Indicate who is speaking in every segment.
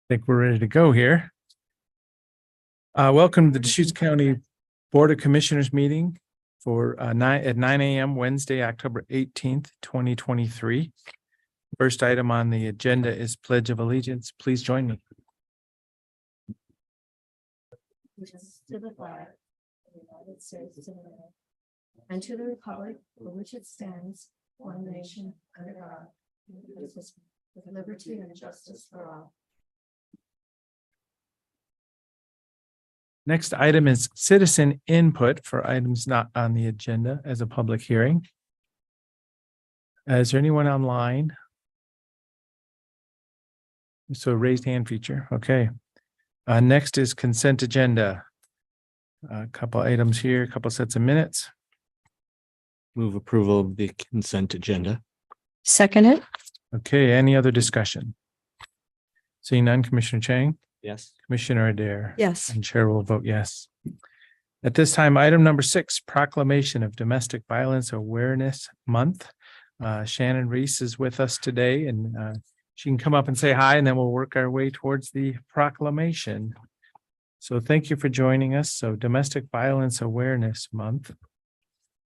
Speaker 1: Think we're ready to go here. Welcome to the Deschutes County Board of Commissioners meeting for 9 a.m. Wednesday, October 18th, 2023. First item on the agenda is Pledge of Allegiance. Please join me.
Speaker 2: To the flag of the United States of America and to the republic for which it stands, one nation under God, indivisible, with liberty and justice for all.
Speaker 1: Next item is citizen input for items not on the agenda as a public hearing. Is there anyone online? So raised hand feature. Okay. Next is consent agenda. A couple items here, a couple sets of minutes.
Speaker 3: Move approval of the consent agenda.
Speaker 2: Second it.
Speaker 1: Okay, any other discussion? Seeing none, Commissioner Chang,
Speaker 3: Yes.
Speaker 1: Commissioner Adair.
Speaker 2: Yes.
Speaker 1: And Chair will vote yes. At this time, item number 6, proclamation of Domestic Violence Awareness Month. Shannon Reese is with us today, and she can come up and say hi, and then we'll work our way towards the proclamation. So thank you for joining us. So Domestic Violence Awareness Month.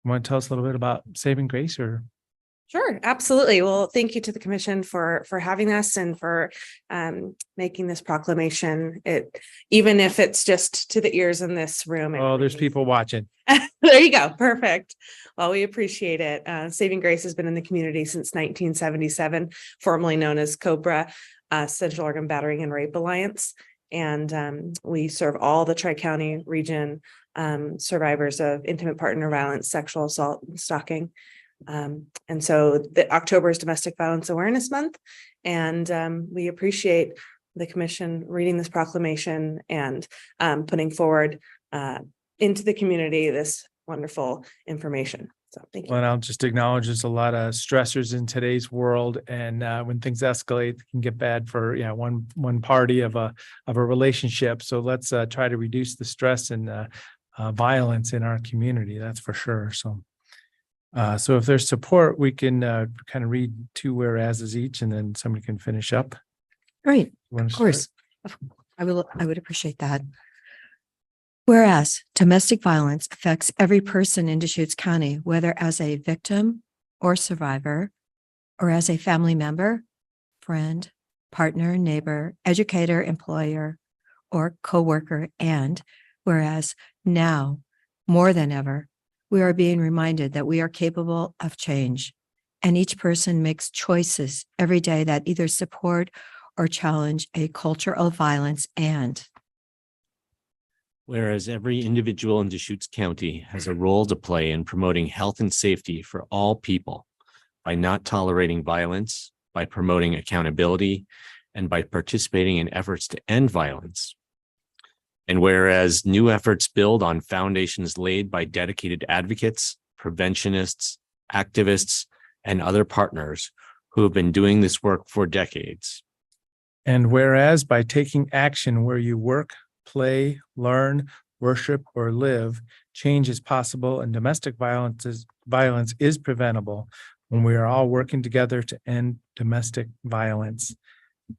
Speaker 1: You want to tell us a little bit about Saving Grace or?
Speaker 4: Sure, absolutely. Well, thank you to the commission for having us and for making this proclamation. Even if it's just to the ears in this room.
Speaker 1: Oh, there's people watching.
Speaker 4: There you go. Perfect. Well, we appreciate it. Saving Grace has been in the community since 1977, formerly known as COBRA, Central Oregon Battering and Rape Alliance. And we serve all the Tri-County region survivors of intimate partner violence, sexual assault, and stalking. And so the October is Domestic Violence Awareness Month, and we appreciate the commission reading this proclamation and putting forward into the community this wonderful information. So thank you.
Speaker 1: Well, and I'll just acknowledge there's a lot of stressors in today's world, and when things escalate, it can get bad for one party of a relationship. So let's try to reduce the stress and violence in our community. That's for sure. So if there's support, we can kind of read 2 whereases each, and then somebody can finish up.
Speaker 2: Right.
Speaker 1: Of
Speaker 2: course. I would appreciate that. Whereas domestic violence affects every person in Deschutes County, whether as a victim or survivor, or as a family member, friend, partner, neighbor, educator, employer, or coworker. And whereas now, more than ever, we are being reminded that we are capable of change, and each person makes choices every day that either support or challenge a culture of violence. And
Speaker 3: Whereas every individual in Deschutes County has a role to play in promoting health and safety for all people by not tolerating violence, by promoting accountability, and by participating in efforts to end violence. And whereas new efforts build on foundations laid by dedicated advocates, preventionists, activists, and other partners who have been doing this work for decades.
Speaker 1: And whereas by taking action where you work, play, learn, worship, or live, change is possible, and domestic violence is preventable when we are all working together to end domestic violence.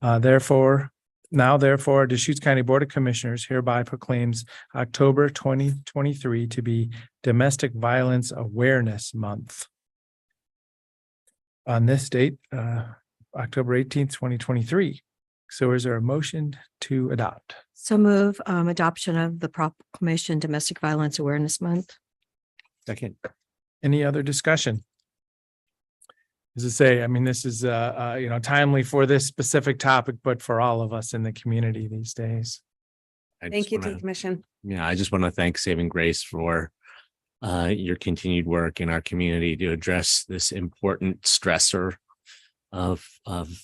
Speaker 1: Therefore, Deschutes County Board of Commissioners hereby proclaims October 2023 to be Domestic Violence Awareness Month. On this date, October 18th, 2023. So is there a motion to adopt?
Speaker 2: so move adoption of the proclamation Domestic Violence Awareness Month.
Speaker 3: Second.
Speaker 1: Any other discussion? As I say, I mean, this is timely for this specific topic, but for all of us in the community these days.
Speaker 4: Thank you to the commission.
Speaker 3: Yeah, I just want to thank Saving Grace for your continued work in our community to address this important stressor of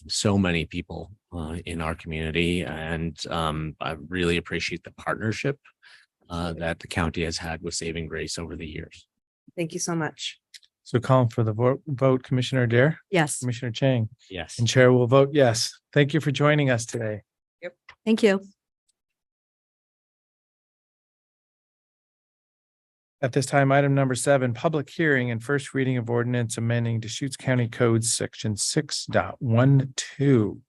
Speaker 3: so many people in our community. And I really appreciate the partnership that the county has had with Saving Grace over the years.
Speaker 4: Thank you so much.
Speaker 1: So calling for the vote, Commissioner Adair,
Speaker 2: Yes.
Speaker 1: Commissioner Chang,
Speaker 3: Yes.
Speaker 1: and Chair will vote yes. Thank you for joining us today.
Speaker 2: Thank you.
Speaker 1: At this time, item number 7, public hearing and first reading of ordinance amending Deschutes County Code Section 6.12.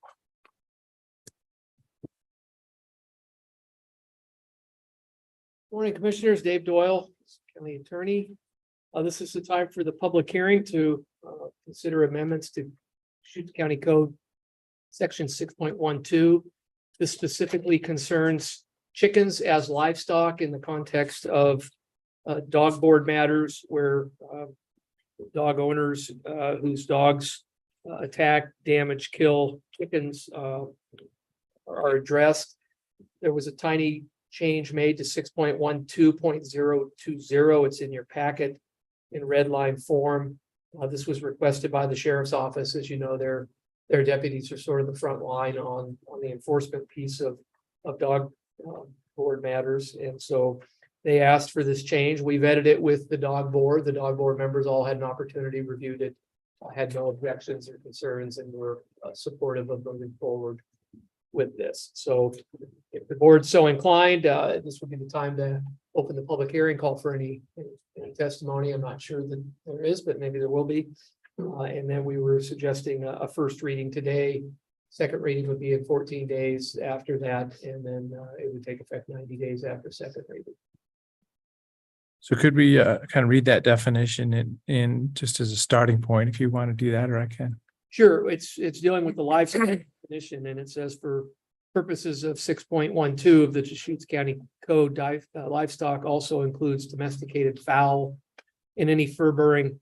Speaker 5: Morning, Commissioners. Dave Doyle, County Attorney. This is the time for the public hearing to consider amendments to Deschutes County Code, Section 6.12. This specifically concerns chickens as livestock in the context of dog board matters where dog owners whose dogs attack, damage, kill chickens are addressed. There was a tiny change made to 6.12.020. It's in your packet in red line form. This was requested by the sheriff's office. As you know, their deputies are sort of the front line on the enforcement piece of dog board matters. And so they asked for this change. We vetted it with the dog board. The dog board members all had an opportunity, reviewed it, had no objections or concerns, and were supportive of moving forward with this. So if the board's so inclined, this would be the time to open the public hearing, call for any testimony. I'm not sure that there is, but maybe there will be. And then we were suggesting a first reading today. Second reading would be in 14 days after that, and then it would take effect 90 days after second reading.
Speaker 1: So could we kind of read that definition in just as a starting point, if you want to do that, or I can?
Speaker 5: Sure, it's dealing with the livestock definition, and it says for purposes of 6.12 of the Deschutes County Code, livestock also includes domesticated fowl and any fur-bearing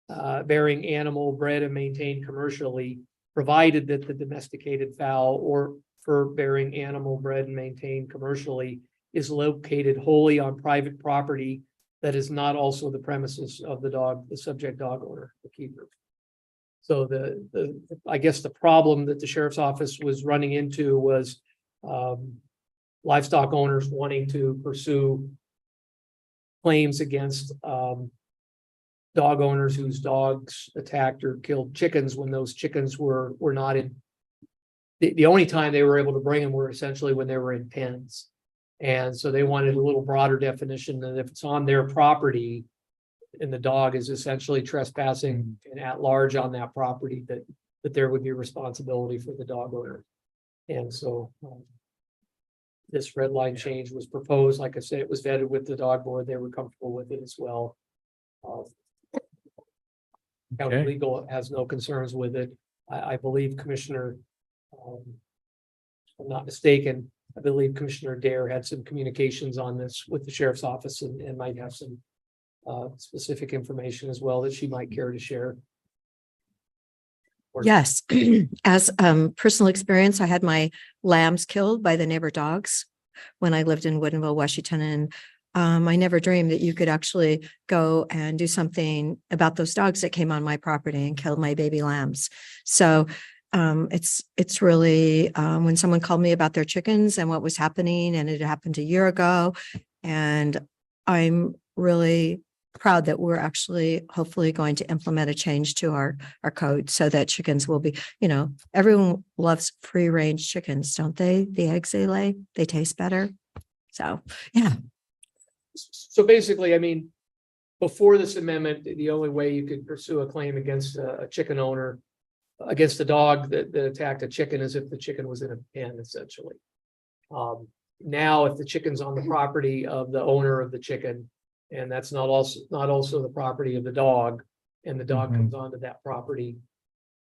Speaker 5: animal bred and maintained commercially, provided that the domesticated fowl or fur-bearing animal bred and maintained commercially is located wholly on private property that is not also the premises of the subject dog owner, the keeper. So I guess the problem that the sheriff's office was running into was livestock owners wanting to pursue claims against dog owners whose dogs attacked or killed chickens when those chickens were not in. The only time they were able to bring them were essentially when they were in pens. And so they wanted a little broader definition that if it's on their property and the dog is essentially trespassing and at large on that property, that there would be responsibility for the dog owner. And so this red line change was proposed. Like I said, it was vetted with the dog board. They were comfortable with it as well. County
Speaker 1: Okay.
Speaker 5: Legal has no concerns with it. I believe Commissioner, if I'm not mistaken, I believe Commissioner Dare had some communications on this with the sheriff's office and might have some specific information as well that she might care to share.
Speaker 2: Yes, as personal experience, I had my lambs killed by the neighbor dogs when I lived in Woodinville, Washington, and I never dreamed that you could actually go and do something about those dogs that came on my property and killed my baby lambs. So it's really when someone called me about their chickens and what was happening, and it happened a year ago, and I'm really proud that we're actually hopefully going to implement a change to our code so that chickens will be, everyone loves free range chickens, don't they? The eggs they lay, they taste better. So, yeah.
Speaker 5: So basically, I mean, before this amendment, the only way you could pursue a claim against a chicken owner, against a dog that attacked a chicken, is if the chicken was in a pen, essentially. Now, if the chicken's on the property of the owner of the chicken, and that's not also the property of the dog, and the dog comes onto that property,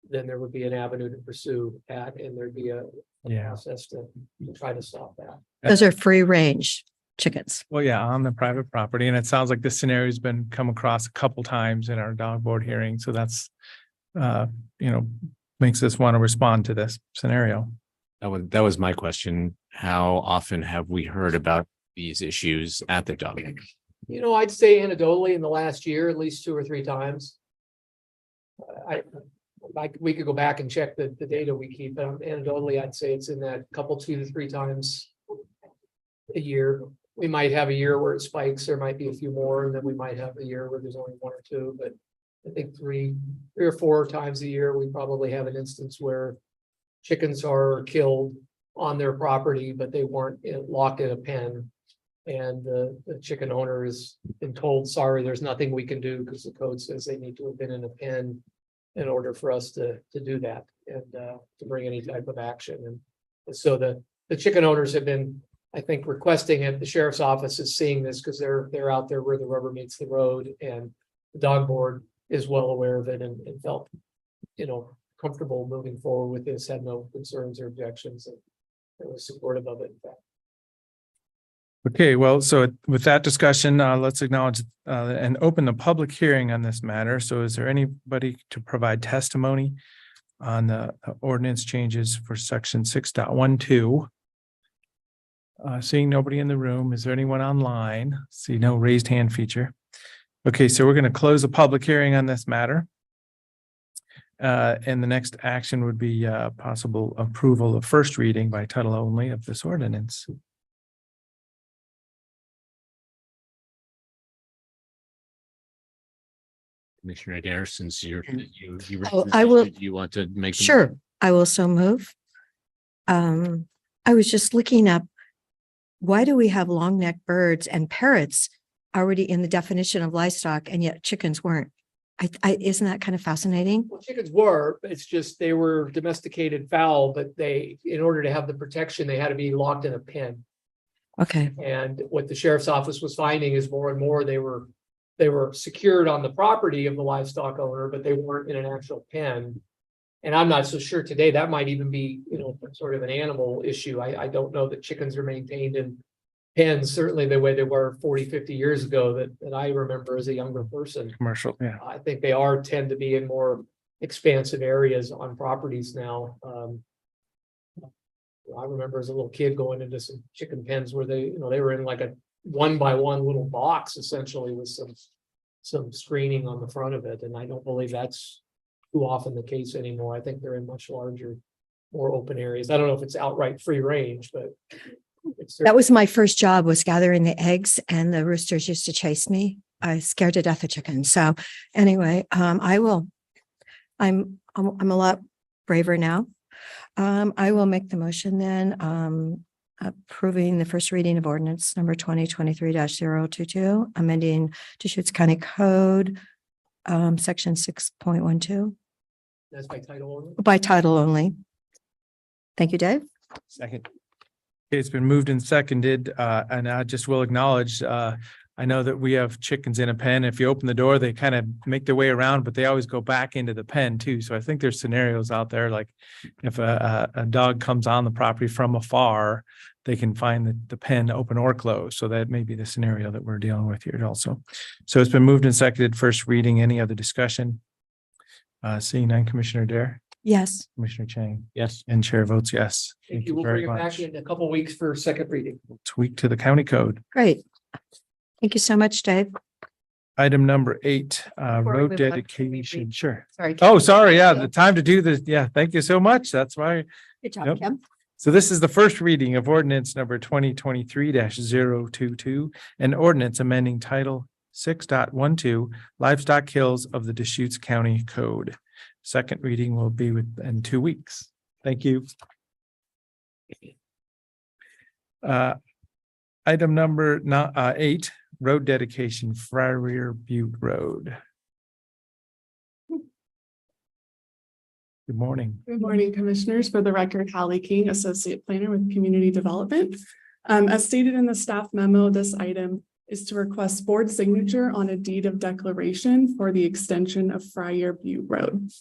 Speaker 5: then there would be an avenue to pursue that, and there'd be a process to try to stop that.
Speaker 2: Those are free range chickens.
Speaker 1: Well, yeah, on the private property. And it sounds like this scenario has been come across a couple times in our dog board hearing. So that's, makes us want to respond to this scenario.
Speaker 3: That was my question. How often have we heard about these issues at the dog?
Speaker 5: I'd say anecdotally in the last year, at least 2 or 3 times. We could go back and check the data we keep, but anecdotally, I'd say it's in that couple 2 to 3 times a year. We might have a year where it spikes. There might be a few more, and then we might have a year where there's only 1 or 2. But I think 3 or 4 times a year, we probably have an instance where chickens are killed on their property, but they weren't locked in a pen. And the chicken owner has been told, sorry, there's nothing we can do because the code says they need to have been in a pen in order for us to do that and to bring any type of action. And so the chicken owners have been I think requesting it, the sheriff's office is seeing this because they're out there where the rubber meets the road, and the dog board is well aware of it and felt, comfortable moving forward with this, had no concerns or objections, and it was supportive of it, in fact.
Speaker 1: Okay, well, so with that discussion, let's acknowledge and open the public hearing on this matter. So is there anybody to provide testimony on the ordinance changes for section 6.12? Seeing nobody in the room, is there anyone online? See no raised hand feature. Okay, so we're going to close the public hearing on this matter. And the next action would be possible approval of first reading by title only of this ordinance.
Speaker 3: Commissioner Adair, since you
Speaker 2: Oh, I will-
Speaker 3: you want to make.
Speaker 2: Sure, I will so move. I was just looking up, why do we have long-necked birds and parrots already in the definition of livestock and yet chickens weren't? Isn't that kind of fascinating?
Speaker 5: Well, chickens were, it's just they were domesticated fowl, but in order to have the protection, they had to be locked in a pen.
Speaker 2: Okay,
Speaker 5: And what the sheriff's office was finding is more and more they were secured on the property of the livestock owner, but they weren't in an actual pen. And I'm not so sure today, that might even be, sort of an animal issue. I don't know that chickens are maintained in pens, certainly the way they were 40, 50 years ago that I remember as a younger person.
Speaker 1: Commercial, yeah.
Speaker 5: I think they tend to be in more expansive areas on properties now. I remember as a little kid going into some chicken pens where they were in like a 1-by-1 little box essentially with some screening on the front of it. And I don't believe that's too often the case anymore. I think they're in much larger, more open areas. I don't know if it's outright free range, but it's
Speaker 2: that was my first job, was gathering the eggs, and the roosters used to chase me. I scared to death of chickens. So anyway, I'm a lot braver now. I will make the motion then, approving the first reading of ordinance number 2023-022, amending Deschutes County Code, section 6.12
Speaker 5: that's by title only.
Speaker 2: by title only. Thank you, Dave.
Speaker 3: Second.
Speaker 1: Okay, it's been moved and seconded, and I just will acknowledge, I know that we have chickens in a pen. If you open the door, they kind of make their way around, but they always go back into the pen too. So I think there's scenarios out there, like if a dog comes on the property from afar, they can find the pen open or closed. So that may be the scenario that we're dealing with here also. So it's been moved and seconded, first reading. Any other discussion? Seeing none, Commissioner Dare,
Speaker 2: Yes.
Speaker 1: Commissioner Chang,
Speaker 3: Yes.
Speaker 1: and Chair votes yes.
Speaker 5: Thank you. We'll
Speaker 1: very
Speaker 5: bring it back
Speaker 1: much.
Speaker 5: in a couple weeks for second reading.
Speaker 1: Tweak to the county code.
Speaker 2: Great. Thank you so much, Dave.
Speaker 1: Item number 8,
Speaker 2: we
Speaker 1: road
Speaker 2: move on, can we
Speaker 1: dedication.
Speaker 2: read-
Speaker 1: Sure.
Speaker 2: Sorry.
Speaker 1: Oh, sorry. Yeah, the time to do this. Yeah, thank you so much. That's why.
Speaker 2: Good job,
Speaker 1: Yep.
Speaker 2: Kim.
Speaker 1: So this is the first reading of ordinance number 2023-022, an ordinance amending title 6.12 livestock kills of the Deschutes County Code. Second reading will be in 2 weeks. Thank you. Item number 8, road dedication, Friar Butte Road. Good morning.
Speaker 6: Good morning, Commissioners. For the record, Hallie King, Associate Planner with Community Development. As stated in the staff memo, this item is to request board signature on a deed of declaration for the extension of Friar Butte Road.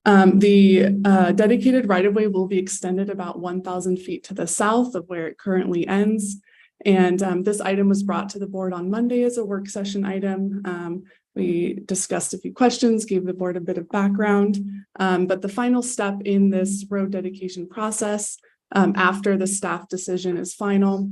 Speaker 6: The dedicated right-of-way will be extended about 1,000 feet to the south of where it currently ends. And this item was brought to the board on Monday as a work session item. We discussed a few questions, gave the board a bit of background, but the final step in this road dedication process, after the staff decision is final,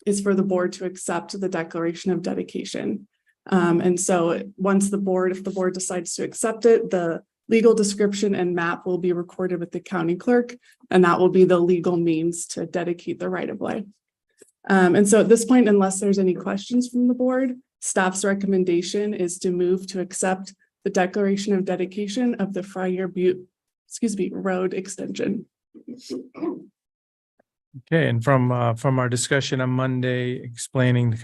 Speaker 6: is for the board to accept the declaration of dedication. And so once if the board decides to accept it, the legal description and map will be recorded with the county clerk, and that will be the legal means to dedicate the right-of-way. And so at this point, unless there's any questions from the board, staff's recommendation is to move to accept the declaration of dedication of the Friar Butte, road extension.
Speaker 1: Okay, and from our discussion on Monday, explaining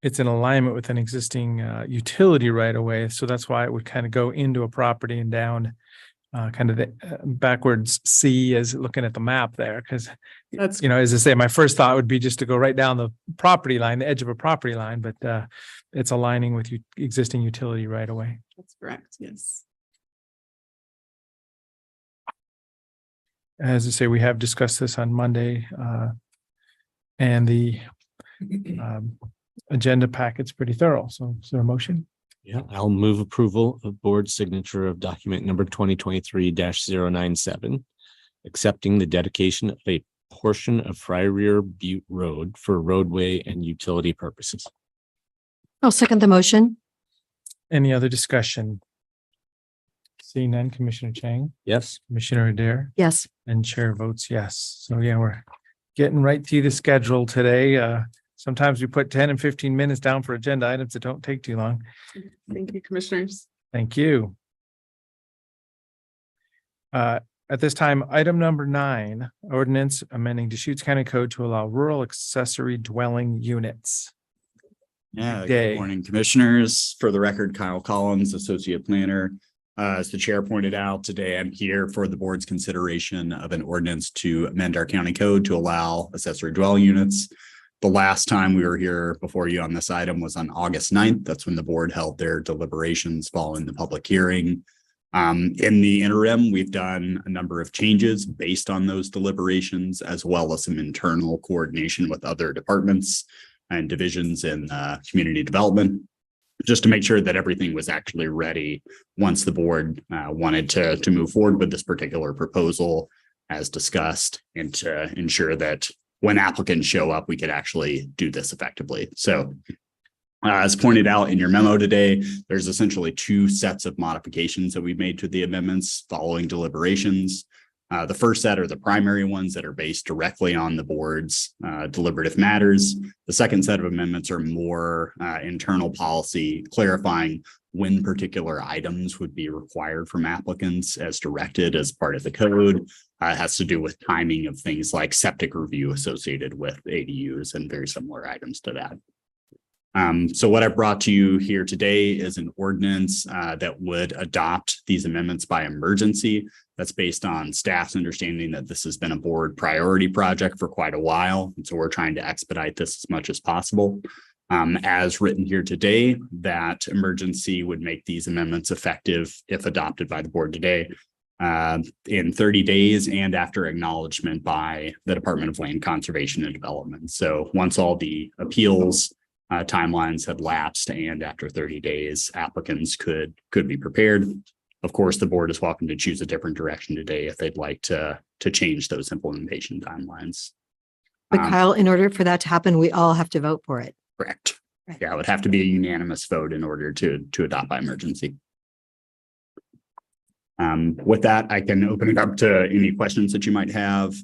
Speaker 1: it's in alignment with an existing utility right away, so that's why it would kind of go into a property and down kind of the backwards C as looking at the map there, because,
Speaker 6: That's,
Speaker 1: you know, as I say, my first thought would be just to go right down the property line, the edge of a property line, but it's aligning with existing utility right away.
Speaker 6: that's correct. Yes.
Speaker 1: As I say, we have discussed this on Monday, and the agenda packet's pretty thorough. So is there a motion?
Speaker 3: Yeah, I'll move approval of board signature of document number 2023-097, accepting the dedication of a portion of Friar Butte Road for roadway and utility purposes.
Speaker 2: I'll second the motion.
Speaker 1: Any other discussion? Seeing none, Commissioner Chang,
Speaker 3: Yes.
Speaker 1: Commissioner Adair,
Speaker 2: Yes.
Speaker 1: and Chair votes yes. So yeah, we're getting right to the schedule today. Sometimes we put 10 and 15 minutes down for agenda items that don't take too long.
Speaker 6: Thank you, commissioners.
Speaker 1: Thank you. At this time, item number 9, ordinance amending Deschutes County Code to allow rural accessory dwelling units.
Speaker 7: Yeah,
Speaker 1: Day.
Speaker 7: good morning, commissioners. For the record, Kyle Collins, Associate Planner. As the chair pointed out, today I'm here for the board's consideration of an ordinance to amend our county code to allow accessory dwelling units. The last time we were here before you on this item was on August 9th. That's when the board held their deliberations following the public hearing. In the interim, we've done a number of changes based on those deliberations, as well as some internal coordination with other departments and divisions in community development, just to make sure that everything was actually ready once the board wanted to move forward with this particular proposal as discussed, and to ensure that when applicants show up, we could actually do this effectively. So as pointed out in your memo today, there's essentially 2 sets of modifications that we've made to the amendments following deliberations. The first set are the primary ones that are based directly on the board's deliberative matters. The second set of amendments are more internal policy, clarifying when particular items would be required from applicants as directed as part of the code. It has to do with timing of things like septic review associated with ADUs and very similar items to that. So what I brought to you here today is an ordinance that would adopt these amendments by emergency. That's based on staff's understanding that this has been a board priority project for quite a while. And so we're trying to expedite this as much as possible. As written here today, that emergency would make these amendments effective if adopted by the board today in 30 days and after acknowledgement by the Department of Land Conservation and Development. So once all the appeals timelines had lapsed and after 30 days, applicants could be prepared. Of course, the board is welcome to choose a different direction today if they'd like to change those implementation timelines.
Speaker 2: But Kyle, in order for that to happen, we all have to vote for it.
Speaker 7: Correct.
Speaker 2: Right.
Speaker 7: Yeah, it would have to be a unanimous vote in order to adopt by emergency. With that, I can open it up to any questions that you might have,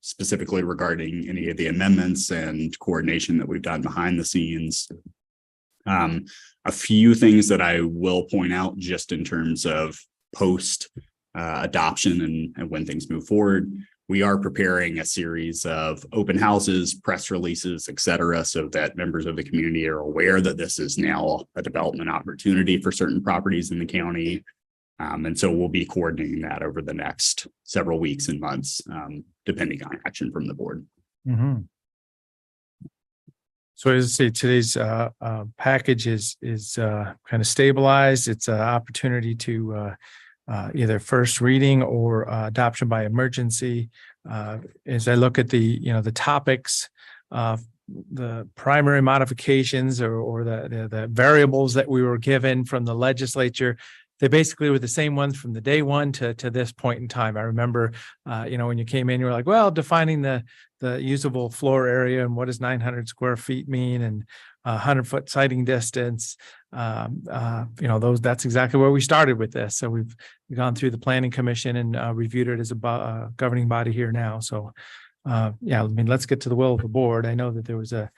Speaker 7: specifically regarding any of the amendments and coordination that we've done behind the scenes. A few things that I will point out just in terms of post adoption and when things move forward. We are preparing a series of open houses, press releases, et cetera, so that members of the community are aware that this is now a development opportunity for certain properties in the county. And so we'll be coordinating that over the next several weeks and months, depending on action from the board.
Speaker 1: Mhm. So as I say, today's package is kind of stabilized. It's an opportunity to either first reading or adoption by emergency. As I look at the topics, the primary modifications or the variables that we were given from the legislature, they basically were the same ones from the day one to this point in time. I remember, when you came in, you were like, well, defining the usable floor area and what does 900 square feet mean and 100-foot sighting distance. That's exactly where we started with this. So we've gone through the planning commission and reviewed it as a governing body here now. So let's get to the will of the board. I know that there was a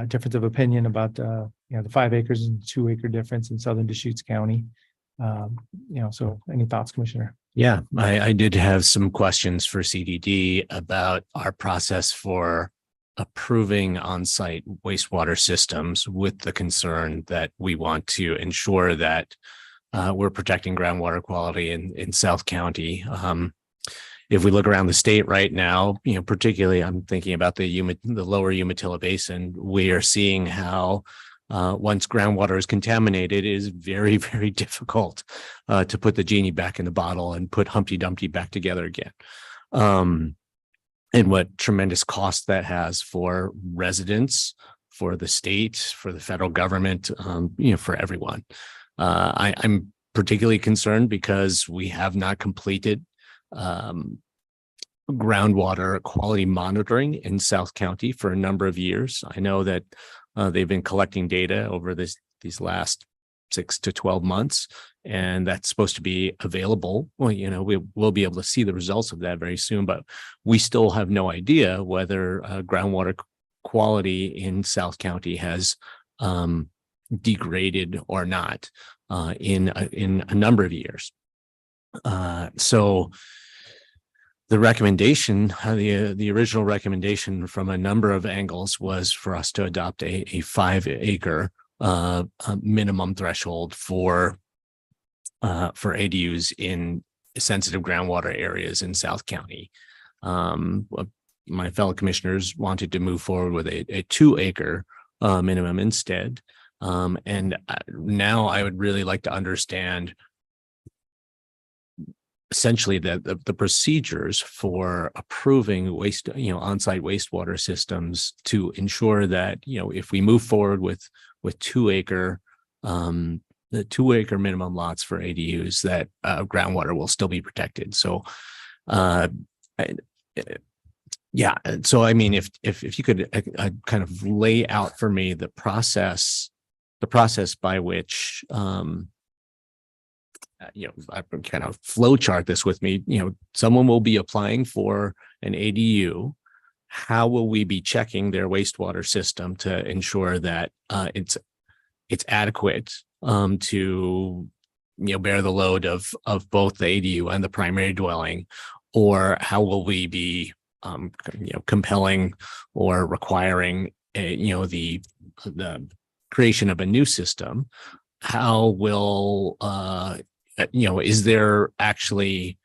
Speaker 1: difference of opinion about the 5 acres and 2 acre difference in southern Deschutes County. So any thoughts, Commissioner?
Speaker 3: Yeah, I did have some questions for CDD about our process for approving on-site wastewater systems, with the concern that we want to ensure that we're protecting groundwater quality in South County. If we look around the state right now, particularly I'm thinking about the lower Umatilla Basin, we are seeing how once groundwater is contaminated, it is very, very difficult to put the genie back in the bottle and put Humpty Dumpty back together again. And what tremendous cost that has for residents, for the state, for the federal government, for everyone. I'm particularly concerned because we have not completed groundwater quality monitoring in South County for a number of years. I know that they've been collecting data over these last 6 to 12 months, and that's supposed to be available. Well, we'll be able to see the results of that very soon, but we still have no idea whether groundwater quality in South County has degraded or not in a number of years. So the recommendation, the original recommendation from a number of angles was for us to adopt a 5-acre minimum threshold for ADUs in sensitive groundwater areas in South County. My fellow commissioners wanted to move forward with a 2-acre minimum instead. And now I would really like to understand essentially the procedures for approving on-site wastewater systems to ensure that, if we move forward with 2-acre, the 2-acre minimum lots for ADUs, that groundwater will still be protected. So, yeah. So, I mean, if you could kind of lay out for me the process by which, I kind of flow chart this with me. Someone will be applying for an ADU. How will we be checking their wastewater system to ensure that it's adequate to bear the load of both the ADU and the primary dwelling? Or how will we be compelling or requiring the creation of a new system? How will is there actually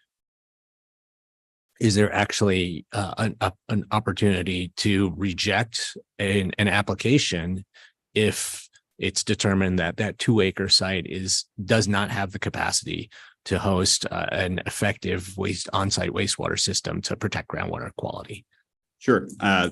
Speaker 3: an opportunity to reject an application if it's determined that 2-acre site does not have the capacity to host an effective on-site wastewater system to protect groundwater quality?
Speaker 7: Sure.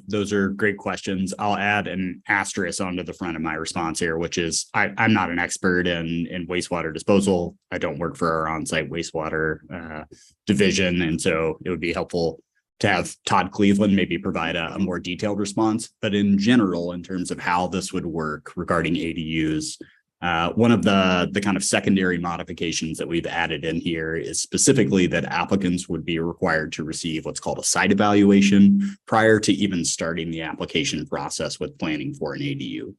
Speaker 7: Those are great questions. I'll add an asterisk onto the front of my response here, which is I'm not an expert in wastewater disposal. I don't work for our on-site wastewater division. And so it would be helpful to have Todd Cleveland maybe provide a more detailed response. But in general, in terms of how this would work regarding ADUs, one of the kind of secondary modifications that we've added in here is specifically that applicants would be required to receive what's called a site evaluation prior to even starting the application process with planning for an ADU.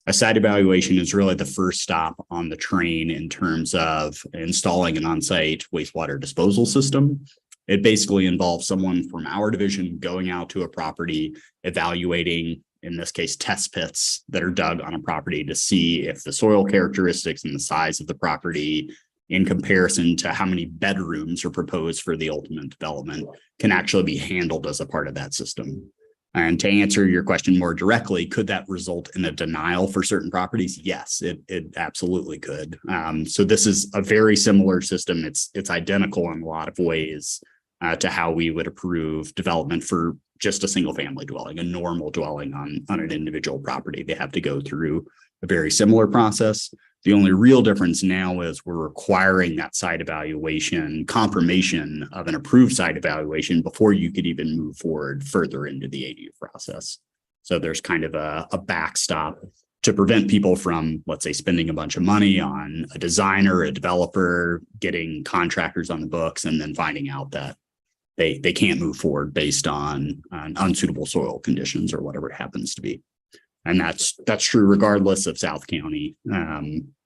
Speaker 7: A site evaluation is really the first stop on the train in terms of installing an on-site wastewater disposal system. It basically involves someone from our division going out to a property, evaluating, in this case, test pits that are dug on a property to see if the soil characteristics and the size of the property in comparison to how many bedrooms are proposed for the ultimate development can actually be handled as a part of that system. And to answer your question more directly, could that result in a denial for certain properties? Yes, it absolutely could. So this is a very similar system. It's identical in a lot of ways to how we would approve development for just a single family dwelling, a normal dwelling on an individual property. They have to go through a very similar process. The only real difference now is we're requiring that site evaluation, confirmation of an approved site evaluation before you could even move forward further into the ADU process. So there's kind of a backstop to prevent people from, let's say, spending a bunch of money on a designer, a developer, getting contractors on the books, and then finding out that they can't move forward based on unsuitable soil conditions or whatever it happens to be. And that's true regardless of South County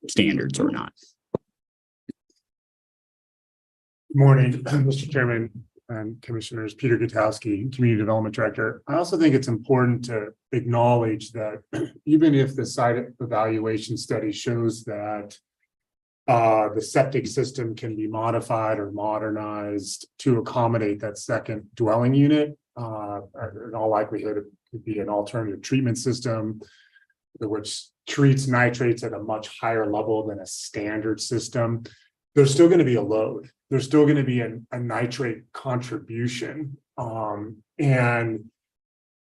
Speaker 7: standards or not.
Speaker 8: Good morning, Mr. Chairman and Commissioners. Peter Gutowski, Community Development Director. I also think it's important to acknowledge that even if the site evaluation study shows that the septic system can be modified or modernized to accommodate that second dwelling unit. In all likelihood, it could be an alternative treatment system which treats nitrates at a much higher level than a standard system. There's still going to be a load. There's still going to be a nitrate contribution. And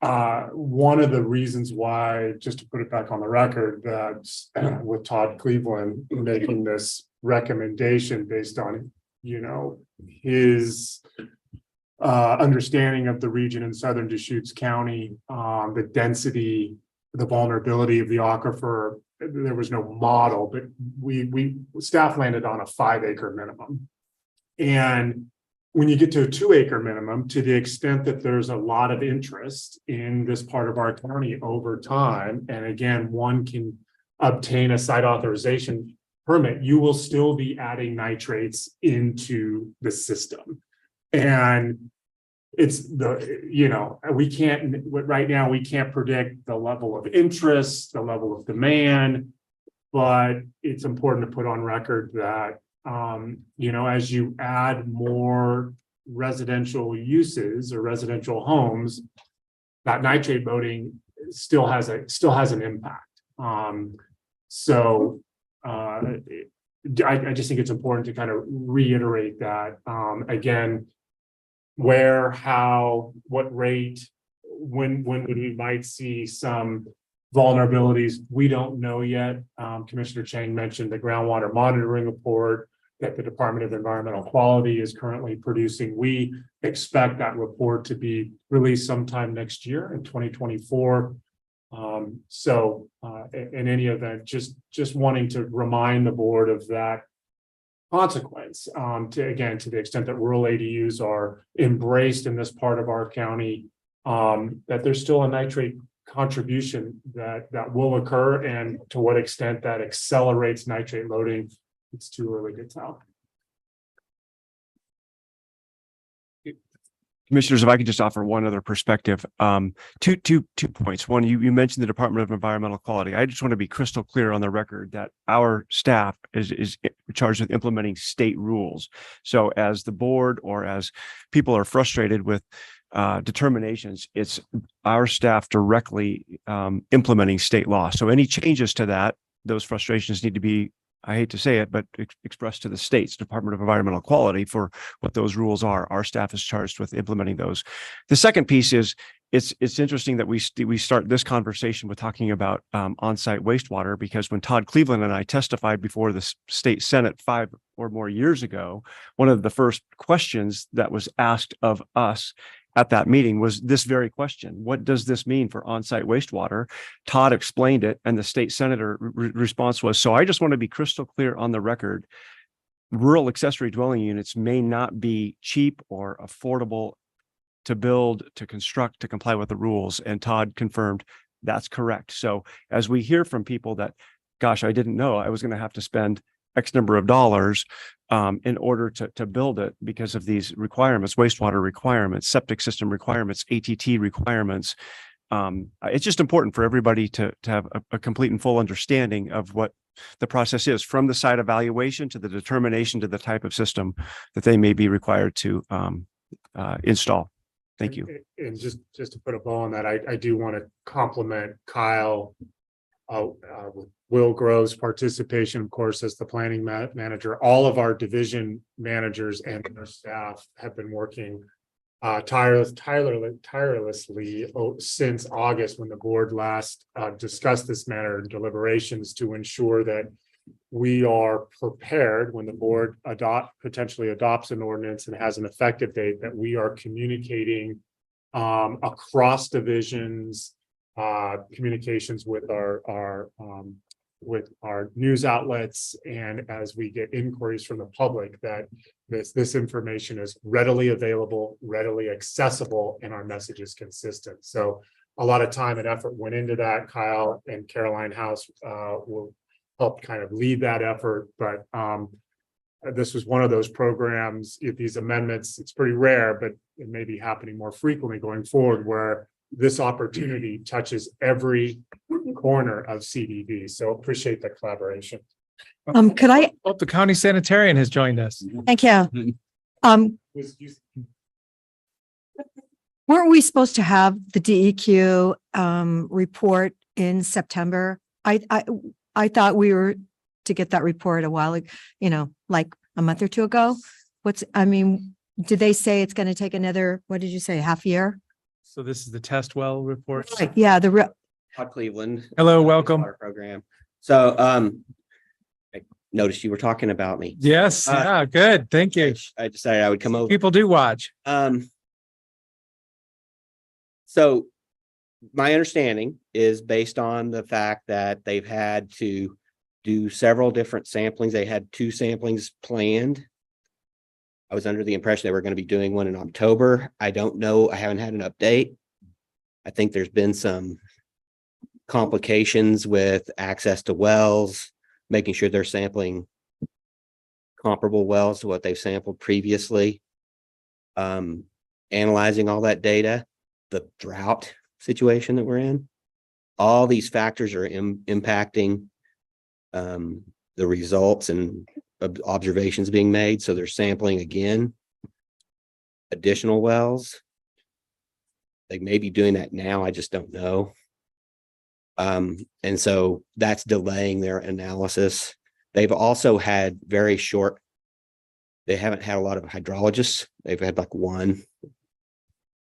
Speaker 8: one of the reasons why, just to put it back on the record, that with Todd Cleveland making this recommendation based on, his understanding of the region in southern Deschutes County, the density, the vulnerability of the aquifer, there was no model, but we staff landed on a 5-acre minimum. And when you get to a 2-acre minimum, to the extent that there's a lot of interest in this part of our county over time, and again, one can obtain a site authorization permit, you will still be adding nitrates into the system. And it's we can't, right now, we can't predict the level of interest, the level of demand, but it's important to put on record that as you add more residential uses or residential homes, that nitrate loading still has an impact. I just think it's important to kind of reiterate that again, where, how, what rate, when we might see some vulnerabilities, we don't know yet. Commissioner Chang mentioned the groundwater monitoring report that the Department of Environmental Quality is currently producing. We expect that report to be released sometime next year in 2024. In any event, just wanting to remind the board of that consequence, to the extent that rural ADUs are embraced in this part of our county, that there's still a nitrate contribution that will occur, and to what extent that accelerates nitrate loading, it's too early to tell.
Speaker 9: Commissioners, if I could just offer one other perspective, two points. One, you mentioned the Department of Environmental Quality. I just want to be crystal clear on the record that our staff is charged with implementing state rules. So as the board or as people are frustrated with determinations, it's our staff directly implementing state law. So any changes to that, those frustrations need to be, I hate to say it, but expressed to the state's Department of Environmental Quality for what those rules are. Our staff is charged with implementing those. The second piece is it's interesting that we start this conversation with talking about on-site wastewater, because when Todd Cleveland and I testified before the state Senate 5 or more years ago, one of the first questions that was asked of us at that meeting was this very question: what does this mean for on-site wastewater? Todd explained it, and the state senator response was, so I just want to be crystal clear on the record, rural accessory dwelling units may not be cheap or affordable to build, to construct, to comply with the rules. And Todd confirmed that's correct. So as we hear from people that, gosh, I didn't know I was going to have to spend X number of dollars in order to build it because of these requirements, wastewater requirements, septic system requirements, ATT requirements. It's just important for everybody to have a complete and full understanding of what the process is, from the site evaluation to the determination to the type of system that they may be required to install. Thank you.
Speaker 8: And just to put a bow on that, I do want to compliment Kyle with Will Grove's participation, of course, as the planning manager. All of our division managers and their staff have been working tirelessly since August, when the board last discussed this matter in deliberations, to ensure that we are prepared when the board potentially adopts an ordinance and has an effective date, that we are communicating across divisions, communications with our news outlets, and as we get inquiries from the public, that this information is readily available, readily accessible, and our message is consistent. So a lot of time and effort went into that. Kyle and Caroline House will help kind of lead that effort, but this was one of those programs. If these amendments, it's pretty rare, but it may be happening more frequently going forward, where this opportunity touches every corner of CDD. So appreciate the collaboration.
Speaker 2: Could I,
Speaker 1: Oh, the county sanitarian has joined us.
Speaker 2: thank you. Weren't we supposed to have the DEQ report in September? I thought we were to get that report a while, like a month or two ago. Did they say it's going to take another, what did you say, half year?
Speaker 1: So this is the test well report.
Speaker 2: Yeah,
Speaker 10: Todd Cleveland.
Speaker 1: Hello, welcome.
Speaker 10: Water Program. So, I noticed you were talking about me.
Speaker 1: Yes, yeah, good. Thank you.
Speaker 10: I decided I would come over.
Speaker 1: People do watch.
Speaker 10: So my understanding is based on the fact that they've had to do several different samplings. They had 2 samplings planned. I was under the impression they were going to be doing one in October. I don't know. I haven't had an update. I think there's been some complications with access to wells, making sure they're sampling comparable wells to what they've sampled previously. Analyzing all that data, the drought situation that we're in, all these factors are impacting the results and observations being made. So they're sampling again additional wells. They may be doing that now. I just don't know. And so that's delaying their analysis. They've also had they haven't had a lot of hydrologists. They've had like 1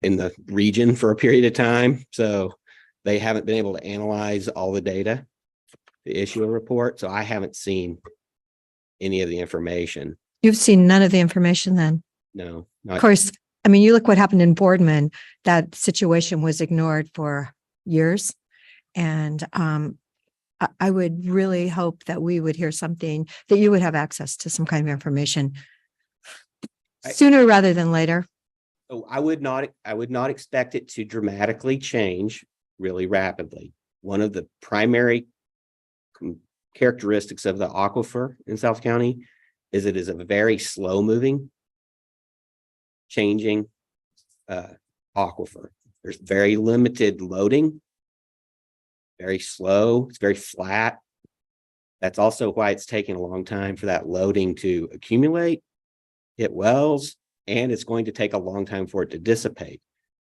Speaker 10: in the region for a period of time. So they haven't been able to analyze all the data to issue a report. So I haven't seen any of the information.
Speaker 2: you've seen none of the information then.
Speaker 10: No.
Speaker 2: Of course, you look what happened in Boardman. That situation was ignored for years. And I would really hope that we would hear something, that you would have access to some kind of information sooner rather than later.
Speaker 10: So I would not expect it to dramatically change really rapidly. One of the primary characteristics of the aquifer in South County is it is a very slow moving, changing aquifer. There's very limited loading, very slow, it's very flat. That's also why it's taking a long time for that loading to accumulate, hit wells, and it's going to take a long time for it to dissipate.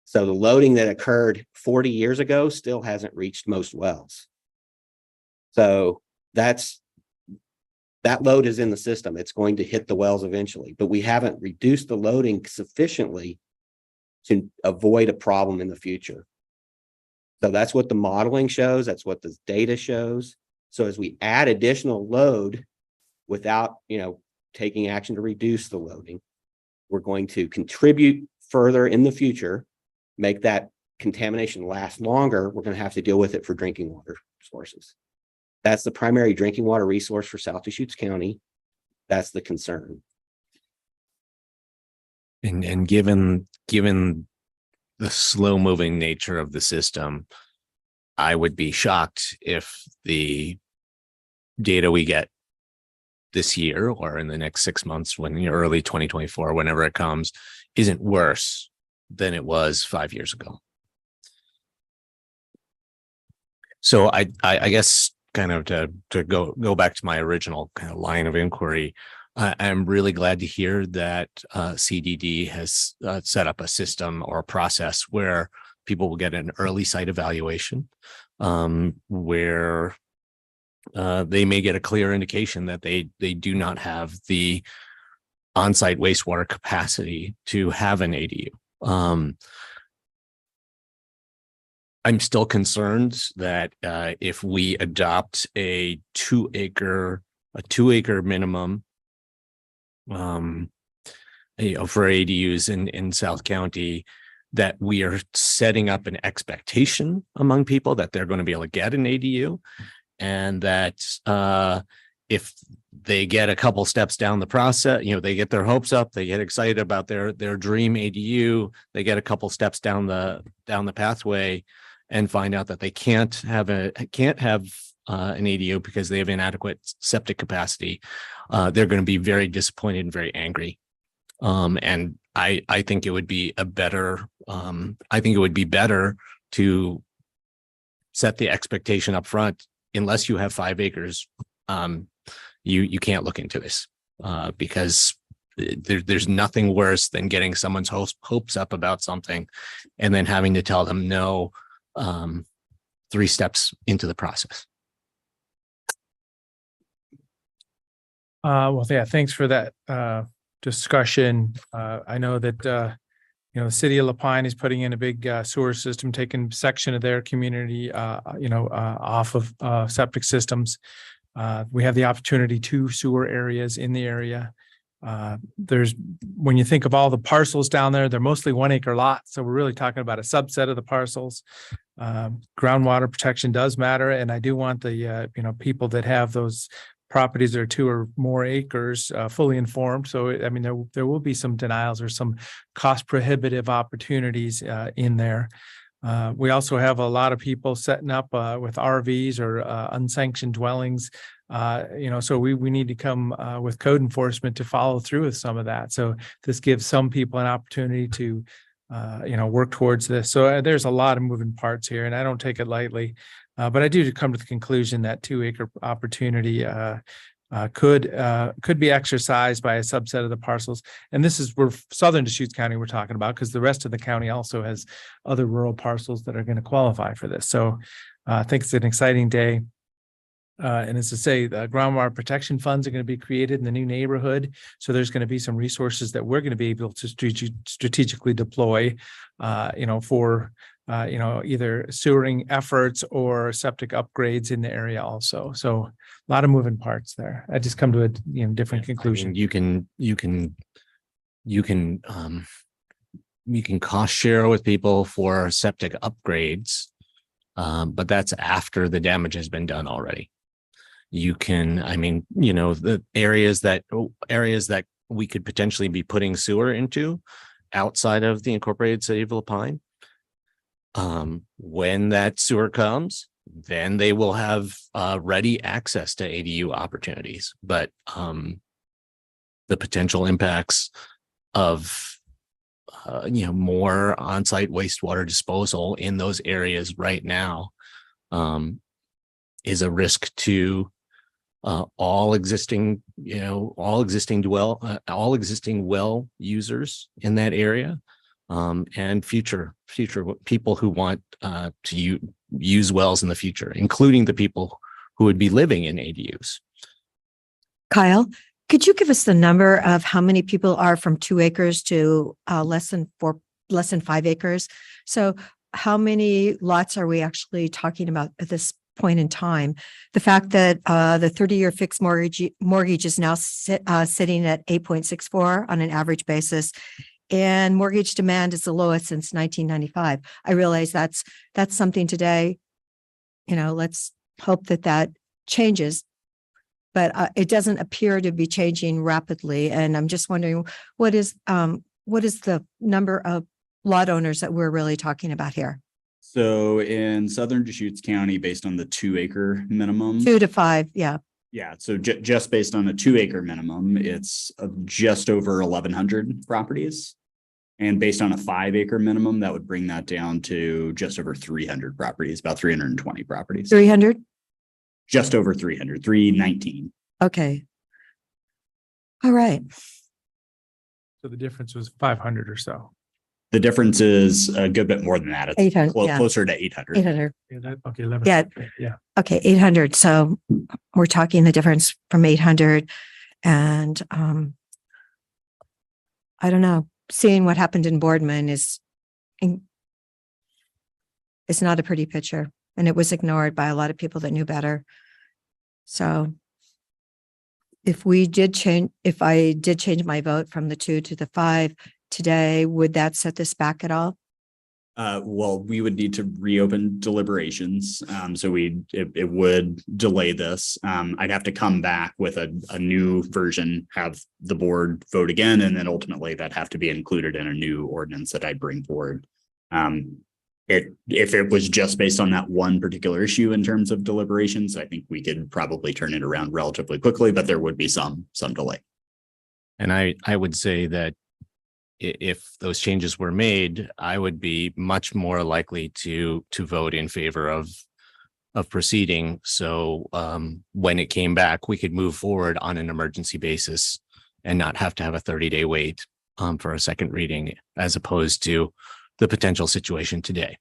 Speaker 10: So the loading that occurred 40 years ago still hasn't reached most wells. So that load is in the system. It's going to hit the wells eventually, but we haven't reduced the loading sufficiently to avoid a problem in the future. So that's what the modeling shows. That's what the data shows. So as we add additional load without, taking action to reduce the loading, we're going to contribute further in the future, make that contamination last longer. We're going to have to deal with it for drinking water sources. That's the primary drinking water resource for South Deschutes County. That's the concern.
Speaker 3: And given the slow moving nature of the system, I would be shocked if the data we get this year or in the next 6 months, when early 2024, whenever it comes, isn't worse than it was 5 years ago. So I guess kind of to go back to my original kind of line of inquiry, I'm really glad to hear that CDD has set up a system or a process where people will get an early site evaluation, where they may get a clear indication that they do not have the on-site wastewater capacity to have an ADU. I'm still concerned that if we adopt a 2 acre minimum for ADUs in South County, that we are setting up an expectation among people that they're going to be able to get an ADU, and that if they get a couple steps down the process, they get their hopes up, they get excited about their dream ADU, they get a couple steps down the pathway and find out that they can't have an ADU because they have inadequate septic capacity, they're going to be very disappointed and very angry. And I think it would be better to set the expectation up front, unless you have 5 acres, you can't look into this because there's nothing worse than getting someone's hopes up about something and then having to tell them no 3 steps into the process.
Speaker 1: Well, yeah, thanks for that discussion. I know that the city of Lapine is putting in a big sewer system, taking section of their community off of septic systems. We have the opportunity 2 sewer areas in the area. When you think of all the parcels down there, they're mostly 1 acre lots. So we're really talking about a subset of the parcels. Groundwater protection does matter. And I do want the, people that have those properties that are 2 or more acres fully informed. So, I mean, there will be some denials or some cost prohibitive opportunities in there. We also have a lot of people setting up with RVs or unsanctioned dwellings. So we need to come with code enforcement to follow through with some of that. So this gives some people an opportunity to, work towards this. So there's a lot of moving parts here, and I don't take it lightly. But I do come to the conclusion that 2 acre opportunity could be exercised by a subset of the parcels. And this is where Southern Deschutes County we're talking about, because the rest of the county also has other rural parcels that are going to qualify for this. So I think it's an exciting day. And as I say, the groundwater protection funds are going to be created in the new neighborhood. So there's going to be some resources that we're going to be able to strategically deploy, for either sewering efforts or septic upgrades in the area also. So a lot of moving parts there. I just come to a different conclusion.
Speaker 3: You can cost share with people for septic upgrades, but that's after the damage has been done already. You can, the areas that we could potentially be putting sewer into outside of the incorporated city of Lapine. When that sewer comes, then they will have ready access to ADU opportunities. But the potential impacts of more on-site wastewater disposal in those areas right now is a risk to all existing well users in that area. And future people who want to use wells in the future, including the people who would be living in ADUs.
Speaker 2: Kyle, could you give us the number of how many people are from 2 acres to less than 5 acres? So how many lots are we actually talking about at this point in time? The fact that the 30-year fixed mortgage is now sitting at 8.64 on an average basis, and mortgage demand is the lowest since 1995. I realize that's something today, let's hope that changes, but it doesn't appear to be changing rapidly. And I'm just wondering, what is the number of lot owners that we're really talking about here?
Speaker 7: So in Southern Deschutes County, based on the 2 acre minimum.
Speaker 2: 2 to 5, yeah.
Speaker 7: Yeah, so just based on a 2 acre minimum, it's just over 1,100 properties. And based on a 5 acre minimum, that would bring that down to just over 300 properties, about 320 properties.
Speaker 2: 300?
Speaker 7: Just over 300, 319.
Speaker 2: Okay. All right.
Speaker 1: So the difference was 500 or so.
Speaker 7: The difference is a good bit more than that. It's
Speaker 2: 800, yeah.
Speaker 7: closer to 800.
Speaker 2: 800.
Speaker 1: Okay. 11.
Speaker 2: Yeah.
Speaker 1: Yeah.
Speaker 2: Okay, 800. So we're talking the difference from 800 and I don't know, seeing what happened in Boardman is not a pretty picture, and it was ignored by a lot of people that knew better. So if I did change my vote from the 2 to the 5 today, would that set this back at all?
Speaker 7: Well, we would need to reopen deliberations. So it would delay this. I'd have to come back with a new version, have the board vote again, and then ultimately that'd have to be included in a new ordinance that I'd bring forward. If it was just based on that one particular issue in terms of deliberations, I think we could probably turn it around relatively quickly, but there would be some delay.
Speaker 3: And I would say that if those changes were made, I would be much more likely to vote in favor of proceeding. So when it came back, we could move forward on an emergency basis and not have to have a 30-day wait for a second reading, as opposed to the potential situation today.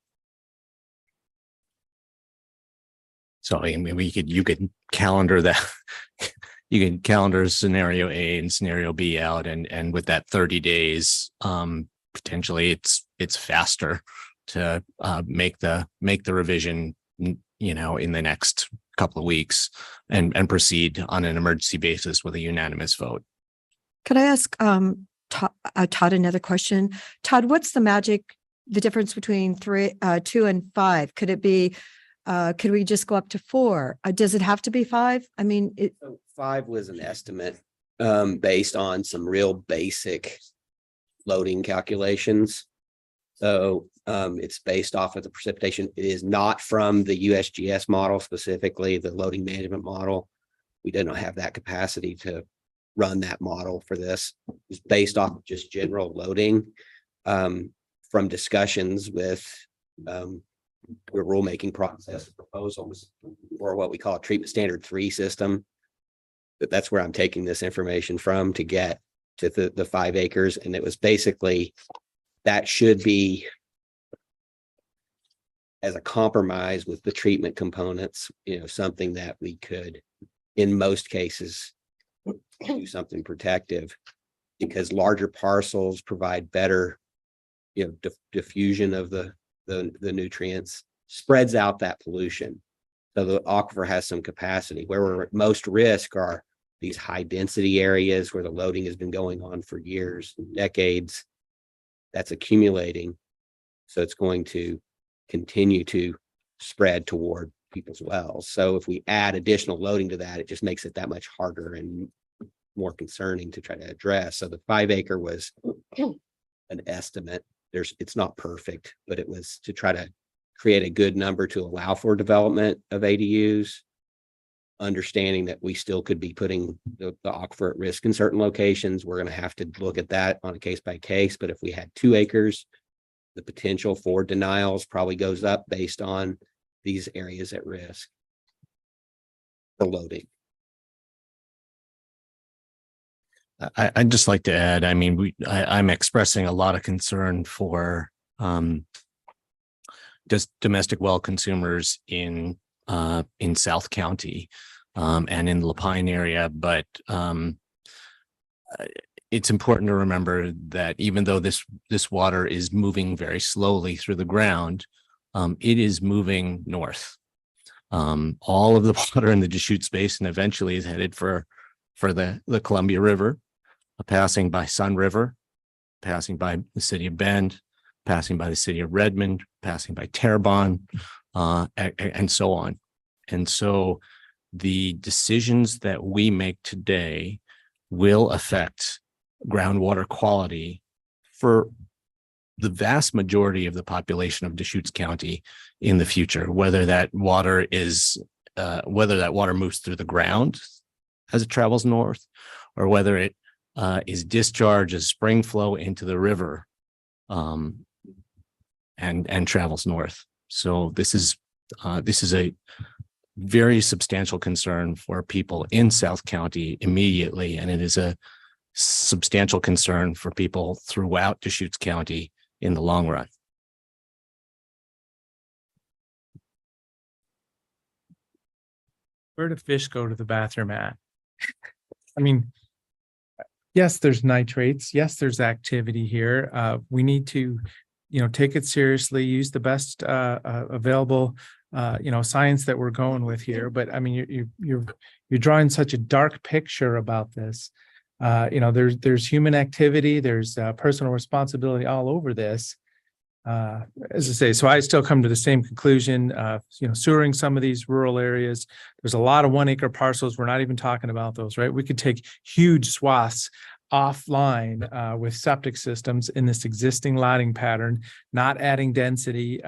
Speaker 3: So I mean, you could calendar that. You can calendar scenario A and scenario B out, and with that 30 days, potentially it's faster to make the revision, you know, in the next couple of weeks and proceed on an emergency basis with a unanimous vote.
Speaker 2: Could I ask Todd another question? Todd, what's the difference between 2 and 5? Could it be, could we just go up to 4? Does it have to be 5? I mean,
Speaker 10: So 5 was an estimate based on some real basic loading calculations. So it's based off of the precipitation. It is not from the USGS model, specifically the loading management model. We did not have that capacity to run that model for this. It's based off of just general loading from discussions with the rulemaking process proposals or what we call a treatment standard 3 system. But that's where I'm taking this information from to get to the 5 acres. And it was basically, that should be as a compromise with the treatment components, you know, something that we could, in most cases, do something protective, because larger parcels provide better, you know, diffusion of the nutrients, spreads out that pollution. So the aquifer has some capacity. Where we're at most risk are these high density areas where the loading has been going on for years, decades. That's accumulating. So it's going to continue to spread toward people's wells. So if we add additional loading to that, it just makes it that much harder and more concerning to try to address. So the 5 acre was an estimate. It's not perfect, but it was to try to create a good number to allow for development of ADUs, understanding that we still could be putting the aquifer at risk in certain locations. We're going to have to look at that on a case by case. But if we had 2 acres, the potential for denials probably goes up based on these areas at risk for loading.
Speaker 3: I'd just like to add, I mean, I'm expressing a lot of concern for just domestic well consumers in South County and in the Lapine area, but it's important to remember that even though this water is moving very slowly through the ground, it is moving north. All of the water in the Deschutes Basin eventually is headed for the Columbia River, passing by Sun River, passing by the city of Bend, passing by the city of Redmond, passing by Terrebonne, and so on. And so the decisions that we make today will affect groundwater quality for the vast majority of the population of Deschutes County in the future, whether that water moves through the ground as it travels north, or whether it is discharged as spring flow into the river and travels north. So this is a very substantial concern for people in South County immediately, and it is a substantial concern for people throughout Deschutes County in the long run.
Speaker 1: Where do fish go to the bathroom at? I mean, yes, there's nitrates. Yes, there's activity here. We need to, take it seriously, use the best available, science that we're going with here. But I mean, you're drawing such a dark picture about this. There's human activity, there's personal responsibility all over this. As I say, so I still come to the same conclusion, sewering some of these rural areas. There's a lot of 1 acre parcels. We're not even talking about those, right? We could take huge swaths offline with septic systems in this existing lotting pattern, not adding density,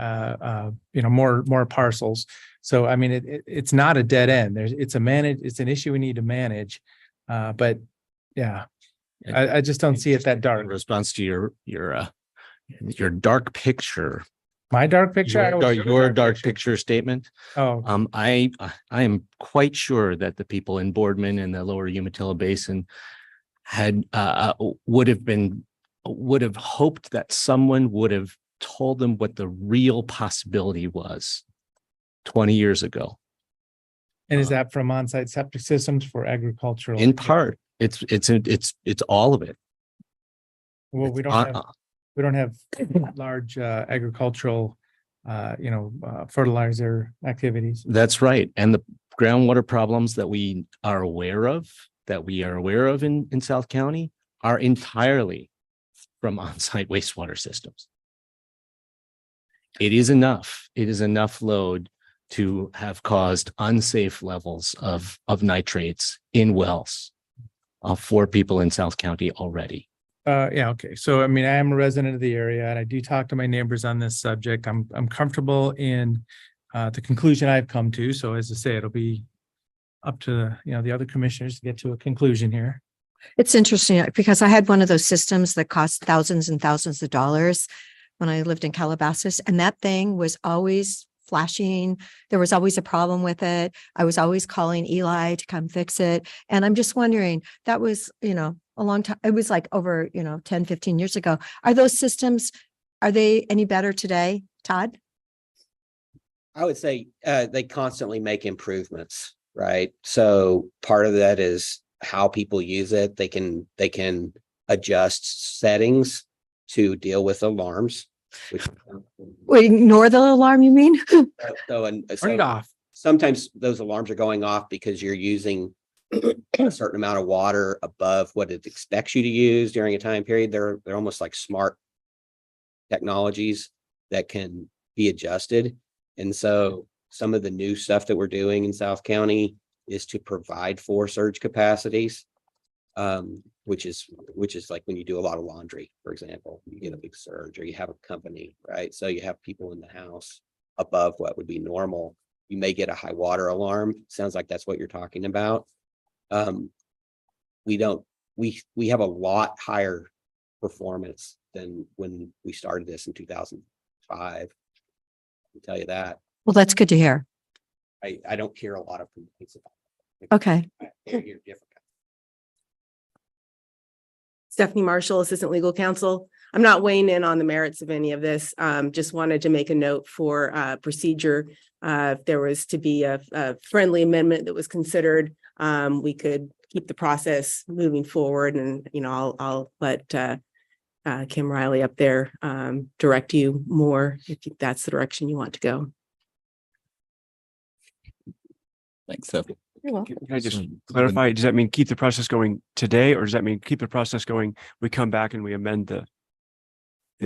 Speaker 1: more parcels. So, I mean, it's not a dead end. It's an issue we need to manage. But yeah, I just don't see it that dark.
Speaker 3: In response to your dark picture,
Speaker 1: My dark picture? I always-
Speaker 3: Your dark picture statement.
Speaker 1: Oh,
Speaker 3: I am quite sure that the people in Boardman and the lower Umatilla Basin had, would have hoped that someone would have told them what the real possibility was 20 years ago.
Speaker 1: and is that from on-site septic systems for agricultural?
Speaker 3: In part, it's all of it.
Speaker 1: Well, we don't have large agricultural, fertilizer activities.
Speaker 3: That's right. And the groundwater problems that we are aware of in South County are entirely from on-site wastewater systems. It is enough load to have caused unsafe levels of nitrates in wells for people in South County already.
Speaker 1: Yeah, okay. So, I mean, I am a resident of the area and I do talk to my neighbors on this subject. I'm comfortable in the conclusion I've come to. So as I say, it'll be up to, the other commissioners to get to a conclusion here.
Speaker 2: It's interesting because I had one of those systems that cost thousands and thousands of dollars when I lived in Calabasas, and that thing was always flashing. There was always a problem with it. I was always calling Eli to come fix it. And I'm just wondering, that was, a long time. It was like over, 10, 15 years ago. Are those systems, are they any better today, Todd?
Speaker 10: I would say they constantly make improvements, right? So part of that is how people use it. They can adjust settings to deal with alarms.
Speaker 2: Wait, ignore the alarm, you mean?
Speaker 9: Turn it off.
Speaker 10: Sometimes those alarms are going off because you're using a certain amount of water above what it expects you to use during a time period. They're almost like smart technologies that can be adjusted. And so some of the new stuff that we're doing in South County is to provide for surge capacities, which is like when you do a lot of laundry, for example, you get a big surge or you have a company, right? So you have people in the house above what would be normal. You may get a high water alarm. Sounds like that's what you're talking about. We have a lot higher performance than when we started this in 2005. I can tell you that.
Speaker 2: Well, that's good to hear.
Speaker 10: I don't hear a lot of complaints about it.
Speaker 2: Okay.
Speaker 10: I hear different.
Speaker 11: Stephanie Marshall, Assistant Legal Counsel. I'm not weighing in on the merits of any of this. Just wanted to make a note for procedure. If there was to be a friendly amendment that was considered, we could keep the process moving forward. And, I'll let Kim Riley up there direct you more if that's the direction you want to go.
Speaker 7: Thanks, so.
Speaker 11: You're welcome.
Speaker 9: Can I just clarify? Does that mean keep the process going today, or does that mean keep the process going? We come back and we amend the.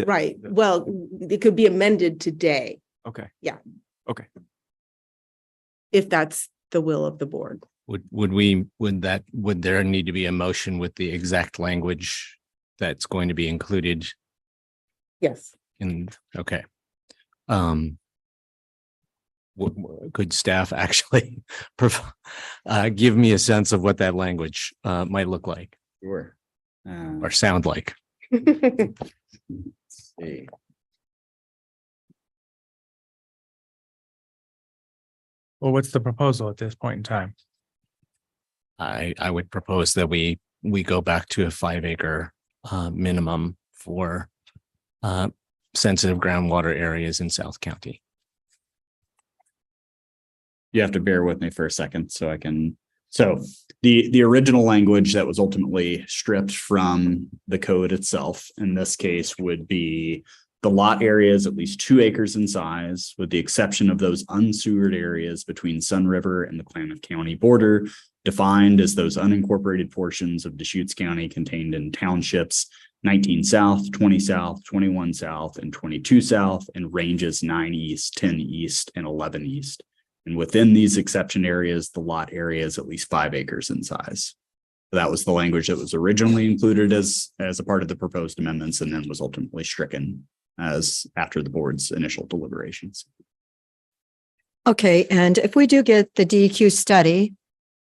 Speaker 11: Right. Well, it could be amended today
Speaker 9: Okay.
Speaker 11: Yeah.
Speaker 9: Okay.
Speaker 11: if that's the will of the board.
Speaker 3: Would there need to be a motion with the exact language that's going to be included
Speaker 11: Yes.
Speaker 3: in, okay. Could staff actually give me a sense of what that language might look like
Speaker 7: Sure.
Speaker 3: or sound like?
Speaker 7: Let's see.
Speaker 1: Well, what's the proposal at this point in time?
Speaker 3: I would propose that we go back to a 5-acre minimum for sensitive groundwater areas in South County.
Speaker 7: You have to bear with me for a second so I can, so the original language that was ultimately stripped from the code itself in this case would be the lot areas at least 2 acres in size, with the exception of those unsewered areas between Sun River and the Klamath County border, defined as those unincorporated portions of Deschutes County contained in townships 19 South, 20 South, 21 South, and 22 South, and ranges 9 East, 10 East, and 11 East. And within these exception areas, the lot area is at least 5 acres in size. That was the language that was originally included as a part of the proposed amendments and then was ultimately stricken as after the board's initial deliberations.
Speaker 2: Okay, and if we do get the DEQ study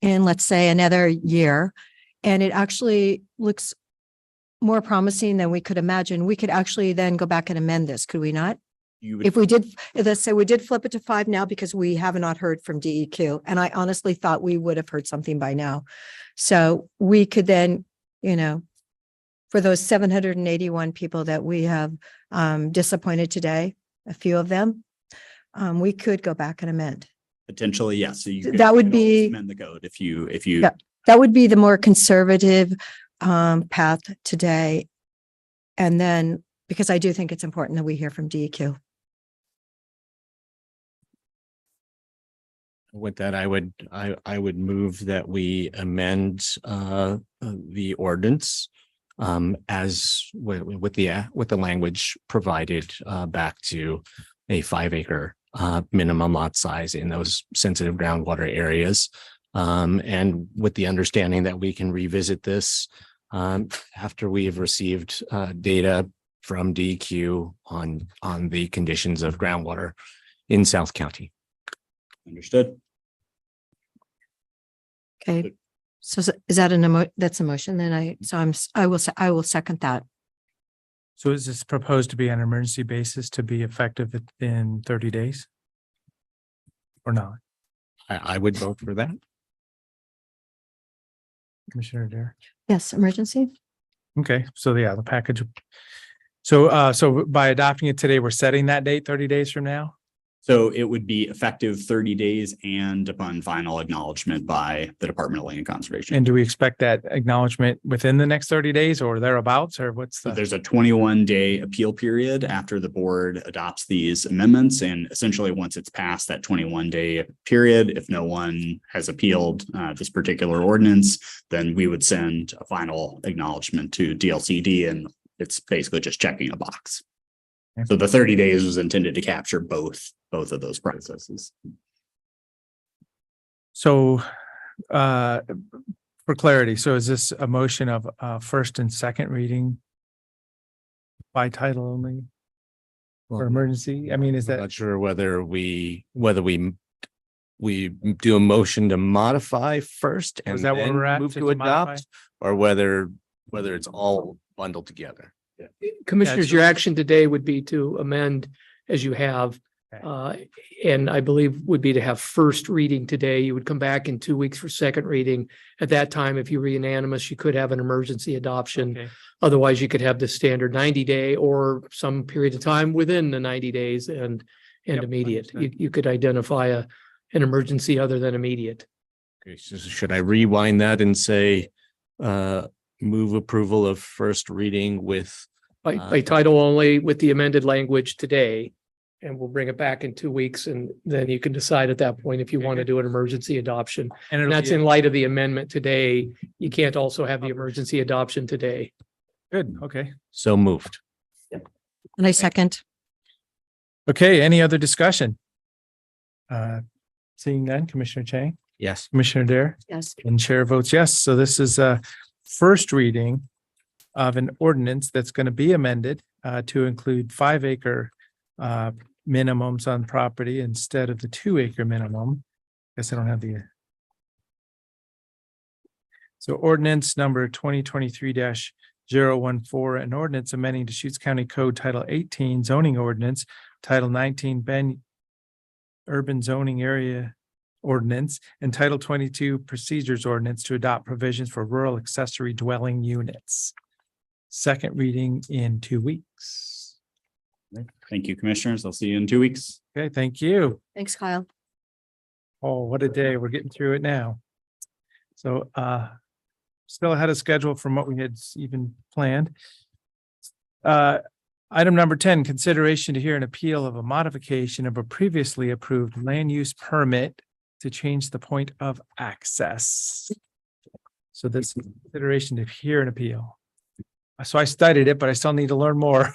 Speaker 2: in, let's say, another year, and it actually looks more promising than we could imagine, we could actually then go back and amend this, could we not?
Speaker 7: You would
Speaker 2: If we did, let's say we did flip it to 5 now because we have not heard from DEQ, and I honestly thought we would have heard something by now. So we could then, for those 781 people that we have disappointed today, a few of them, we could go back and amend.
Speaker 7: potentially, yes. So you
Speaker 2: That would
Speaker 7: could always
Speaker 2: be-
Speaker 7: amend the code if you
Speaker 2: Yeah. That would be the more conservative path today. And then, because I do think it's important that we hear from DEQ.
Speaker 3: With that, I would move that we amend the ordinance as with the language provided back to a 5-acre minimum lot size in those sensitive groundwater areas. And with the understanding that we can revisit this after we have received data from DEQ on the conditions of groundwater in South County.
Speaker 7: understood.
Speaker 2: Okay. So is that that's a motion? Then I will second that.
Speaker 1: So is this proposed to be on an emergency basis to be effective in 30 days? Or not?
Speaker 3: I would vote for that.
Speaker 1: Commissioner Dare?
Speaker 2: Yes, emergency?
Speaker 1: Okay, so yeah, the package. So by adopting it today, we're setting that date 30 days from now?
Speaker 7: So it would be effective 30 days and upon final acknowledgement by the Department of Land Conservation.
Speaker 1: And do we expect that acknowledgement within the next 30 days or thereabouts, or what's
Speaker 7: So
Speaker 1: the?
Speaker 7: there's a 21-day appeal period after the board adopts these amendments. And essentially, once it's past that 21-day period, if no one has appealed this particular ordinance, then we would send a final acknowledgement to DLCD, and it's basically just checking a box.
Speaker 1: Okay.
Speaker 7: So the 30 days was intended to capture both of those processes.
Speaker 1: So for clarity, so is this a motion of first and second reading by title only for emergency? I mean, is
Speaker 3: I'm
Speaker 1: that,
Speaker 3: not sure whether we do a motion to modify first and
Speaker 1: Is that where
Speaker 3: then
Speaker 1: we're at,
Speaker 3: move
Speaker 1: to
Speaker 3: to
Speaker 1: modify?
Speaker 3: adopt, or whether it's all bundled together.
Speaker 5: Commissioners, your action today would be to amend as you have.
Speaker 1: Okay.
Speaker 5: And I believe would be to have first reading today. You would come back in 2 weeks for second reading. At that time, if you were unanimous, you could have an emergency adoption.
Speaker 1: okay,
Speaker 5: Otherwise, you could have the standard 90-day or some period of time within the 90 days and
Speaker 1: Yep,
Speaker 5: immediate.
Speaker 1: understood.
Speaker 5: You could identify an emergency other than immediate.
Speaker 3: Okay, so should I rewind that and say, move approval of first reading with,
Speaker 5: By title only with the amended language today. And we'll bring it back in 2 weeks, and then you can decide at that point if you
Speaker 1: Okay,
Speaker 5: want to
Speaker 1: good.
Speaker 5: do an emergency adoption.
Speaker 1: and
Speaker 5: And
Speaker 1: it'll
Speaker 5: that's
Speaker 1: be,
Speaker 5: in light of the amendment today. You can't also have the emergency adoption today.
Speaker 1: good, okay.
Speaker 3: so moved.
Speaker 2: And I second.
Speaker 1: Okay, any other discussion? Seeing none, Commissioner Chang,
Speaker 3: Yes.
Speaker 1: Commissioner Dare?
Speaker 2: Yes.
Speaker 1: And chair votes yes. So this is a first reading of an ordinance that's going to be amended to include 5-acre minimums on property instead of the 2-acre minimum. Guess I don't have the. So ordinance number 2023-014, an ordinance amending Deschutes County Code Title 18 zoning ordinance, Title 19 Ben urban zoning area ordinance, and Title 22 procedures ordinance to adopt provisions for rural accessory dwelling units. Second reading in 2 weeks.
Speaker 7: Thank you, commissioners. I'll see you in 2 weeks.
Speaker 1: Okay, thank you.
Speaker 2: Thanks, Kyle.
Speaker 1: Oh, what a day. We're getting through it now. So still ahead of schedule from what we had even planned. Item number 10, consideration to hear an appeal of a modification of a previously approved land use permit to change the point of access. So this is consideration to hear an appeal. So I studied it, but I still need to learn more.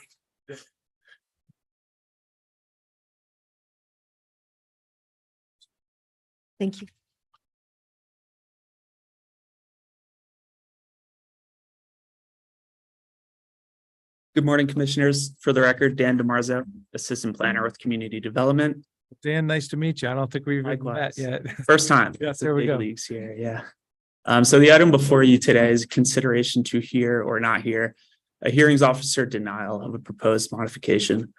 Speaker 2: Thank you.
Speaker 12: Good morning, Commissioners. For the record, Dan DeMarzo, Assistant Planner with Community Development.
Speaker 1: Dan, nice to meet you. I don't think we've even met
Speaker 12: Likewise.
Speaker 1: yet.
Speaker 12: First time.
Speaker 1: Yes,
Speaker 12: The
Speaker 1: there we
Speaker 12: big
Speaker 1: go.
Speaker 12: leagues here, yeah. So the item before you today is consideration to hear or not hear a hearings officer denial of a proposed modification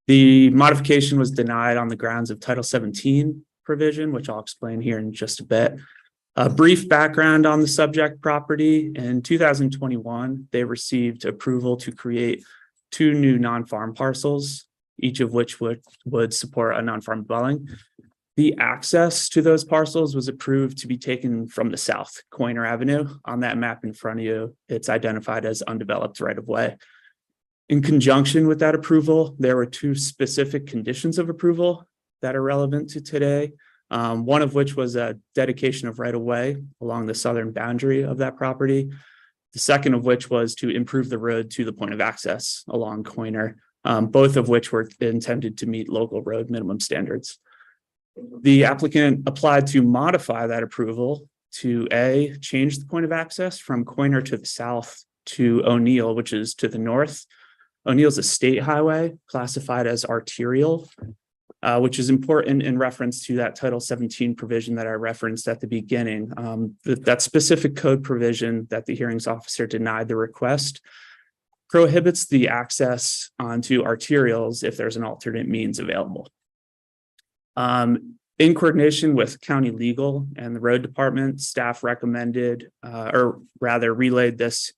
Speaker 12: The modification was denied on the grounds of Title 17 provision, which I'll explain here in just a bit. A brief background on the subject property. In 2021, they received approval to create 2 new non-farm parcels, each of which would support a non-farm dwelling. The access to those parcels was approved to be taken from the south, Coiner Avenue. On that map in front of you, it's identified as undeveloped right-of-way. In conjunction with that approval, there were 2 specific conditions of approval that are relevant to today. One of which was a dedication of right-of-way along the southern boundary of that property. The second of which was to improve the road to the point of access along Coiner, both of which were intended to meet local road minimum standards. The applicant applied to modify that approval to A, change the point of access from Coiner to the south to O'Neill, which is to the north. O'Neill's a state highway classified as arterial, which is important in reference to that Title 17 provision that I referenced at the beginning. That specific code provision that the hearings officer denied the request prohibits the access onto arterials if there's an alternate means available. In coordination with county legal and the road department, staff recommended, or rather relayed this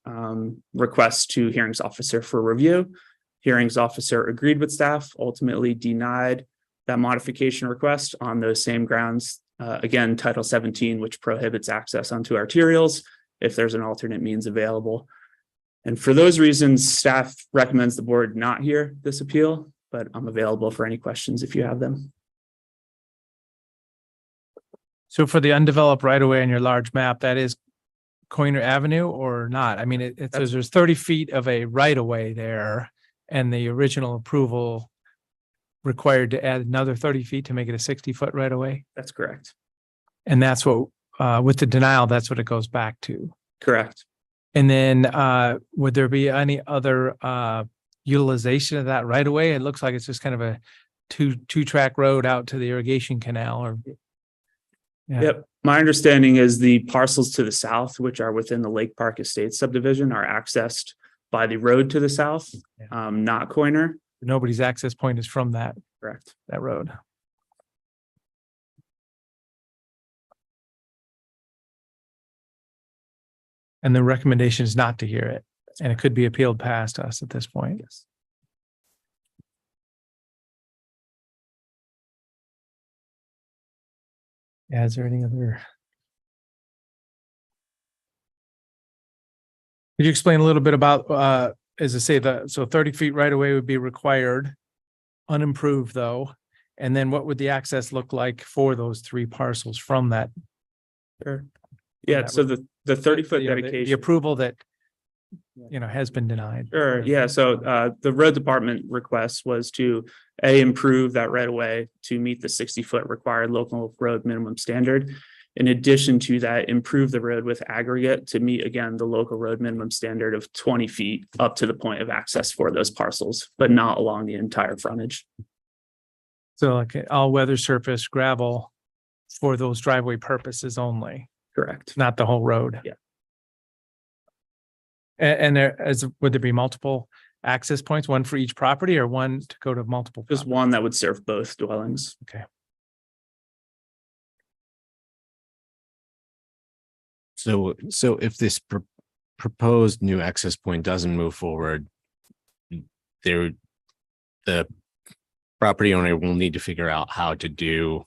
Speaker 12: request to hearings officer for review. Hearings officer agreed with staff, ultimately denied that modification request on those same grounds. Again, Title 17, which prohibits access onto arterials if there's an alternate means available. And for those reasons, staff recommends the board not hear this appeal, but I'm available for any questions if you have them.
Speaker 1: So for the undeveloped right of way on your large map, that is Coiner Avenue or not? I mean, it says there's 30 feet of a right of way there, and the original approval required to add another 30 feet to make it a 60-foot right of way.
Speaker 12: That's correct.
Speaker 1: And that's what, with the denial, that's what it goes back to.
Speaker 12: Correct.
Speaker 1: And then would there be any other utilization of that right of way? It looks like it's just kind of a two-track road out to the irrigation canal or. Yeah.
Speaker 12: Yep. My understanding is the parcels to the south, which are within the Lake Park Estates subdivision, are accessed by the road to the south, not Coiner.
Speaker 1: Nobody's access point is from that
Speaker 12: Correct.
Speaker 1: road. And the recommendation is not to hear it, and it could be appealed past us at this point.
Speaker 12: Yes.
Speaker 1: Yeah, is there any other? Could you explain a little bit about, as I say, so 30 feet right away would be required, unimproved though, and then what would the access look like for those 3 parcels from that?
Speaker 12: Sure. Yeah.
Speaker 1: That
Speaker 12: So the 30-foot
Speaker 1: The
Speaker 12: dedication.
Speaker 1: approval that, has been denied.
Speaker 12: Sure. Yeah. So the road department request was to improve that right of way to meet the 60-foot required local road minimum standard. In addition to that, improve the road with aggregate to meet, again, the local road minimum standard of 20 feet up to the point of access for those parcels, but not along the entire frontage.
Speaker 1: So like all weather surface gravel for those driveway purposes only,
Speaker 12: Correct.
Speaker 1: not the whole road.
Speaker 12: Yeah.
Speaker 1: And would there be multiple access points, one for each property or one to go to multiple?
Speaker 12: Just
Speaker 1: properties?
Speaker 12: one that would serve both dwellings.
Speaker 1: Okay.
Speaker 3: So if this proposed new access point doesn't move forward, the property owner will need to figure out how to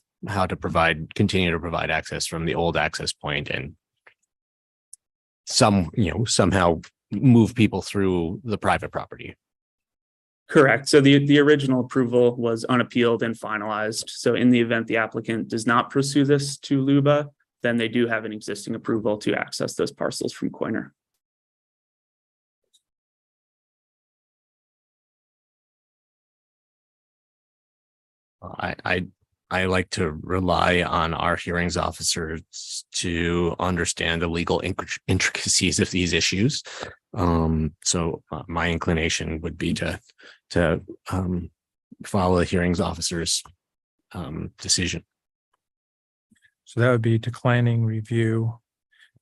Speaker 3: continue to provide access from the old access point and somehow move people through the private property.
Speaker 12: Correct. So the original approval was unappealed and finalized. So in the event the applicant does not pursue this to LUBA, then they do have an existing approval to access those parcels from Coiner.
Speaker 3: I like to rely on our hearings officers to understand the legal intricacies of these issues. So my inclination would be to follow the hearings officer's decision.
Speaker 1: So that would be declining review.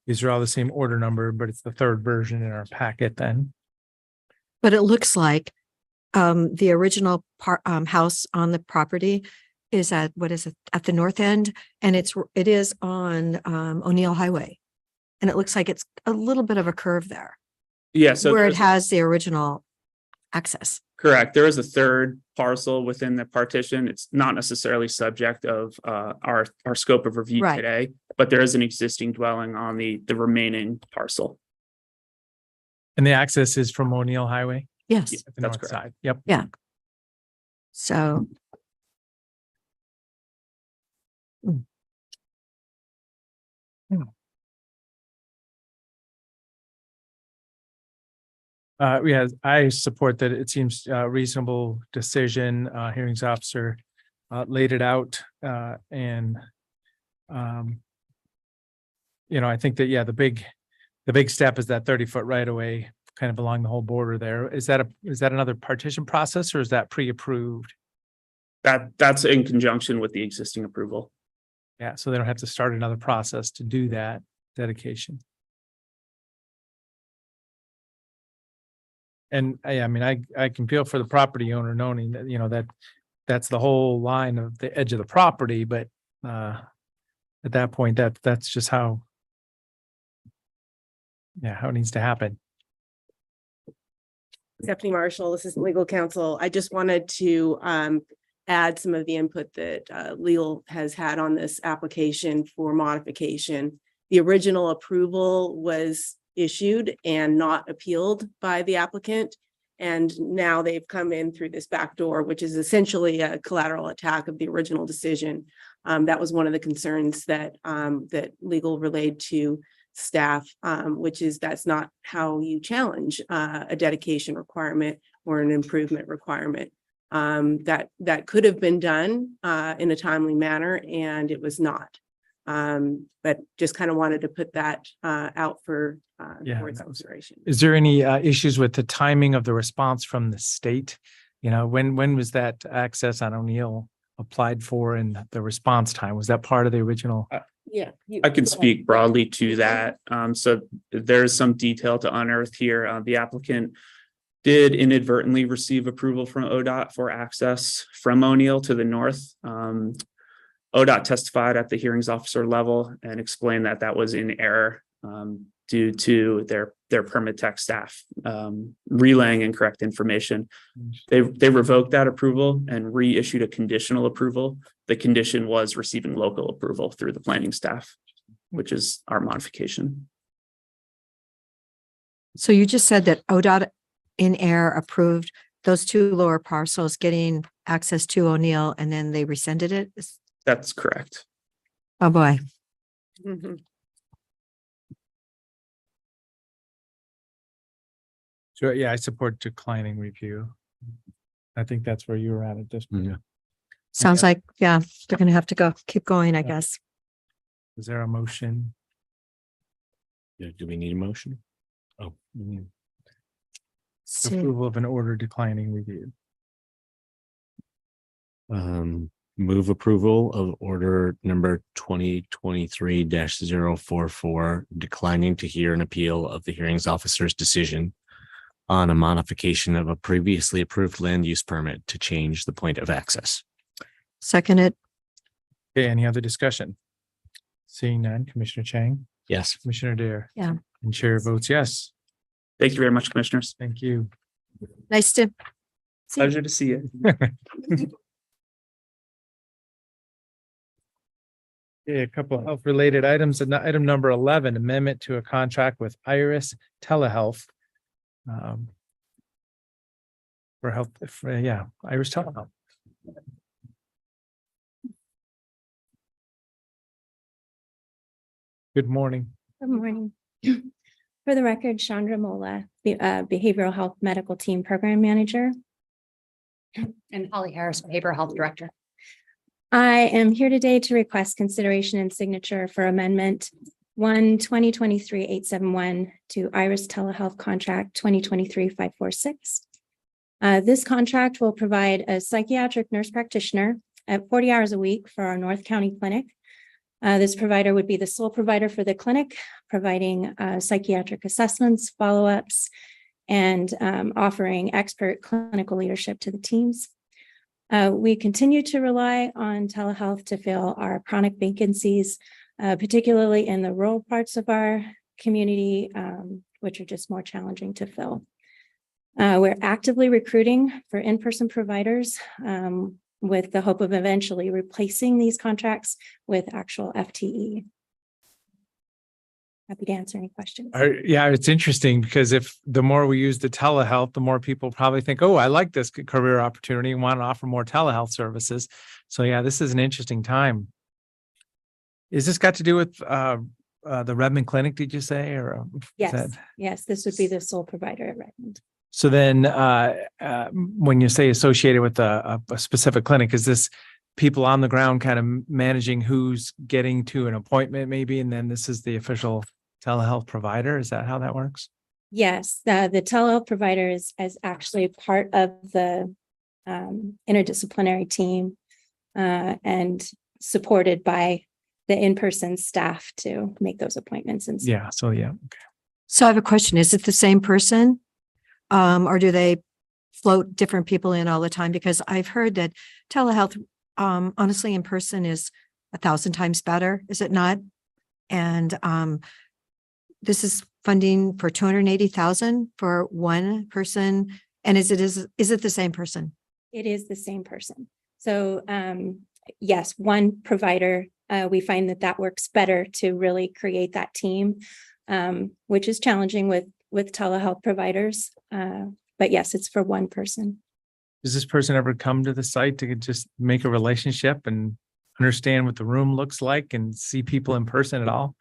Speaker 1: These are all the same order number, but it's the 3rd version in our packet then.
Speaker 2: But it looks like the original house on the property is at, what is it, at the north end? And it is on, O'Neill Highway. And it looks like it's a little bit of a curve there
Speaker 12: Yeah, so
Speaker 2: where it
Speaker 12: there's-
Speaker 2: has the original access.
Speaker 12: correct. There is a third parcel within the partition. It's not necessarily subject of our scope of review
Speaker 2: Right.
Speaker 12: today, but there is an existing dwelling on the remaining parcel.
Speaker 1: And the access is from O'Neill Highway?
Speaker 2: Yes.
Speaker 1: At the
Speaker 12: That's
Speaker 1: north
Speaker 12: correct.
Speaker 1: side. Yep.
Speaker 2: So
Speaker 1: Yeah, I support that. It seems reasonable decision. Hearings officer laid it out and I think that, yeah, the big step is that 30-foot right of way kind of along the whole border there. Is that another partition process or is that pre-approved?
Speaker 12: That's in conjunction with the existing approval.
Speaker 1: Yeah, so they don't have to start another process to do that dedication. And I mean, I can feel for the property owner knowing that, that's the whole line of the edge of the property, but at that point, that's just how it needs to happen.
Speaker 11: Stephanie Marshall, Assistant Legal Counsel. I just wanted to add some of the input that legal has had on this application for modification. The original approval was issued and not appealed by the applicant. And now they've come in through this back door, which is essentially a collateral attack of the original decision. That was one of the concerns that legal relayed to staff, which is that's not how you challenge a dedication requirement or an improvement requirement. That could have been done in a timely manner, and it was not. But just kind of wanted to put that out for board's consideration.
Speaker 1: Is there any issues with the timing of the response from the state? When was that access on O'Neill applied for and the response time? Was that part of the original?
Speaker 11: Yeah.
Speaker 12: I can speak broadly to that. So there's some detail to unearth here. The applicant did inadvertently receive approval from ODOT for access from O'Neill to the north. ODOT testified at the hearings officer level and explained that was in error due to their permit tech staff relaying incorrect information. They revoked that approval and reissued a conditional approval. The condition was receiving local approval through the planning staff, which is our modification.
Speaker 2: So you just said that ODOT in air approved those two lower parcels getting access to O'Neill and then they rescinded it?
Speaker 12: That's correct.
Speaker 2: Oh, boy.
Speaker 11: Mhm.
Speaker 1: So, yeah, I support declining review. I think that's where you were at this point.
Speaker 3: Yeah.
Speaker 2: Sounds like, yeah, they're going to have to keep going, I guess.
Speaker 1: Is there a motion?
Speaker 3: Yeah, do we need a motion? Oh,
Speaker 2: So
Speaker 1: Approval of an order declining review.
Speaker 3: move approval of order number 2023-044, declining to hear an appeal of the hearings officer's decision on a modification of a previously approved land use permit to change the point of access.
Speaker 2: second it.
Speaker 1: Okay, any other discussion? Seeing none, Commissioner Chang,
Speaker 3: Yes.
Speaker 1: Commissioner Dare.
Speaker 2: Yeah.
Speaker 1: And chair votes yes.
Speaker 12: Thank you very much, commissioners.
Speaker 1: Thank you.
Speaker 2: Nice to.
Speaker 12: Pleasure to see you.
Speaker 1: Okay, a couple of health-related items. And item number 11, amendment to a contract with Iris Telehealth. For health, Iris Telehealth. Good morning.
Speaker 13: Good morning. For the record, Chandra Mola, the Behavioral Health Medical Team Program Manager.
Speaker 14: And Holly Harris, Behavioral Health Director.
Speaker 13: I am here today to request consideration and signature for Amendment 1/2023-871 to Iris Telehealth Contract 2023-546. This contract will provide a psychiatric nurse practitioner at 40 hours a week for our North County Clinic. This provider would be the sole provider for the clinic, providing psychiatric assessments, follow-ups, and offering expert clinical leadership to the teams. We continue to rely on telehealth to fill our chronic vacancies, particularly in the rural parts of our community, which are just more challenging to fill. We're actively recruiting for in-person providers with the hope of eventually replacing these contracts with actual FTE. Happy to answer any questions.
Speaker 1: Yeah, it's interesting because if the more we use the telehealth, the more people probably think, oh, I like this career opportunity and want to offer more telehealth services. So yeah, this is an interesting time. Is this got to do with the Redmond Clinic, did you say? Or
Speaker 13: Yes, this would be the sole provider at Redmond.
Speaker 1: So then when you say associated with a specific clinic, is this people on the ground kind of managing who's getting to an appointment maybe, and then this is the official telehealth provider? Is that how that works?
Speaker 13: Yes, the telehealth provider is actually part of the interdisciplinary team and supported by the in-person staff to make those appointments. And
Speaker 1: Yeah. So yeah. Okay.
Speaker 2: So I have a question. Is it the same person? Or do they float different people in all the time? Because I've heard that telehealth, honestly, in person is 1,000 times better, is it not? And this is funding for 280,000 for one person. And is it the same person?
Speaker 13: It is the same person. So yes, one provider, we find that works better to really create that team, which is challenging with telehealth providers. But yes, it's for one person.
Speaker 1: Does this person ever come to the site to just make a relationship and understand what the room looks like and see people in person at all?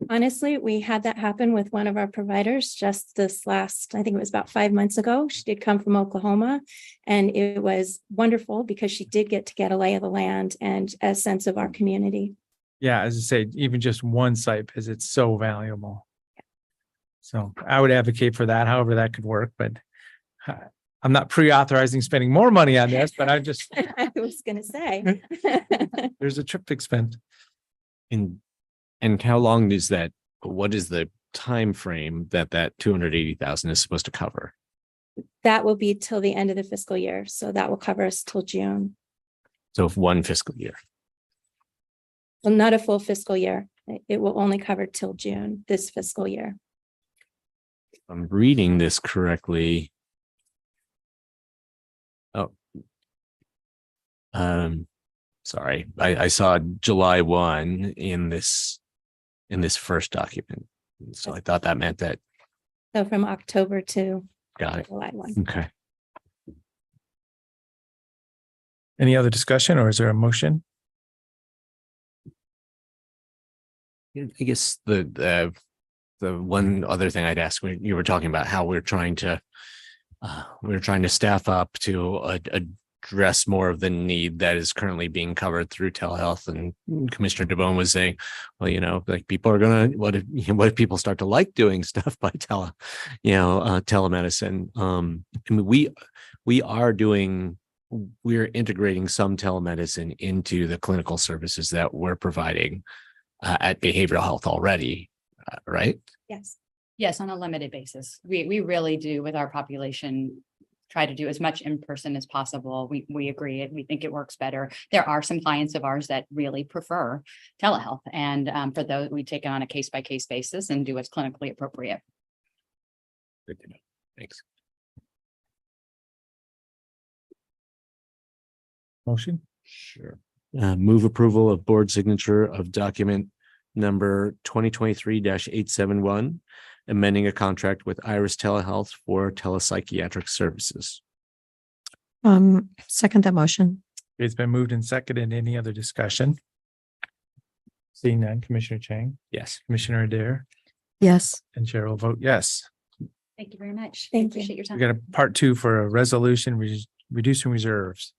Speaker 13: Honestly, we had that happen with one of our providers just this last, I think it was about 5 months ago. She did come from Oklahoma, and it was wonderful because she did get a lay of the land and a sense of our community.
Speaker 1: Yeah, as I say, even just one site visit is so valuable. So I would advocate for that, however that could work, but I'm not pre-authorizing spending more money on this, but I just,
Speaker 13: I was going to say.
Speaker 1: there's a trip expense.
Speaker 3: And how long is that? What is the time frame that 280,000 is supposed to cover?
Speaker 13: That will be till the end of the fiscal year. So that will cover us till June.
Speaker 3: So if one fiscal year.
Speaker 13: Well, not a full fiscal year. It will only cover till June this fiscal year.
Speaker 3: If I'm reading this correctly. Oh. Sorry, I saw July 1 in this first document. So I thought that meant that.
Speaker 13: So from October to
Speaker 3: Got it.
Speaker 13: July 1.
Speaker 3: Okay.
Speaker 1: Any other discussion, or is there a motion?
Speaker 3: I guess the one other thing I'd ask, when you were talking about how we're trying to staff up to address more of the need that is currently being covered through telehealth. And Commissioner DeBonne was saying, well, like people are gonna, what if people start to like doing stuff by telemedicine? I mean, we're integrating some telemedicine into the clinical services that we're providing at behavioral health already, right?
Speaker 13: Yes.
Speaker 14: Yes, on a limited basis. We really do with our population try to do as much in person as possible. We agree. We think it works better. There are some clients of ours that really prefer telehealth. And for those, we take it on a case by case basis and do what's clinically appropriate.
Speaker 3: Good to know. Thanks.
Speaker 1: Motion?
Speaker 3: Sure. Move approval of board signature of document number 2023-871, amending a contract with Iris Telehealth for telepsychiatric services.
Speaker 2: Second that motion.
Speaker 1: It's been moved and seconded. Any other discussion? Seeing none, Commissioner Chang,
Speaker 3: Yes.
Speaker 1: Commissioner Adair,
Speaker 2: Yes.
Speaker 1: and Chair will vote yes.
Speaker 14: Thank you very much.
Speaker 13: Thank you.
Speaker 14: Appreciate your
Speaker 1: We
Speaker 14: time.
Speaker 1: got a part 2 for a resolution reducing reserves.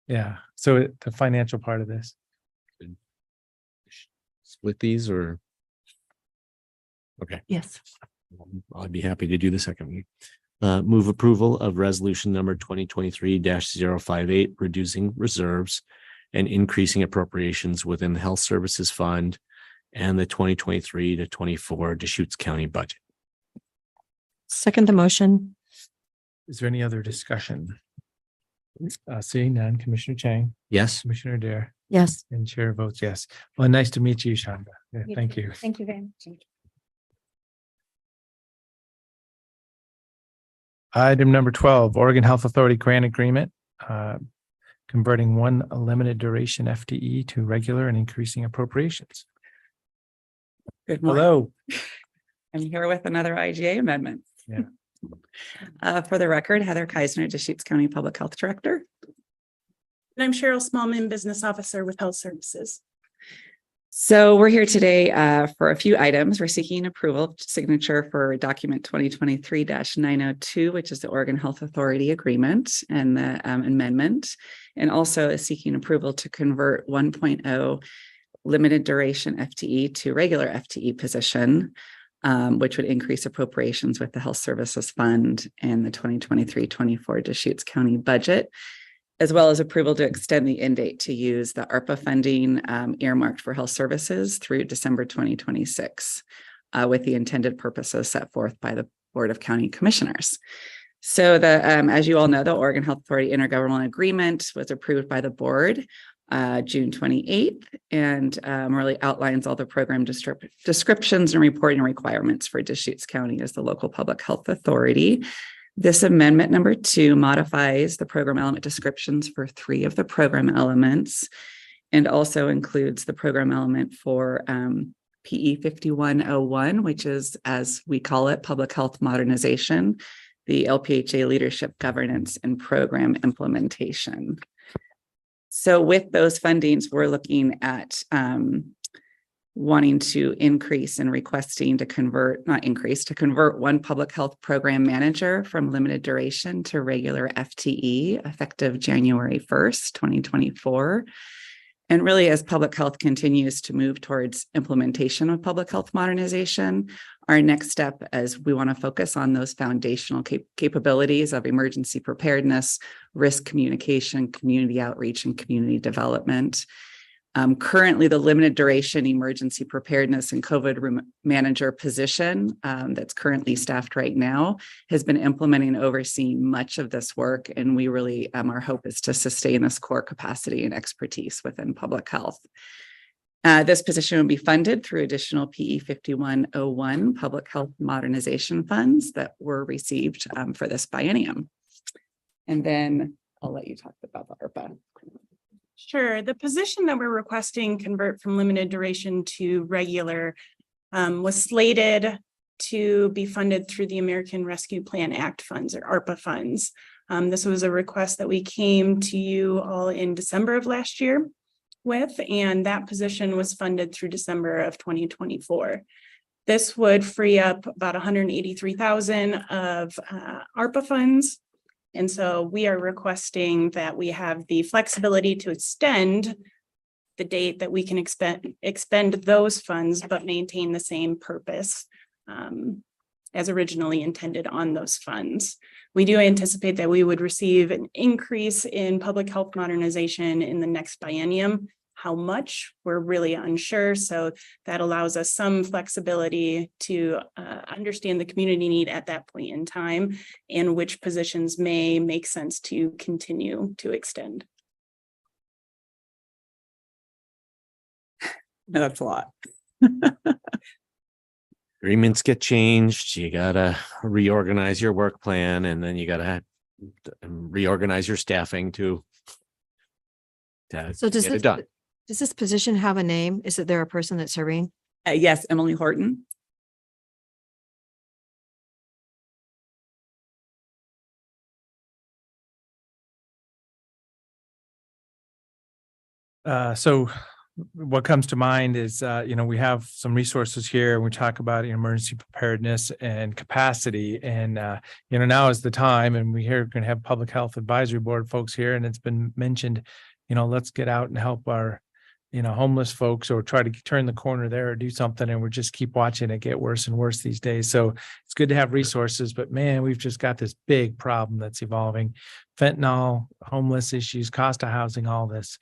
Speaker 1: Yeah, so the financial part of this.
Speaker 3: Split these or? Okay.
Speaker 2: Yes.
Speaker 3: I'd be happy to do the second one. Move approval of resolution number 2023-058, reducing reserves and increasing appropriations within the Health Services Fund and the 2023 to 24 Deschutes County budget.
Speaker 2: Second the motion.
Speaker 1: Is there any other discussion? Seeing none, Commissioner Chang,
Speaker 3: Yes.
Speaker 1: Commissioner Dare,
Speaker 2: Yes.
Speaker 1: and Chair votes yes. Well, nice to meet you, Shonda. Yeah, thank you.
Speaker 13: Thank you very much.
Speaker 1: Item number 12, Oregon Health Authority grant agreement. Converting one limited duration FTE to regular and increasing appropriations.
Speaker 15: Good morning.
Speaker 1: Hello.
Speaker 15: I'm here with another IGA amendment.
Speaker 1: Yeah.
Speaker 15: For the record, Heather Keisner, Deschutes County Public Health Director.
Speaker 6: And I'm Cheryl Smallman, Business Officer with Health Services.
Speaker 15: So we're here today for a few items. We're seeking approval signature for document 2023-902, which is the Oregon Health Authority agreement and the amendment, and also is seeking approval to convert 1.0 limited duration FTE to regular FTE position, which would increase appropriations with the Health Services Fund and the 2023-24 Deschutes County budget, as well as approval to extend the end date to use the ARPA funding earmarked for health services through December 2026, with the intended purposes set forth by the Board of County Commissioners. So as you all know, the Oregon Health Authority Intergovernmental Agreement was approved by the board June 28th, and really outlines all the program descriptions and reporting requirements for Deschutes County as the local public health authority. This amendment number 2 modifies the program element descriptions for 3 of the program elements, and also includes the program element for PE 5101, which is, as we call it, public health modernization, the LPHA leadership governance and program implementation. So with those fundings, we're looking at wanting to increase and requesting to convert one public health program manager from limited duration to regular FTE effective January 1st, 2024. And really, as public health continues to move towards implementation of public health modernization, our next step is we want to focus on those foundational capabilities of emergency preparedness, risk communication, community outreach, and community development. Currently, the limited duration emergency preparedness and COVID manager position that's currently staffed right now has been implementing and overseeing much of this work. And we really, our hope is to sustain this core capacity and expertise within public health. This position will be funded through additional PE 5101 public health modernization funds that were received for this biennium. And then I'll let you talk about the ARPA.
Speaker 6: Sure. The position that we're requesting convert from limited duration to regular was slated to be funded through the American Rescue Plan Act funds, or ARPA funds. This was a request that we came to you all in December of last year with, and that position was funded through December of 2024. This would free up about $183,000 of ARPA funds. And so we are requesting that we have the flexibility to extend the date that we can expend those funds, but maintain the same purpose as originally intended on those funds. We do anticipate that we would receive an increase in public health modernization in the next biennium. How much, we're really unsure. So that allows us some flexibility to understand the community need at that point in time and which positions may make sense to continue to extend.
Speaker 15: No, that's a lot.
Speaker 3: Agreements get changed. You gotta reorganize your work plan, and then you gotta reorganize your staffing to
Speaker 2: So
Speaker 3: get it done.
Speaker 2: does this position have a name? Is there a person that's serving?
Speaker 15: Yes, Emily Horton.
Speaker 1: So what comes to mind is, we have some resources here and we talk about emergency preparedness and capacity. And, now is the time, and we here going to have Public Health Advisory Board folks here, and it's been mentioned, let's get out and help our, homeless folks, or try to turn the corner there or do something. And we just keep watching it get worse and worse these days. So it's good to have resources, but man, we've just got this big problem that's evolving: fentanyl, homeless issues, cost of housing, all this.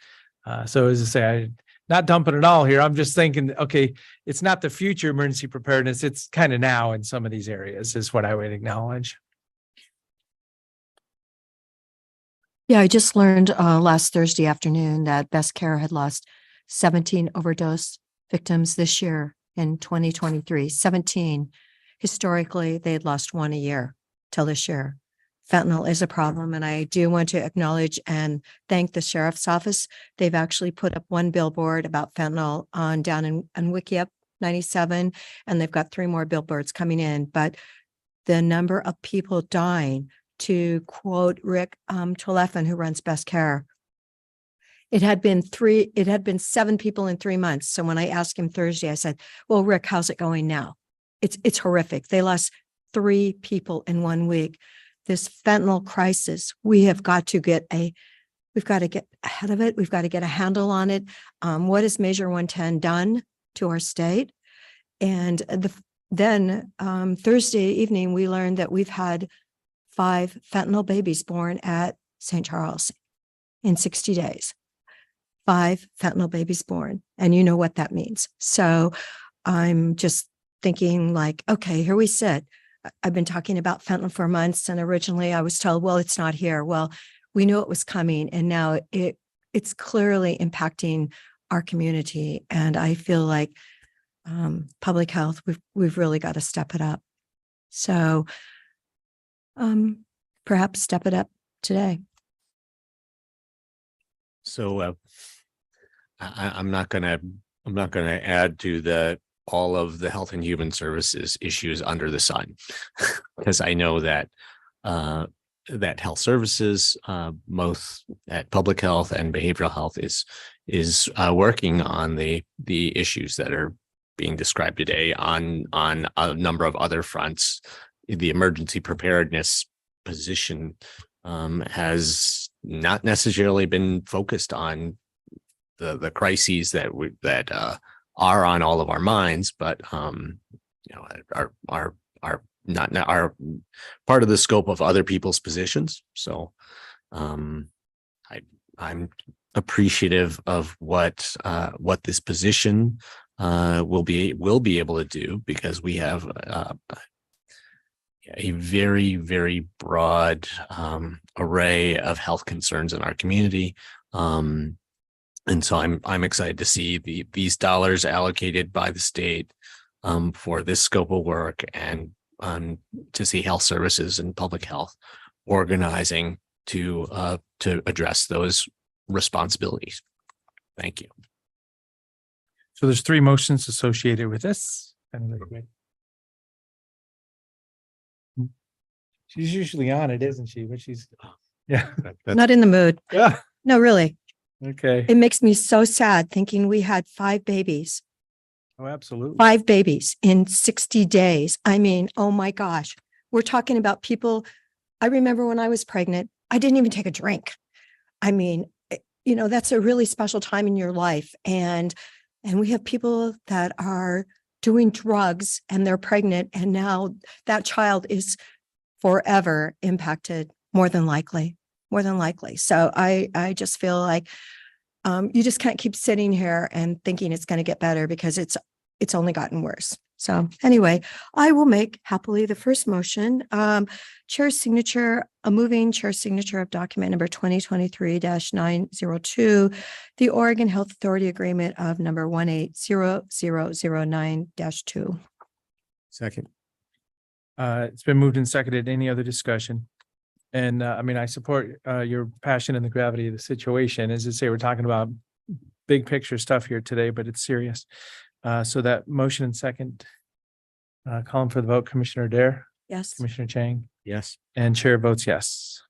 Speaker 1: So as I say, not dumping it all here. I'm just thinking, okay, it's not the future emergency preparedness. It's kind of now in some of these areas is what I would acknowledge.
Speaker 2: Yeah, I just learned last Thursday afternoon that Best Care had lost 17 overdose victims this year in 2023. 17. Historically, they had lost one a year till this year. Fentanyl is a problem, and I do want to acknowledge and thank the sheriff's office. They've actually put up one billboard about fentanyl on down in Wikiup 97, and they've got 3 more billboards coming in. But the number of people dying, to quote Rick Tolefin, who runs Best Care, it had been 7 people in 3 months. So when I asked him Thursday, I said, well, Rick, how's it going now? It's horrific. They lost 3 people in 1 week. This fentanyl crisis, we've got to get ahead of it. We've got to get a handle on it. What has Measure 110 done to our state? And then Thursday evening, we learned that we've had 5 fentanyl babies born at St. Charles in 60 days. 5 fentanyl babies born. And you know what that means. So I'm just thinking like, okay, here we sit. I've been talking about fentanyl for months, and originally I was told, well, it's not here. Well, we knew it was coming, and now it's clearly impacting our community. And I feel like public health, we've really got to step it up. So perhaps step it up today.
Speaker 3: So I'm not gonna add to all of the Health and Human Services issues under the sun, because I know that that health services, both at public health and behavioral health, is working on the issues that are being described today on a number of other fronts. The emergency preparedness position has not necessarily been focused on the crises that are on all of our minds, but are not are part of the scope of other people's positions. So I'm appreciative of what this position will be able to do, because we have a very, very broad array of health concerns in our community. And so I'm excited to see these dollars allocated by the state for this scope of work, and to see health services and public health organizing to address those responsibilities. Thank you.
Speaker 1: So there's 3 motions associated with this. She's usually on it, isn't she? But she's, yeah.
Speaker 2: Not in the mood.
Speaker 1: Yeah.
Speaker 2: No, really.
Speaker 1: Okay.
Speaker 2: It makes me so sad thinking we had 5 babies.
Speaker 1: Oh, absolutely.
Speaker 2: 5 babies in 60 days. I mean, oh my gosh. We're talking about people. I remember when I was pregnant, I didn't even take a drink. I mean, that's a really special time in your life. And we have people that are doing drugs and they're pregnant, and now that child is forever impacted, more than likely. So I just feel like you just can't keep sitting here and thinking it's going to get better, because it's only gotten worse. So anyway, I will make happily the first motion. Chair's signature, moving chair's signature of document number 2023-902, the Oregon Health Authority Agreement of number 180009-2.
Speaker 3: Second.
Speaker 1: It's been moved and seconded. Any other discussion? And I support your passion and the gravity of the situation. As I say, we're talking about big picture stuff here today, but it's serious. So that motion and second, calling for the vote, Commissioner Dare,
Speaker 2: Yes.
Speaker 1: Commissioner Chang,
Speaker 3: Yes.
Speaker 1: and Chair votes yes.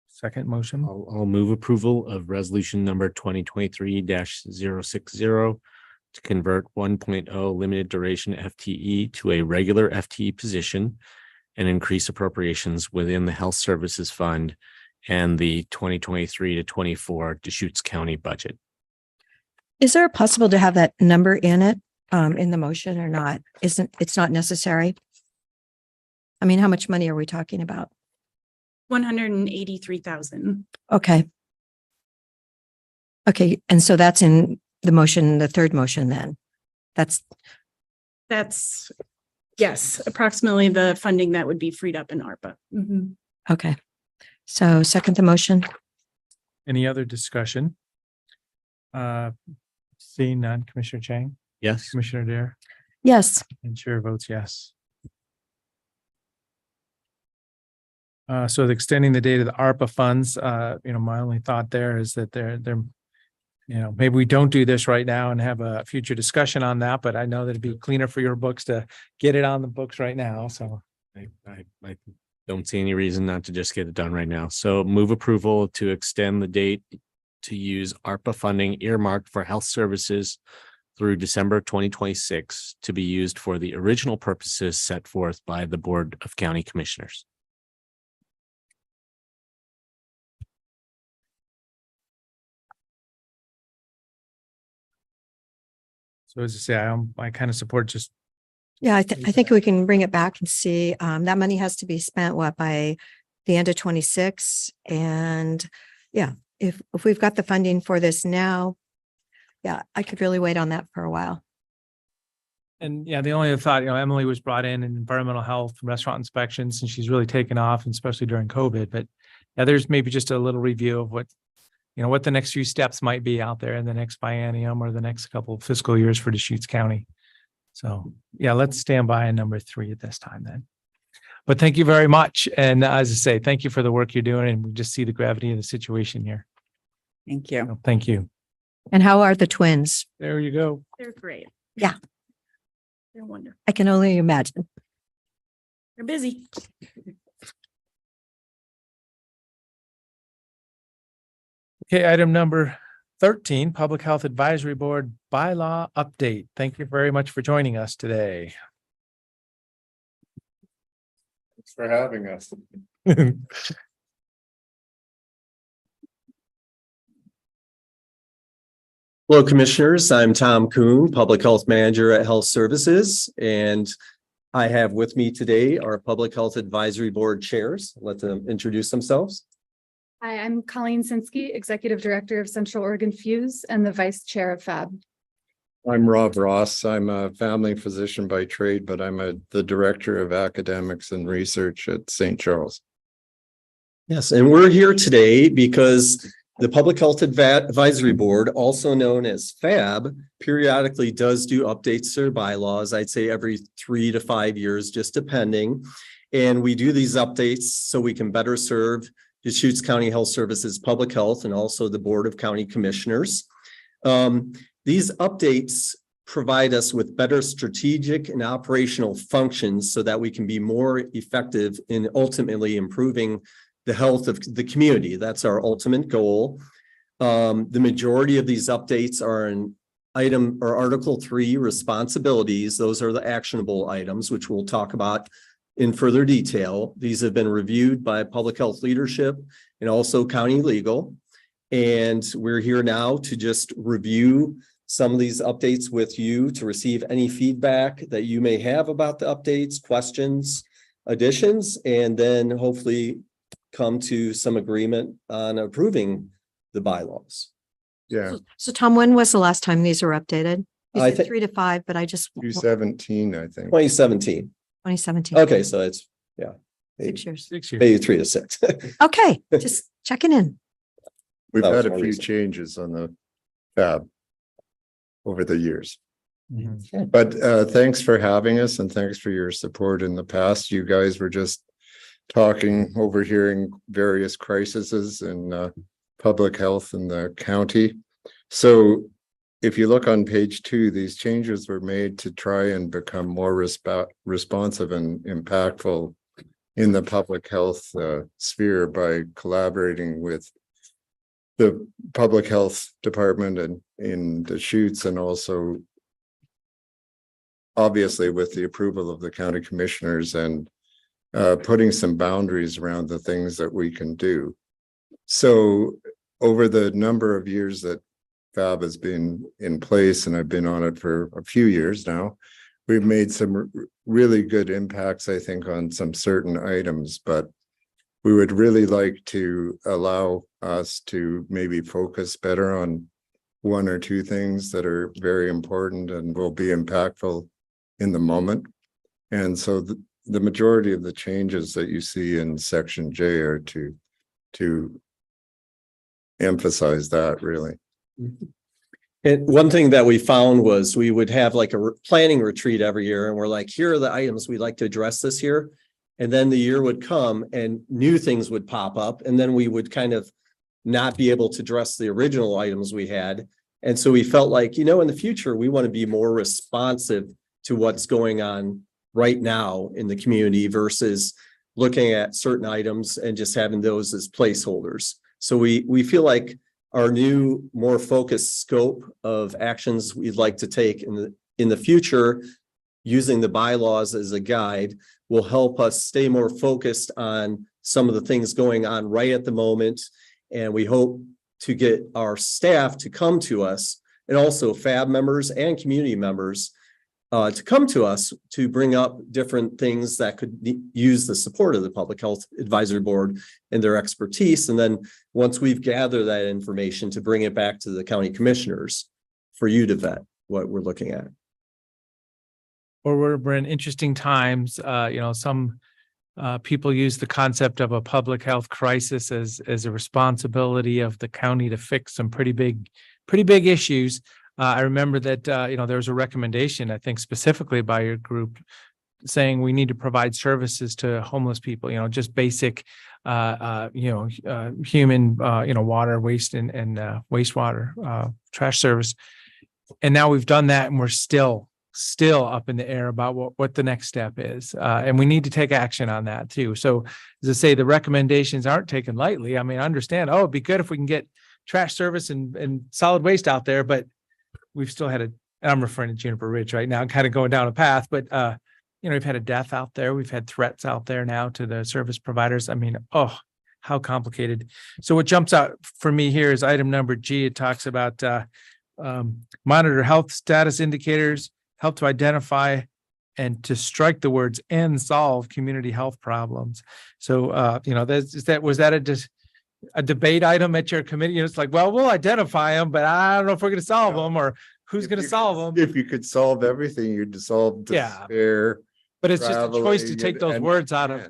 Speaker 1: Second motion.
Speaker 3: I'll move approval of resolution number 2023-060 to convert 1.0 limited duration FTE to a regular FTE position and increase appropriations within the Health Services Fund and the 2023 to 24 Deschutes County budget.
Speaker 2: Is there possible to have that number in it, in the motion, or not? It's not necessary? I mean, how much money are we talking about?
Speaker 6: 183,000.
Speaker 2: Okay. Okay, and so that's in the motion, the third motion then. That's,
Speaker 6: That's, yes, approximately the funding that would be freed up in ARPA.
Speaker 2: okay. So second the motion.
Speaker 1: Any other discussion? Seeing none, Commissioner Chang,
Speaker 3: Yes.
Speaker 1: Commissioner Dare,
Speaker 2: Yes.
Speaker 1: and chair votes yes. So extending the date of the ARPA funds, my only thought there is that they're, maybe we don't do this right now and have a future discussion on that, but I know that it'd be cleaner for your books to get it on the books right now, so.
Speaker 3: I don't see any reason not to just get it done right now. So move approval to extend the date to use ARPA funding earmarked for health services through December 2026 to be used for the original purposes set forth by the Board of County Commissioners.
Speaker 1: So as I say, I kind of support just,
Speaker 2: Yeah, I think we can bring it back and see, that money has to be spent, by the end of 26? And yeah, if we've got the funding for this now, yeah, I could really wait on that for a while.
Speaker 1: and yeah, the only other thought, Emily was brought in environmental health, restaurant inspections, and she's really taken off, and especially during COVID, but yeah, there's maybe just a little review of what the next few steps might be out there in the next biennium or the next couple of fiscal years for Deschutes County. So yeah, let's stand by on number 3 at this time then. But thank you very much. And as I say, thank you for the work you're doing, and we just see the gravity of the situation here.
Speaker 15: Thank you.
Speaker 1: So, thank you.
Speaker 2: And how are the twins?
Speaker 1: There you go.
Speaker 6: They're great.
Speaker 2: Yeah.
Speaker 6: They're wonderful.
Speaker 2: I can only imagine.
Speaker 6: They're busy.
Speaker 1: Okay, item number 13, Public Health Advisory Board bylaw update. Thank you very much for joining us today.
Speaker 8: Thanks for having us.
Speaker 16: Hello, Commissioners. I'm Tom Kuhn, Public Health Manager at Health Services, and I have with me today our Public Health Advisory Board chairs. Let them introduce themselves.
Speaker 17: Hi, I'm Colleen Sinsky, Executive Director of Central Oregon Fuse and the Vice Chair of FAB.
Speaker 18: I'm Rob Ross. I'm a family physician by trade, but I'm the Director of Academics and Research at St. Charles.
Speaker 16: Yes, and we're here today because the Public Health Advisory Board, also known as FAB, periodically does do updates to their bylaws. I'd say every 3 to 5 years, just depending. And we do these updates so we can better serve Deschutes County Health Services Public Health and also the Board of County Commissioners. These updates provide us with better strategic and operational functions so that we can be more effective in ultimately improving the health of the community. That's our ultimate goal. The majority of these updates are in item or Article 3 responsibilities. Those are the actionable items, which we'll talk about in further detail. These have been reviewed by public health leadership and also county legal. And we're here now to just review some of these updates with you to receive any feedback that you may have about the updates, questions, additions, and then hopefully come to some agreement on approving the bylaws.
Speaker 18: Yeah,
Speaker 2: So Tom, when was the last time these were updated? You
Speaker 16: I
Speaker 2: said
Speaker 16: think
Speaker 2: 3 to 5, but I just
Speaker 18: 2017, I think.
Speaker 16: 2017.
Speaker 2: 2017.
Speaker 16: Okay, so it's, yeah.
Speaker 2: 6 years.
Speaker 1: 6 years.
Speaker 16: Maybe 3 to 6.
Speaker 2: Okay, just checking in.
Speaker 18: We've
Speaker 16: That was
Speaker 18: had a
Speaker 16: one
Speaker 18: few
Speaker 16: reason.
Speaker 18: changes on the FAB over the years.
Speaker 1: Mhm.
Speaker 18: But thanks for having us and thanks for your support in the past. You guys were just talking, overhearing various crises in public health in the county. So if you look on page 2, these changes were made to try and become more responsive and impactful in the public health sphere by collaborating with the public health department and in Deschutes, and also obviously with the approval of the county commissioners, and putting some boundaries around the things that we can do. So over the number of years that FAB has been in place, and I've been on it for a few years now, we've made some really good impacts, I think, on some certain items, but we would really like to allow us to maybe focus better on one or two things that are very important and will be impactful in the moment. And so the majority of the changes that you see in section J are to emphasize that really.
Speaker 16: And one thing that we found was we would have like a planning retreat every year, and we're like, here are the items we'd like to address this year. And then the year would come and new things would pop up, and then we would kind of not be able to address the original items we had. And so we felt like, in the future, we want to be more responsive to what's going on right now in the community versus looking at certain items and just having those as placeholders. So we feel like our new, more focused scope of actions we'd like to take in the future, using the bylaws as a guide, will help us stay more focused on some of the things going on right at the moment. And we hope to get our staff to come to us, and also FAB members and community members to come to us to bring up different things that could use the support of the Public Health Advisory Board and their expertise. And then once we've gathered that information, to bring it back to the county commissioners for you to vet what we're looking at.
Speaker 1: Or we're in interesting times. Some people use the concept of a public health crisis as a responsibility of the county to fix some pretty big issues. I remember that, there was a recommendation, I think specifically by your group, saying we need to provide services to homeless people, just basic, human, water, waste and wastewater, trash service. And now we've done that, and we're still up in the air about what the next step is. And we need to take action on that too. So as I say, the recommendations aren't taken lightly. I mean, I understand, it'd be good if we can get trash service and solid waste out there, but we've still had and I'm referring to Juniper Ridge right now, kind of going down a path, but we've had a death out there. We've had threats out there now to the service providers. I mean, how complicated. So what jumps out for me here is item number G. It talks about monitor health status indicators, help to identify and to strike the words and solve community health problems. So, was that a debate item at your committee? It's like, well, we'll identify them, but I don't know if we're going to solve them or who's going to solve them.
Speaker 18: If you could solve everything, you'd solve despair.
Speaker 1: But it's just a choice to take those words out of.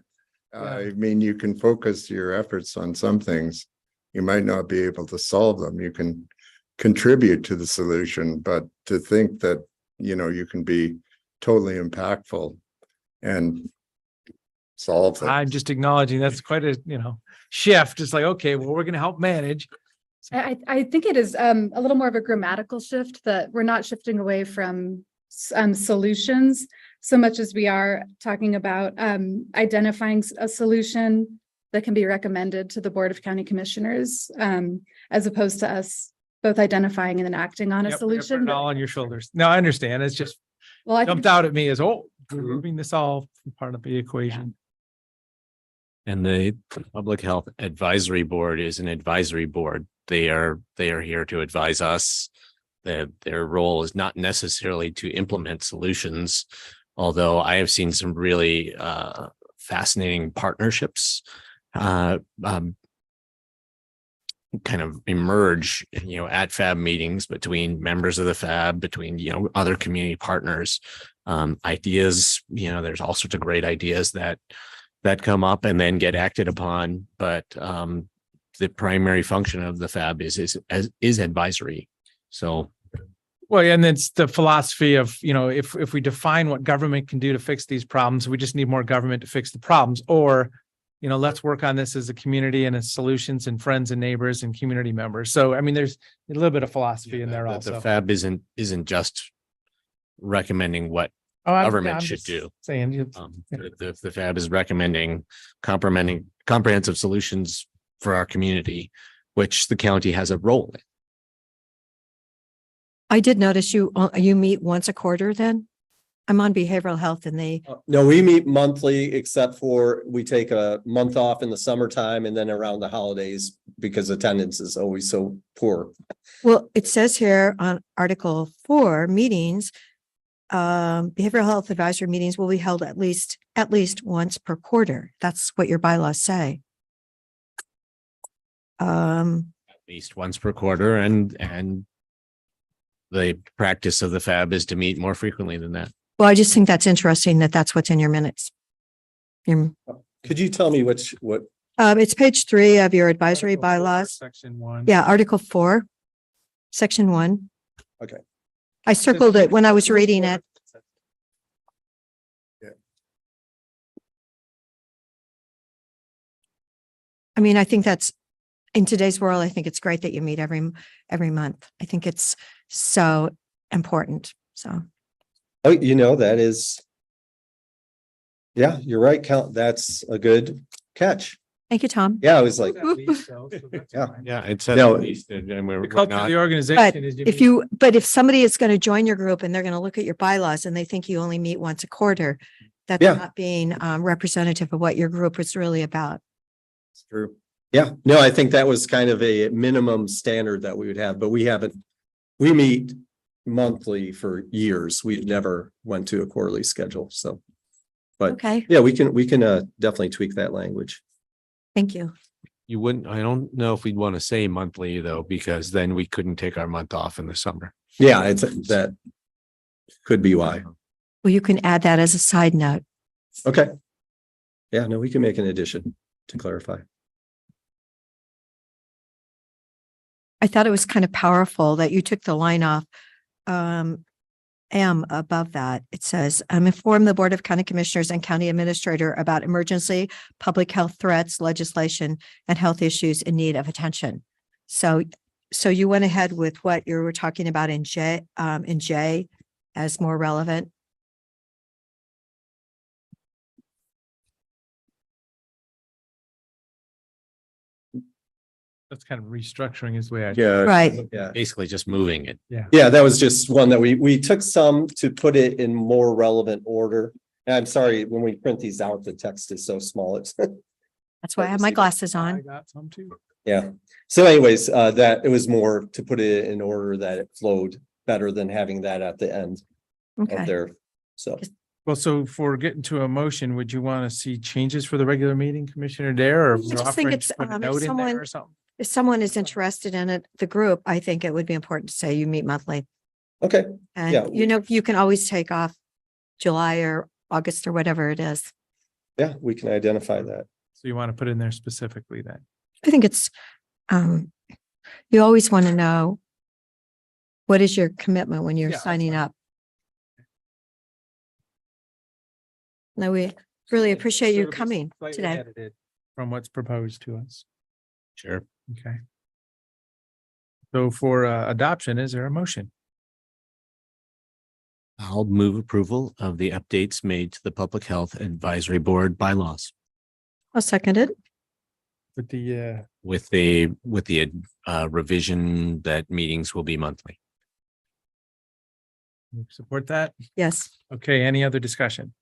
Speaker 18: I mean, you can focus your efforts on some things. You might not be able to solve them. You can contribute to the solution, but to think that, you can be totally impactful and solve them.
Speaker 1: I'm just acknowledging that's quite a, shift. It's like, okay, well, we're going to help manage.
Speaker 17: I think it is a little more of a grammatical shift, that we're not shifting away from solutions so much as we are talking about identifying a solution that can be recommended to the Board of County Commissioners, as opposed to us both identifying and then acting on a solution.
Speaker 1: Put it all on your shoulders. No, I understand. It's just jumped out at me as, we're moving this all part of the equation.
Speaker 3: And the Public Health Advisory Board is an advisory board. They are here to advise us. Their role is not necessarily to implement solutions, although I have seen some really fascinating partnerships kind of emerge, at FAB meetings between members of the FAB, between, other community partners, ideas, there's all sorts of great ideas that come up and then get acted upon. But the primary function of the FAB is advisory. So.
Speaker 1: Well, and it's the philosophy of, if we define what government can do to fix these problems, we just need more government to fix the problems, or, let's work on this as a community and as solutions and friends and neighbors and community members. So, I mean, there's a little bit of philosophy in there also.
Speaker 3: The FAB isn't just recommending what government should do.
Speaker 1: Saying,
Speaker 3: the FAB is recommending comprehensive solutions for our community, which the county has a role in.
Speaker 2: I did notice you meet once a quarter then? I'm on behavioral health and they.
Speaker 16: No, we meet monthly, except for we take a month off in the summertime and then around the holidays because attendance is always so poor.
Speaker 2: Well, it says here on Article 4, meetings, behavioral health advisory meetings will be held at least once per quarter. That's what your bylaws say.
Speaker 3: At least once per quarter, and the practice of the FAB is to meet more frequently than that.
Speaker 2: Well, I just think that's interesting that that's what's in your minutes.
Speaker 16: Could you tell me what,
Speaker 2: It's page 3 of your advisory
Speaker 1: Article 4,
Speaker 2: bylaws.
Speaker 1: Section 1.
Speaker 2: Yeah, Article 4, Section 1.
Speaker 16: Okay.
Speaker 2: I circled it when I was reading it. I mean, I think that's, in today's world, I think it's great that you meet every month. I think it's so important. So,
Speaker 16: oh, that is. Yeah, you're right, Count. That's a good catch.
Speaker 2: thank you, Tom.
Speaker 16: Yeah, I was like,
Speaker 1: Yeah.
Speaker 3: Yeah, it says
Speaker 16: No.
Speaker 3: at least, and we're
Speaker 1: The culture of
Speaker 3: not.
Speaker 1: the
Speaker 2: But
Speaker 1: organization is.
Speaker 2: if somebody is going to join your group and they're going to look at your bylaws and they think you only meet once a quarter, that's
Speaker 16: Yeah.
Speaker 2: not being representative of what your group is really about.
Speaker 16: it's true. Yeah, no, I think that was kind of a minimum standard that we would have, but we meet monthly for years. We never went to a quarterly schedule, so. But
Speaker 2: Okay,
Speaker 16: yeah, we can definitely tweak that language.
Speaker 2: thank you.
Speaker 3: You wouldn't, I don't know if we'd want to say monthly though, because then we couldn't take our month off in the summer.
Speaker 16: Yeah, that could be why.
Speaker 2: Well, you can add that as a side note.
Speaker 16: Okay. Yeah, no, we can make an addition to clarify.
Speaker 2: I thought it was kind of powerful that you took the line off. M above that, it says, inform the Board of County Commissioners and County Administrator about emergency public health threats, legislation, and health issues in need of attention. So you went ahead with what you were talking about in J as more relevant.
Speaker 1: That's kind of restructuring is the way I.
Speaker 16: Yeah.
Speaker 2: Right.
Speaker 16: Yeah.
Speaker 3: Basically just moving it.
Speaker 16: Yeah, that was just one that we took some to put it in more relevant order. And I'm sorry, when we print these out, the text is so small. It's
Speaker 2: That's why I have my glasses
Speaker 1: I
Speaker 2: on.
Speaker 1: got some too.
Speaker 16: yeah. So anyways, that it was more to put it in order that it flowed better than having that at the end of
Speaker 2: Okay.
Speaker 16: there. So
Speaker 1: Well, so for getting to a motion, would you want to see changes for the regular meeting, Commissioner Dare, or?
Speaker 2: I just think it's,
Speaker 1: put a
Speaker 2: if
Speaker 1: note in there
Speaker 2: someone-
Speaker 1: or something?
Speaker 2: If someone is interested in it, the group, I think it would be important to say you meet monthly.
Speaker 16: okay, Yeah.
Speaker 2: And you can always take off July or August or whatever it is.
Speaker 16: yeah, we can identify that.
Speaker 1: So you want to put in there specifically then?
Speaker 2: I think it's, you always want to know what is your commitment when you're
Speaker 1: Yeah, that's
Speaker 2: signing
Speaker 1: fine.
Speaker 2: up. No, we really appreciate
Speaker 1: So
Speaker 2: you
Speaker 1: it'll be
Speaker 2: coming
Speaker 1: slightly
Speaker 2: today.
Speaker 1: edited from what's proposed to us.
Speaker 3: Sure.
Speaker 1: Okay. So for adoption, is there a motion?
Speaker 3: I'll move approval of the updates made to the Public Health Advisory Board bylaws
Speaker 2: I'll second it.
Speaker 1: With the,
Speaker 3: with the revision that meetings will be monthly.
Speaker 1: support that?
Speaker 2: Yes.
Speaker 1: Okay, any other discussion?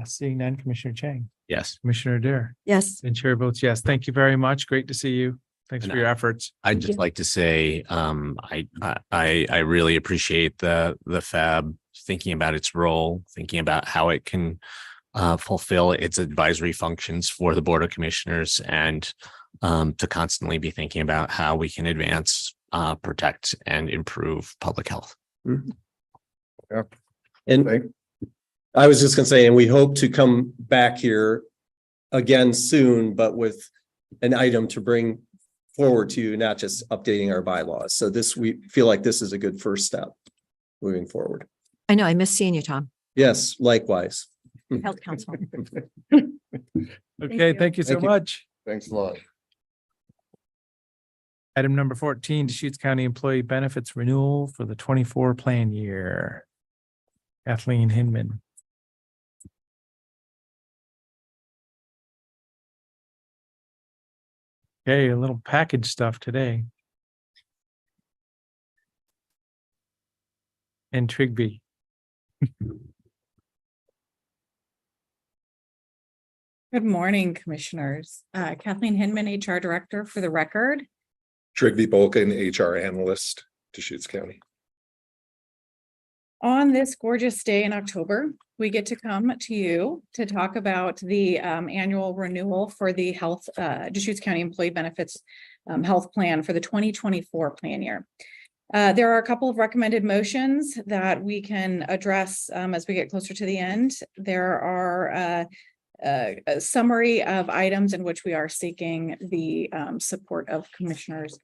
Speaker 1: Seeing none, Commissioner Chang,
Speaker 3: Yes.
Speaker 1: Commissioner Dare,
Speaker 2: Yes.
Speaker 1: and Chair votes yes. Thank you very much. Great to see you. Thanks
Speaker 3: And
Speaker 1: for your efforts.
Speaker 3: I'd just like to say, I really appreciate the FAB thinking about its role, thinking about how it can fulfill its advisory functions for the Board of Commissioners, and to constantly be thinking about how we can advance, protect, and improve public health.
Speaker 18: Yeah.
Speaker 16: And I was just gonna say, and we hope to come back here again soon, but with an item to bring forward to you, not just updating our bylaws. So we feel like this is a good first step moving forward.
Speaker 2: I know. I miss seeing you, Tom.
Speaker 16: Yes, likewise.
Speaker 2: Health Council.
Speaker 1: Okay, thank you so
Speaker 16: Thank you.
Speaker 1: much.
Speaker 18: Thanks a lot.
Speaker 1: Item number 14, Deschutes County Employee Benefits Renewal for the 24 plan year. Kathleen Hinman. Okay, a little package stuff today. And Trigby.
Speaker 19: Good morning, Commissioners. Kathleen Hinman, HR Director for the record.
Speaker 18: Trigby Bolkin, HR Analyst, Deschutes County.
Speaker 19: On this gorgeous day in October, we get to come to you to talk about the annual renewal for the Deschutes County Employee Benefits Health Plan for the 2024 plan year. There are a couple of recommended motions that we can address as we get closer to the end. There are a summary of items in which we are seeking the support of commissioners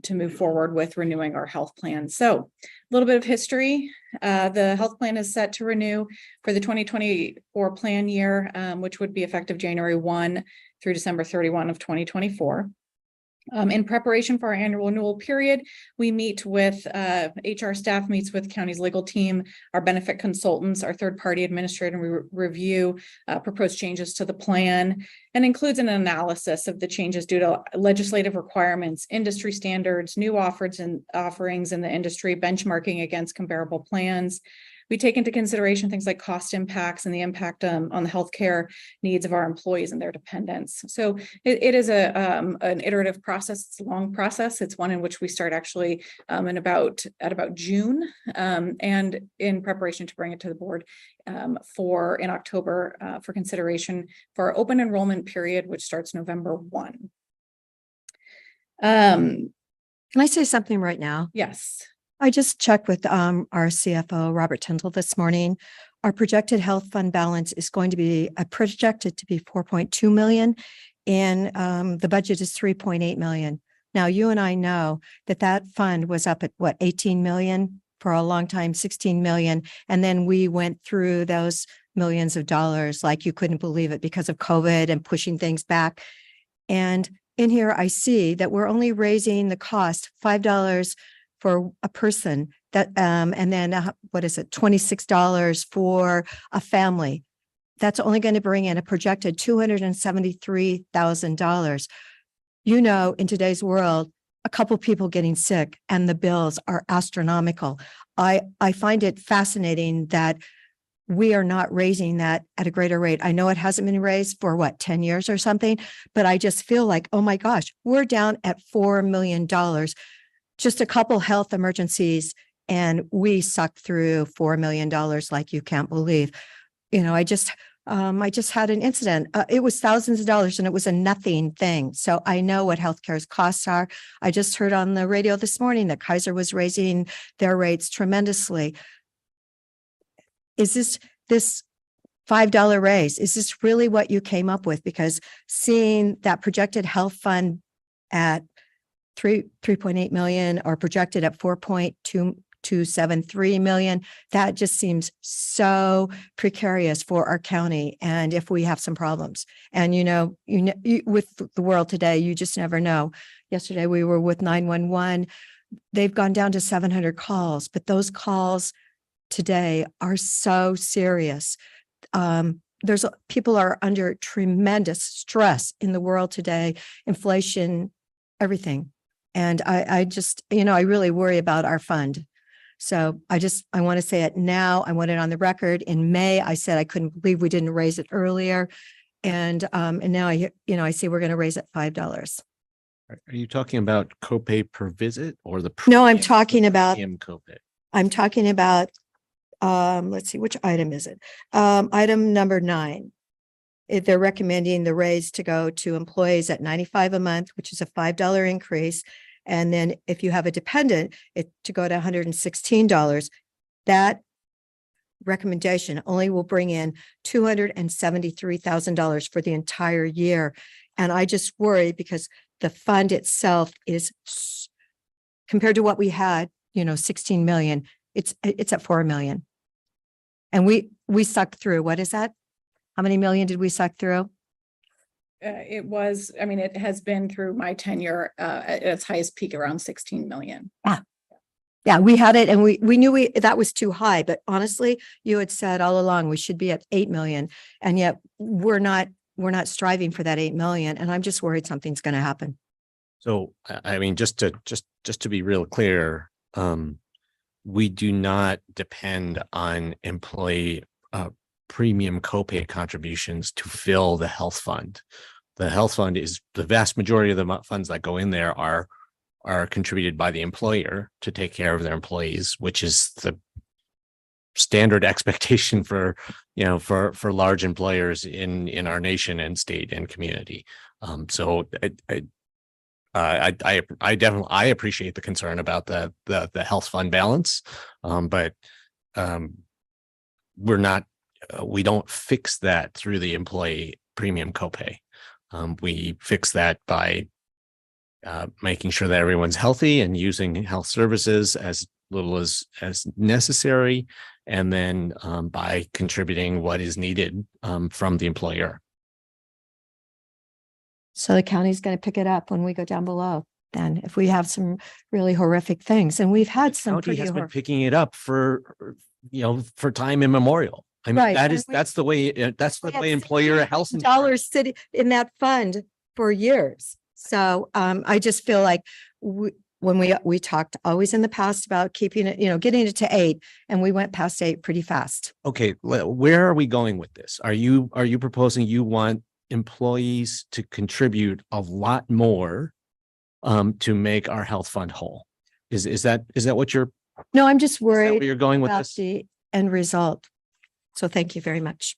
Speaker 19: to move forward with renewing our health plan. So a little bit of history. The health plan is set to renew for the 2024 plan year, which would be effective January 1 through December 31 of 2024. In preparation for our annual renewal period, we meet with HR staff meets with county's legal team, our benefit consultants, our third-party administrator, and we review proposed changes to the plan, and includes an analysis of the changes due to legislative requirements, industry standards, new offers and offerings in the industry, benchmarking against comparable plans. We take into consideration things like cost impacts and the impact on the healthcare needs of our employees and their dependents. So it is an iterative process. It's a long process. It's one in which we start actually at about June and in preparation to bring it to the board in October for consideration for our open enrollment period, which starts November 1.
Speaker 2: Can I say something right now?
Speaker 19: Yes.
Speaker 2: I just checked with our CFO, Robert Tyndall, this morning. Our projected health fund balance is going to be projected to be 4.2 million, and the budget is 3.8 million. Now, you and I know that fund was up at what, 18 million for a long time, 16 million. And then we went through those millions of dollars like you couldn't believe it because of COVID and pushing things back. And in here, I see that we're only raising the cost $5 for a person that, and then what is it? $26 for a family. That's only going to bring in a projected $273,000. You know, in today's world, a couple people getting sick and the bills are astronomical. I find it fascinating that we are not raising that at a greater rate. I know it hasn't been raised for 10 years or something, but I just feel like, oh my gosh, we're down at $4 million. Just a couple health emergencies, and we sucked through $4 million like you can't believe. You know, I just had an incident. It was thousands of dollars and it was a nothing thing. So I know what healthcare's costs are. I just heard on the radio this morning that Kaiser was raising their rates tremendously. Is this $5 raise? Is this really what you came up with? Because seeing that projected health fund at 3.8 million or projected at 4.273 million, that just seems so precarious for our county. And if we have some problems, and with the world today, you just never know. Yesterday we were with 911. They've gone down to 700 calls, but those calls today are so serious. People are under tremendous stress in the world today, inflation, everything. And I really worry about our fund. So I want to say it now. I want it on the record. In May, I said I couldn't believe we didn't raise it earlier. And now I see we're going to raise it $5.
Speaker 3: Are you talking about copay per visit or the?
Speaker 2: No, I'm talking about,
Speaker 3: premium copay?
Speaker 2: I'm talking about, let's see, which item is it? Item number 9. They're recommending the raise to go to employees at $95 a month, which is a $5 increase. And then if you have a dependent, it to go to $116. That recommendation only will bring in $273,000 for the entire year. And I just worry because the fund itself is, compared to what we had, 16 million, it's at 4 million. And we sucked through, what is that? How many million did we suck through?
Speaker 19: It has been through my tenure at its highest peak around 16 million.
Speaker 2: Yeah, we had it and we knew that was too high, but honestly, you had said all along we should be at 8 million. And yet we're not striving for that 8 million. And I'm just worried something's going to happen.
Speaker 3: So, just to be real clear, we do not depend on employee premium copay contributions to fill the health fund. The health fund is the vast majority of the funds that go in there are contributed by the employer to take care of their employees, which is the standard expectation for large employers in our nation and state and community. So I appreciate the concern about the health fund balance. But we don't fix that through the employee premium copay. We fix that by making sure that everyone's healthy and using health services as little as necessary, and then by contributing what is needed from the employer.
Speaker 2: So the county's going to pick it up when we go down below. Then if we have some really horrific things, and we've had some
Speaker 3: County
Speaker 2: pretty
Speaker 3: has been
Speaker 2: horrific.
Speaker 3: picking it up for time immemorial. I mean,
Speaker 2: Right.
Speaker 3: that's the way employer health.
Speaker 2: Dollars sitting in that fund for years. So I just feel like when we talked always in the past about keeping it, getting it to 8, and we went past 8 pretty fast.
Speaker 3: Okay, where are we going with this? Are you proposing you want employees to contribute a lot more to make our health fund whole? Is that what you're?
Speaker 2: No, I'm just worried
Speaker 3: where you're going with
Speaker 2: about
Speaker 3: this?
Speaker 2: the end result. So thank you very much.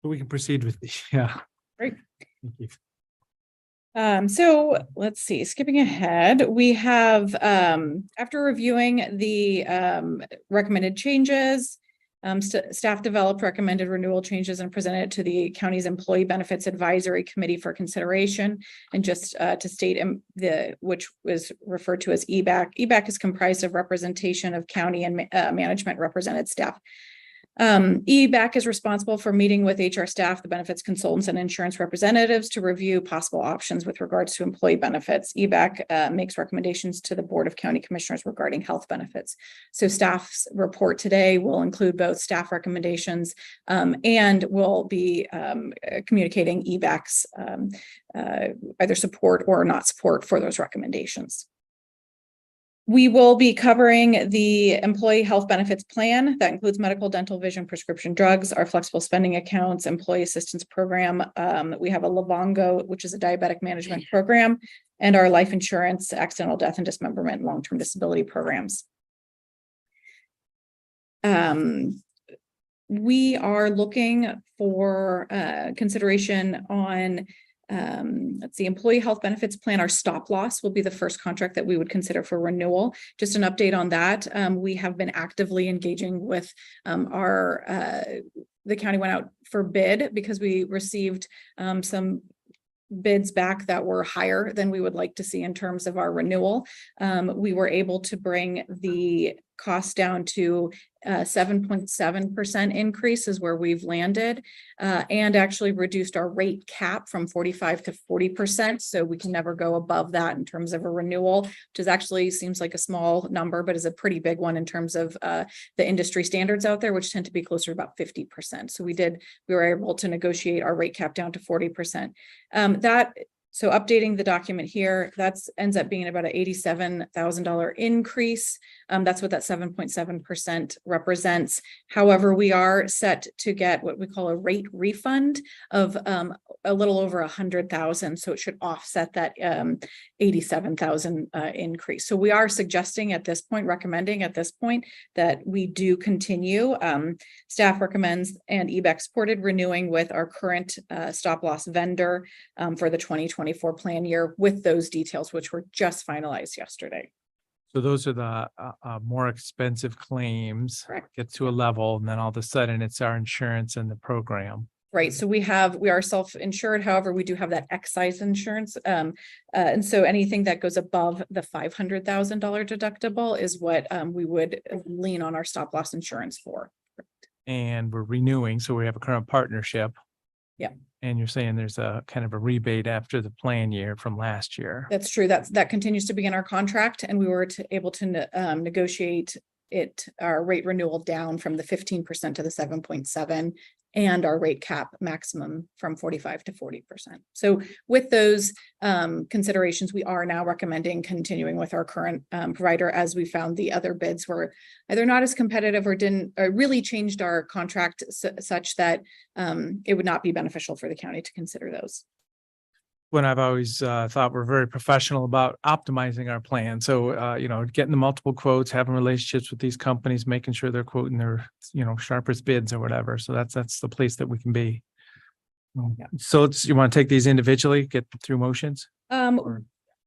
Speaker 1: We can proceed with the, yeah.
Speaker 19: Great.
Speaker 1: Thank you.
Speaker 19: So let's see, skipping ahead, we have, after reviewing the, recommended changes, staff developed recommended renewal changes and presented it to the county's Employee Benefits Advisory Committee for consideration. And just to state which was referred to as EBAC. EBAC is comprised of representation of county and management represented staff. EBAC is responsible for meeting with HR staff, the benefits consultants, and insurance representatives to review possible options with regards to employee benefits. EBAC makes recommendations to the Board of County Commissioners regarding health benefits. So staff's report today will include both staff recommendations and will be communicating EBAC's either support or not support for those recommendations. We will be covering the employee health benefits plan that includes medical, dental, vision, prescription drugs, our flexible spending accounts, employee assistance program. We have a Livongo, which is a diabetic management program, and our life insurance, accidental death and dismemberment, and long-term disability programs. We are looking for consideration on let's see, employee health benefits plan. Our stop loss will be the first contract that we would consider for renewal. Just an update on that. We have been actively engaging with the county went out for bid because we received some bids back that were higher than we would like to see in terms of our renewal. We were able to bring the cost down to 7.7% increase is where we've landed, and actually reduced our rate cap from 45 to 40%. So we can never go above that in terms of a renewal, which is actually seems like a small number, but is a pretty big one in terms of the industry standards out there, which tend to be closer to about 50%. So we were able to negotiate our rate cap down to 40%. So updating the document here, that ends up being about an $87,000 increase. That's what that 7.7% represents. However, we are set to get what we call a rate refund of a little over 100,000. So it should offset that 87,000 increase. So we are suggesting at this point, recommending at this point that we do continue. Staff recommends and EBAC supported renewing with our current stop loss vendor for the 2024 plan year with those details, which were just finalized yesterday.
Speaker 1: So those are the more expensive claims.
Speaker 19: Correct.
Speaker 1: Get to a level, and then all of a sudden it's our insurance and the program.
Speaker 19: Right. So we are self-insured. However, we do have that excise insurance. And so anything that goes above the $500,000 deductible is what we would lean on our stop loss insurance for.
Speaker 1: And we're renewing, so we have a current partnership.
Speaker 19: Yeah.
Speaker 1: And you're saying there's a kind of a rebate after the plan year from last year.
Speaker 19: That's true. That continues to be in our contract, and we were able to negotiate our rate renewal down from the 15% to the 7.7%, and our rate cap maximum from 45 to 40%. So with those considerations, we are now recommending continuing with our current provider, as we found the other bids were either not as competitive or didn't really changed our contract such that it would not be beneficial for the county to consider those.
Speaker 1: When I've always thought we're very professional about optimizing our plan. So, getting the multiple quotes, having relationships with these companies, making sure they're quoting their, sharpest bids or whatever. So that's the place that we can be. So you want to take these individually, get through motions?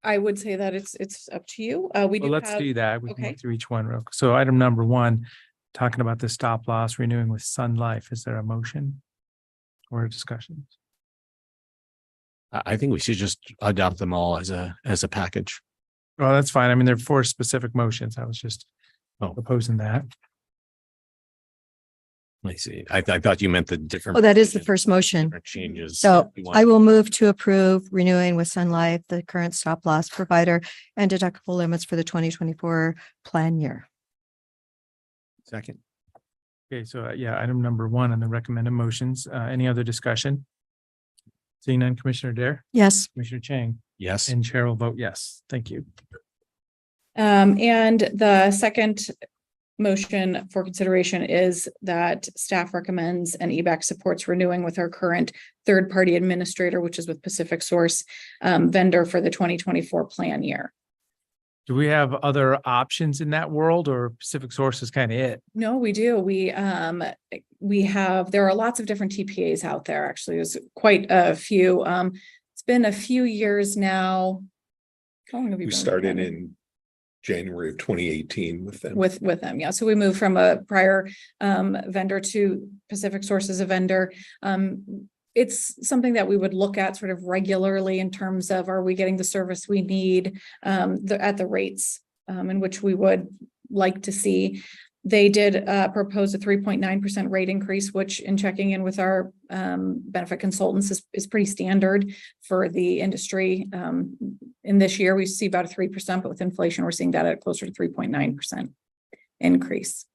Speaker 19: I would say that it's up to you. We
Speaker 1: Well,
Speaker 19: do
Speaker 1: let's
Speaker 19: have.
Speaker 1: do that. We can
Speaker 19: Okay.
Speaker 1: go through each one real quick. So item number one, talking about the stop loss renewing with Sun Life. Is there a motion or a discussion?
Speaker 3: I think we should just adopt them all as a package.
Speaker 1: Well, that's fine. I mean, there are four specific motions. I was just proposing that.
Speaker 3: I see. I thought you meant the different.
Speaker 2: Oh, that is the first motion.
Speaker 3: different Changes.
Speaker 2: So
Speaker 3: You want-
Speaker 2: I will move to approve renewing with Sun Life, the current stop loss provider and deductible limits for the 2024 plan year.
Speaker 3: Second.
Speaker 1: Okay, so yeah, item number one on the recommended motions. Any other discussion? Seeing none, Commissioner Dare,
Speaker 2: Yes.
Speaker 1: Commissioner Chang,
Speaker 3: Yes.
Speaker 1: and Chair will vote yes. Thank you.
Speaker 19: And the second motion for consideration is that staff recommends and EBAC supports renewing with our current third-party administrator, which is with Pacific Source vendor for the 2024 plan year.
Speaker 1: Do we have other options in that world, or Pacific Source is kind of it?
Speaker 19: No, we do. We have, there are lots of different TPAs out there. Actually, there's quite a few. It's been a few years now. How long have you
Speaker 20: We
Speaker 19: been
Speaker 20: started
Speaker 19: with them?
Speaker 20: in January of 2018 with them.
Speaker 19: With them, yeah. So we moved from a prior vendor to Pacific Source as a vendor. It's something that we would look at sort of regularly in terms of, are we getting the service we need at the rates in which we would like to see. They did propose a 3.9% rate increase, which in checking in with our benefit consultants is pretty standard for the industry. In this year, we see about a 3%, but with inflation, we're seeing that at closer to 3.9% increase.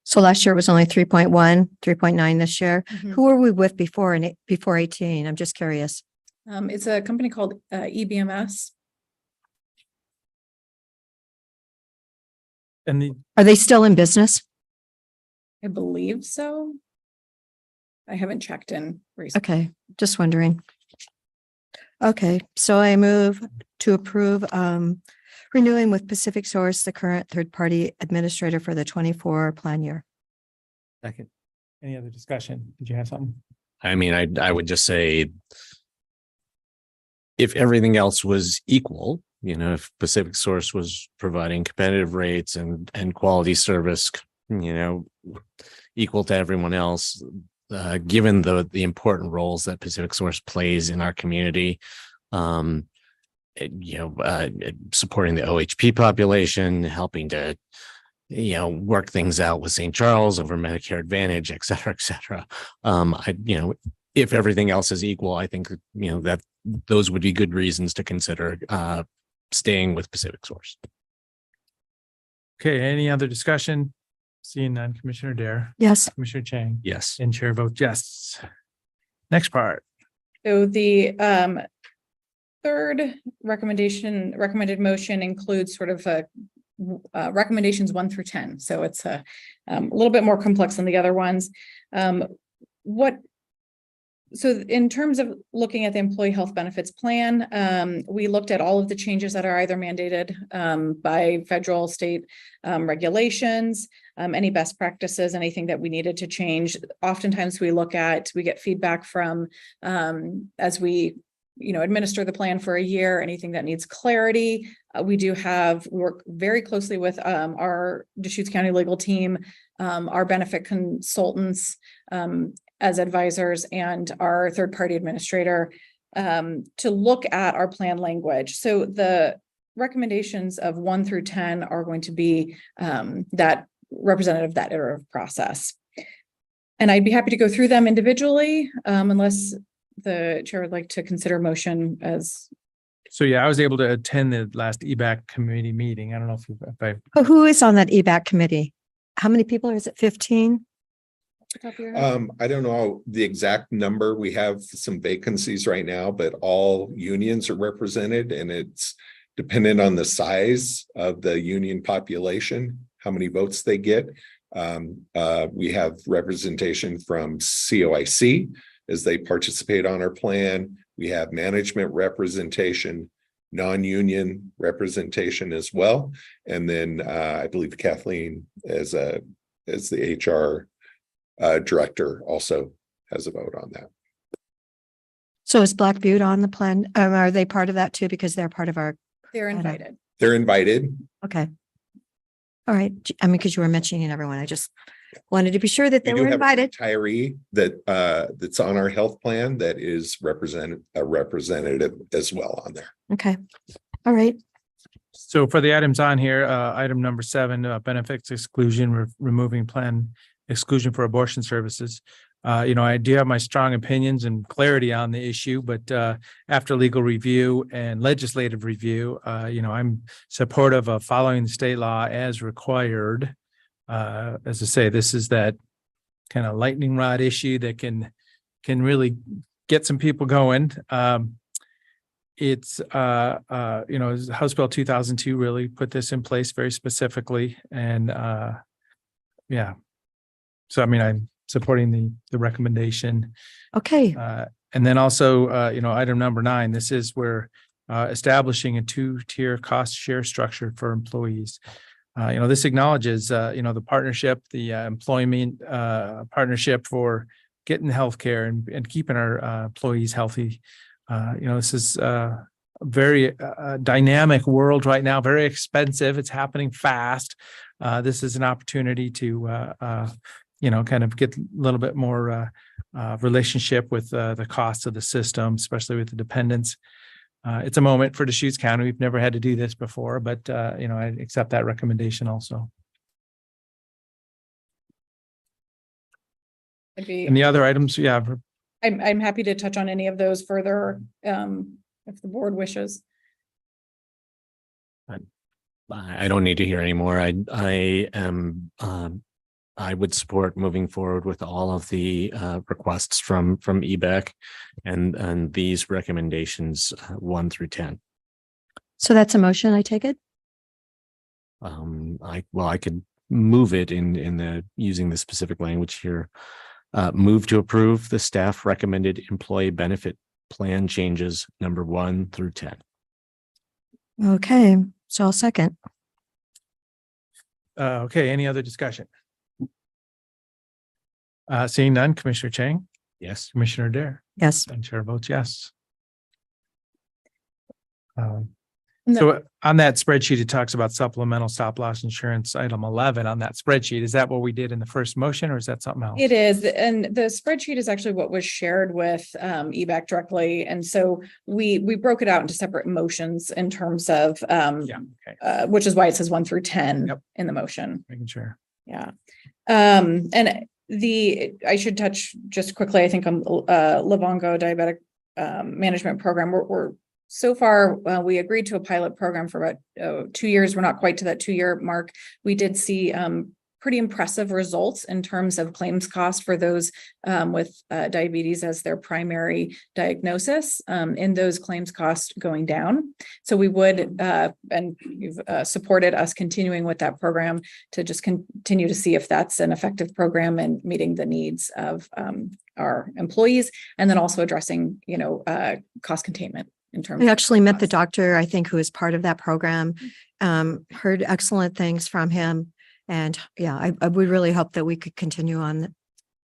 Speaker 2: So last year it was only 3.1, 3.9 this year.
Speaker 19: Mhm.
Speaker 2: Who were we with before before 18? I'm just curious.
Speaker 19: It's a company called EBMS.
Speaker 1: And
Speaker 2: Are they still in business?
Speaker 19: I believe so. I haven't checked in recently.
Speaker 2: Okay, just wondering. Okay, so I move to approve renewing with Pacific Source, the current third-party administrator for the 24 plan year.
Speaker 3: Second.
Speaker 1: Any other discussion? Did you have something?
Speaker 3: I mean, I would just say if everything else was equal, if Pacific Source was providing competitive rates and quality service, equal to everyone else, given the important roles that Pacific Source plays in our community, supporting the OHP population, helping to, work things out with St. Charles over Medicare Advantage, et cetera, et cetera. If everything else is equal, I think, that those would be good reasons to consider staying with Pacific Source.
Speaker 1: Okay, any other discussion? Seeing none, Commissioner Dare,
Speaker 2: Yes.
Speaker 1: Commissioner Chang,
Speaker 3: Yes.
Speaker 1: and Chair vote yes. Next part.
Speaker 19: So the third recommended motion includes sort of recommendations 1 through 10. So it's a little bit more complex than the other ones. So in terms of looking at the employee health benefits plan, we looked at all of the changes that are either mandated by federal, state regulations, any best practices, anything that we needed to change. Oftentimes we get feedback from as we administer the plan for a year, anything that needs clarity. We work very closely with our Deschutes County legal team, our benefit consultants, as advisors, and our third-party administrator to look at our plan language. So the recommendations of 1 through 10 are going to be that representative of that iterative process. And I'd be happy to go through them individually, unless the chair would like to consider motion as.
Speaker 1: So yeah, I was able to attend the last EBAC committee meeting. I don't know if I.
Speaker 2: Oh, who is on that EBAC committee? How many people? Is it 15?
Speaker 20: I don't know the exact number. We have some vacancies right now, but all unions are represented, and it's dependent on the size of the union population, how many votes they get. We have representation from COIC as they participate on our plan. We have management representation, non-union representation as well. And then I believe Kathleen as the HR director also has a vote on that.
Speaker 2: So is Black Butte on the plan? Are they part of that too? Because they're part of our
Speaker 19: They're invited.
Speaker 20: They're invited.
Speaker 2: Okay. All right. I mean, because you were mentioning everyone, I just wanted to be sure that
Speaker 20: We
Speaker 2: they
Speaker 20: do
Speaker 2: were
Speaker 20: have a
Speaker 2: invited.
Speaker 20: retiree that's on our health plan that is a representative as well on there.
Speaker 2: Okay. All right.
Speaker 1: So for the items on here, item number 7, benefits exclusion, removing plan exclusion for abortion services. I do have my strong opinions and clarity on the issue, but after legal review and legislative review, I'm supportive of following the state law as required. As I say, this is that kind of lightning rod issue that can really get some people going. It's House Bill 2002 really put this in place very specifically, and yeah. So I mean, I'm supporting the recommendation.
Speaker 2: Okay.
Speaker 1: And then also, item number 9, this is where establishing a 2-tier cost share structure for employees. This acknowledges, the partnership, the employment partnership for getting healthcare and keeping our employees healthy. This is a very dynamic world right now, very expensive. It's happening fast. This is an opportunity to, kind of get a little bit more relationship with the cost of the system, especially with the dependents. It's a moment for Deschutes County. We've never had to do this before, but, I accept that recommendation also. And the other items, yeah.
Speaker 19: I'm happy to touch on any of those further, if the board wishes.
Speaker 3: I don't need to hear anymore. I would support moving forward with all of the requests from EBEC and these recommendations 1 through 10.
Speaker 2: So that's a motion, I take it?
Speaker 3: I could move it in using the specific language here. Move to approve the staff recommended employee benefit plan changes number 1 through 10.
Speaker 2: Okay, so I'll second.
Speaker 1: Okay, any other discussion? Seeing none, Commissioner Chang,
Speaker 3: Yes.
Speaker 1: Commissioner Dare,
Speaker 2: Yes.
Speaker 1: and Chair votes yes. So on that spreadsheet, it talks about supplemental stop loss insurance, item 11 on that spreadsheet. Is that what we did in the first motion, or is that something else?
Speaker 19: It is, and the spreadsheet is actually what was shared with EBEC directly, and so we broke it out into separate motions in terms of which is why it says 1 through 10 in the motion.
Speaker 1: Making sure.
Speaker 19: Yeah, and I should touch just quickly, I think on Livongo diabetic management program. We're so far, we agreed to a pilot program for about 2 years. We're not quite to that 2-year mark. We did see pretty impressive results in terms of claims cost for those with diabetes as their primary diagnosis, in those claims costs going down. So we would, and you've supported us continuing with that program to just continue to see if that's an effective program and meeting the needs of our employees, and then also addressing, cost containment. In terms
Speaker 2: I actually met the doctor, I think, who is part of that program, heard excellent things from him. And yeah, I would really hope that we could continue on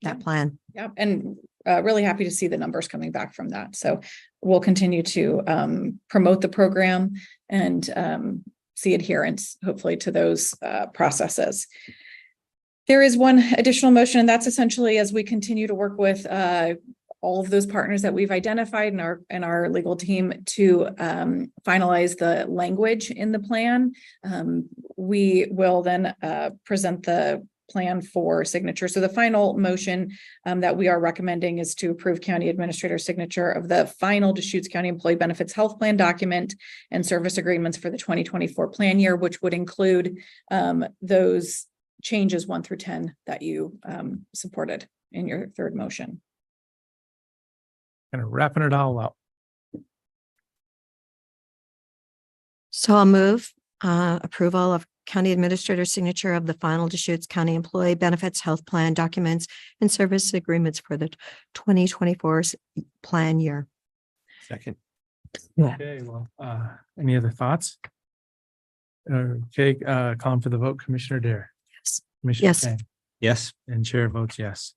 Speaker 2: that plan.
Speaker 19: Yeah, and really happy to see the numbers coming back from that. So we'll continue to promote the program and see adherence, hopefully, to those processes. There is one additional motion, and that's essentially as we continue to work with all of those partners that we've identified in our legal team to finalize the language in the plan. We will then present the plan for signature. So the final motion that we are recommending is to approve county administrator signature of the final Deschutes County Employee Benefits Health Plan document and service agreements for the 2024 plan year, which would include those changes 1 through 10 that you supported in your third motion.
Speaker 1: Kind of wrapping it all up.
Speaker 2: So I'll move approval of county administrator signature of the final Deschutes County Employee Benefits Health Plan documents and service agreements for the 2024 plan year.
Speaker 3: Second.
Speaker 1: Okay, well, any other thoughts? Okay, calling for the vote, Commissioner Dare.
Speaker 2: Yes.
Speaker 1: Commissioner
Speaker 2: Yes.
Speaker 1: Chang,
Speaker 3: Yes.
Speaker 1: and Chair votes yes.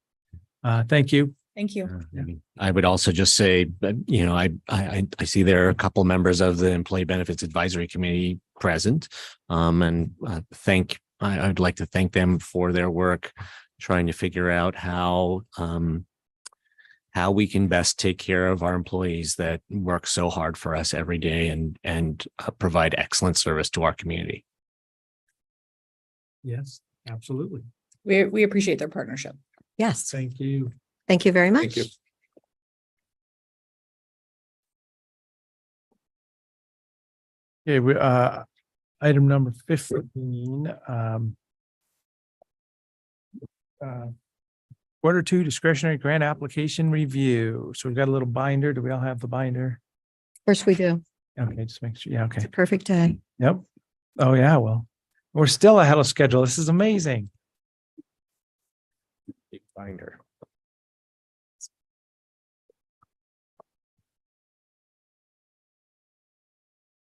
Speaker 1: Thank you.
Speaker 19: Thank you.
Speaker 3: I would also just say, that, you know, I see there are a couple members of the Employee Benefits Advisory Committee present. And I'd like to thank them for their work, trying to figure out how we can best take care of our employees that work so hard for us every day and provide excellent service to our community.
Speaker 1: Yes, absolutely.
Speaker 19: We appreciate their partnership.
Speaker 2: Yes,
Speaker 1: Thank you.
Speaker 2: thank you very much.
Speaker 20: you.
Speaker 1: Okay, item number 15, quarter two discretionary grant application review. So we've got a little binder. Do we all have the binder?
Speaker 2: Of course we do.
Speaker 1: Okay, just make sure. Yeah, okay.
Speaker 2: It's a perfect day.
Speaker 1: Yep. Oh, yeah, well, we're still ahead of schedule. This is amazing.
Speaker 3: Big binder.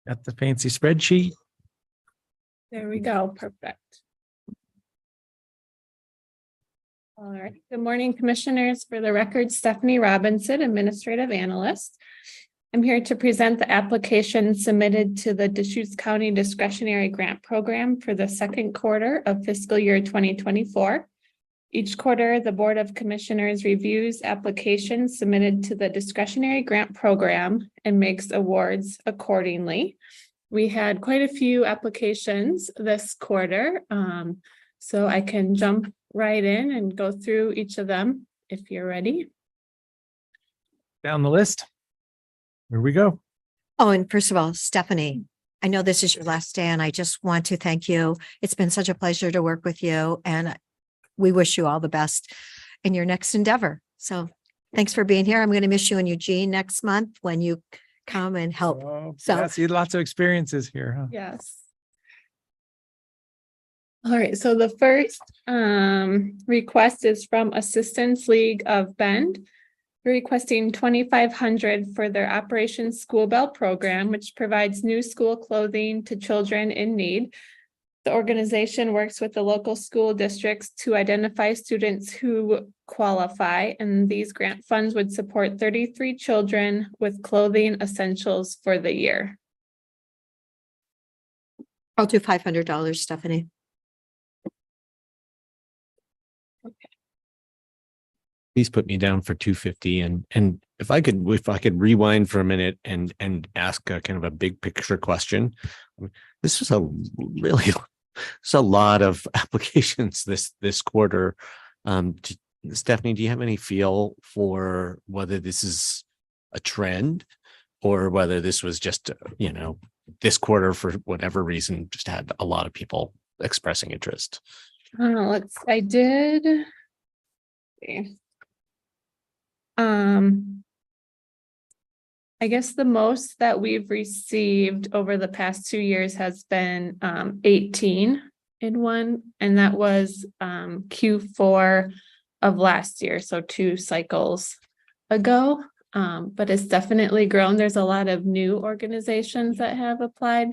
Speaker 1: Got the fancy spreadsheet.
Speaker 13: There we go. Perfect. All right. Good morning, commissioners. For the record, Stephanie Robinson, Administrative Analyst. I'm here to present the application submitted to the Deschutes County Discretionary Grant Program for the second quarter of fiscal year 2024. Each quarter, the Board of Commissioners reviews applications submitted to the discretionary grant program and makes awards accordingly. We had quite a few applications this quarter, so I can jump right in and go through each of them if you're ready.
Speaker 1: Down the list. Here we go.
Speaker 2: Oh, and first of all, Stephanie, I know this is your last day and I just want to thank you. It's been such a pleasure to work with you and we wish you all the best in your next endeavor. So thanks for being here. I'm going to miss you in Eugene next month when you come and help. So
Speaker 1: Yeah, see lots of experiences here, huh?
Speaker 13: Yes. All right, so the first request is from Assistance League of Bend. They're requesting $2,500 for their Operation School Bell program, which provides new school clothing to children in need. The organization works with the local school districts to identify students who qualify, and these grant funds would support 33 children with clothing essentials for the year.
Speaker 2: I'll do $500, Stephanie.
Speaker 3: Please put me down for 250 and if I could rewind for a minute and ask a kind of a big picture question. This was it's a lot of applications this quarter. Stephanie, do you have any feel for whether this is a trend or whether this was just, this quarter for whatever reason just had a lot of people expressing interest?
Speaker 13: I did. I guess the most that we've received over the past 2 years has been 18 in one, and that was Q4 of last year, so 2 cycles ago. But it's definitely grown. There's a lot of new organizations that have applied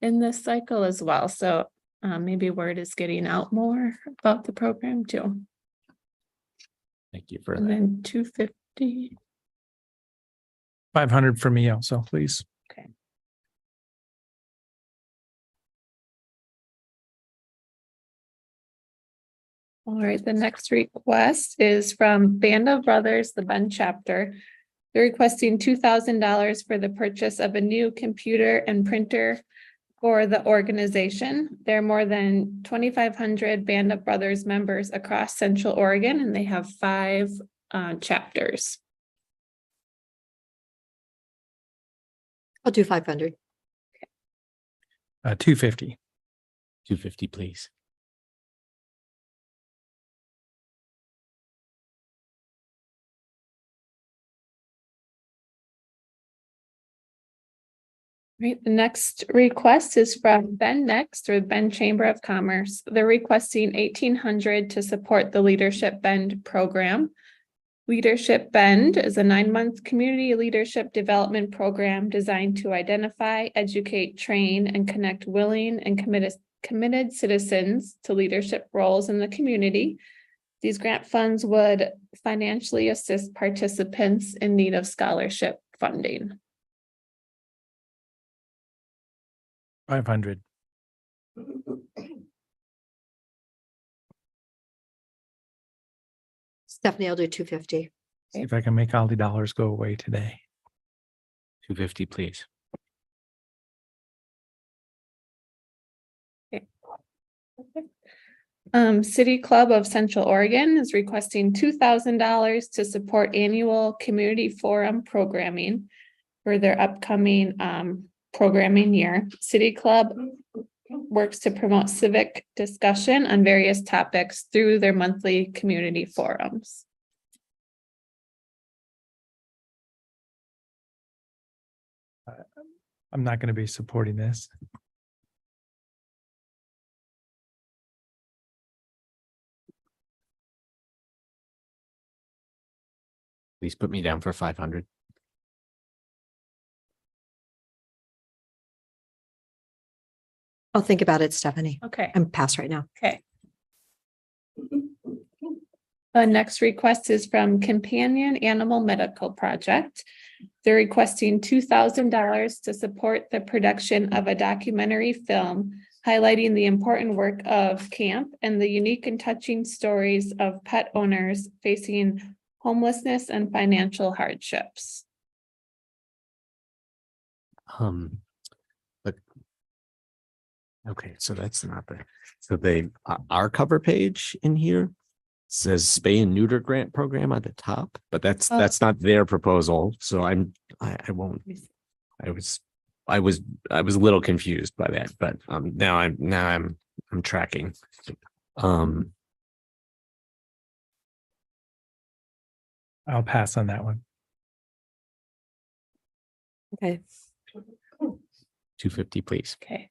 Speaker 13: in this cycle as well. So maybe word is getting out more about the program too.
Speaker 3: Thank you for
Speaker 13: And
Speaker 3: that.
Speaker 13: then 250.
Speaker 1: 500 for me also, please.
Speaker 13: Okay. All right, the next request is from Band of Brothers, the Bend chapter. They're requesting $2,000 for the purchase of a new computer and printer for the organization. There are more than 2,500 Band of Brothers members across Central Oregon, and they have 5 chapters.
Speaker 2: I'll do 500.
Speaker 1: 250.
Speaker 3: 250, please.
Speaker 13: Right, the next request is from Bend Next or Bend Chamber of Commerce. They're requesting $1,800 to support the Leadership Bend program. Leadership Bend is a 9-month community leadership development program designed to identify, educate, train, and connect willing and committed citizens to leadership roles in the community.
Speaker 6: These grant funds would financially assist participants in need of scholarship funding.
Speaker 1: 500.
Speaker 2: Stephanie, I'll do 250.
Speaker 1: See if I can make all the dollars go away today.
Speaker 3: 250, please.
Speaker 6: City Club of Central Oregon is requesting $2,000 to support annual community forum programming for their upcoming programming year. City Club works to promote civic discussion on various topics through their monthly community forums.
Speaker 1: I'm not going to be supporting this.
Speaker 3: Please put me down for 500.
Speaker 2: I'll think about it, Stephanie.
Speaker 6: Okay.
Speaker 2: I'm pass right now.
Speaker 6: Okay. The next request is from Companion Animal Medical Project. They're requesting $2,000 to support the production of a documentary film highlighting the important work of camp and the unique and touching stories of pet owners facing homelessness and financial hardships.
Speaker 3: But okay, so that's not the, so they, our cover page in here says spay and neuter grant program at the top, but that's not their proposal. So I won't, I was a little confused by that, but now I'm tracking.
Speaker 1: I'll pass on that one.
Speaker 2: Okay.
Speaker 3: 250, please.
Speaker 6: Okay.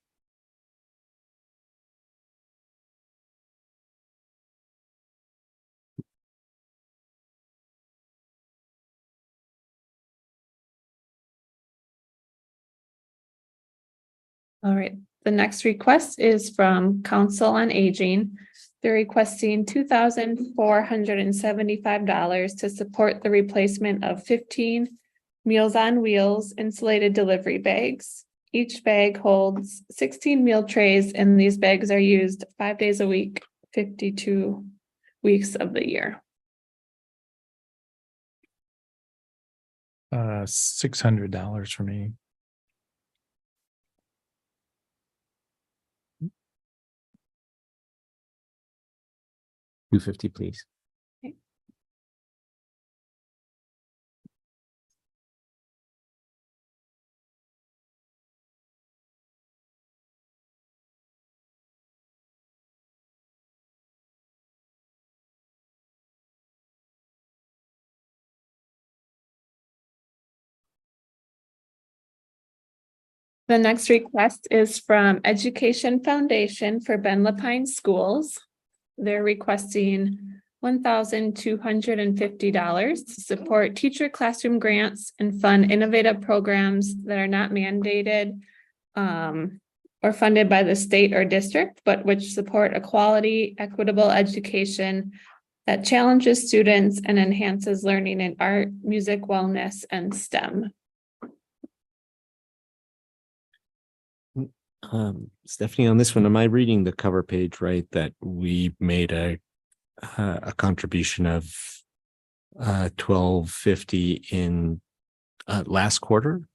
Speaker 6: All right, the next request is from Council on Aging. They're requesting $2,475 to support the replacement of 15 Meals on Wheels insulated delivery bags. Each bag holds 16 meal trays, and these bags are used 5 days a week, 52 weeks of the year.
Speaker 1: $600 for me.
Speaker 3: $250, please.
Speaker 6: The next request is from Education Foundation for Ben Lapine Schools. They're requesting $1,250 to support teacher classroom grants and fund innovative programs that are not mandated or funded by the state or district, but which support a quality, equitable education that challenges students and enhances learning in art, music, wellness, and STEM.
Speaker 3: Stephanie, on this one, am I reading the cover page right, that we made a contribution of $1,250 in last quarter?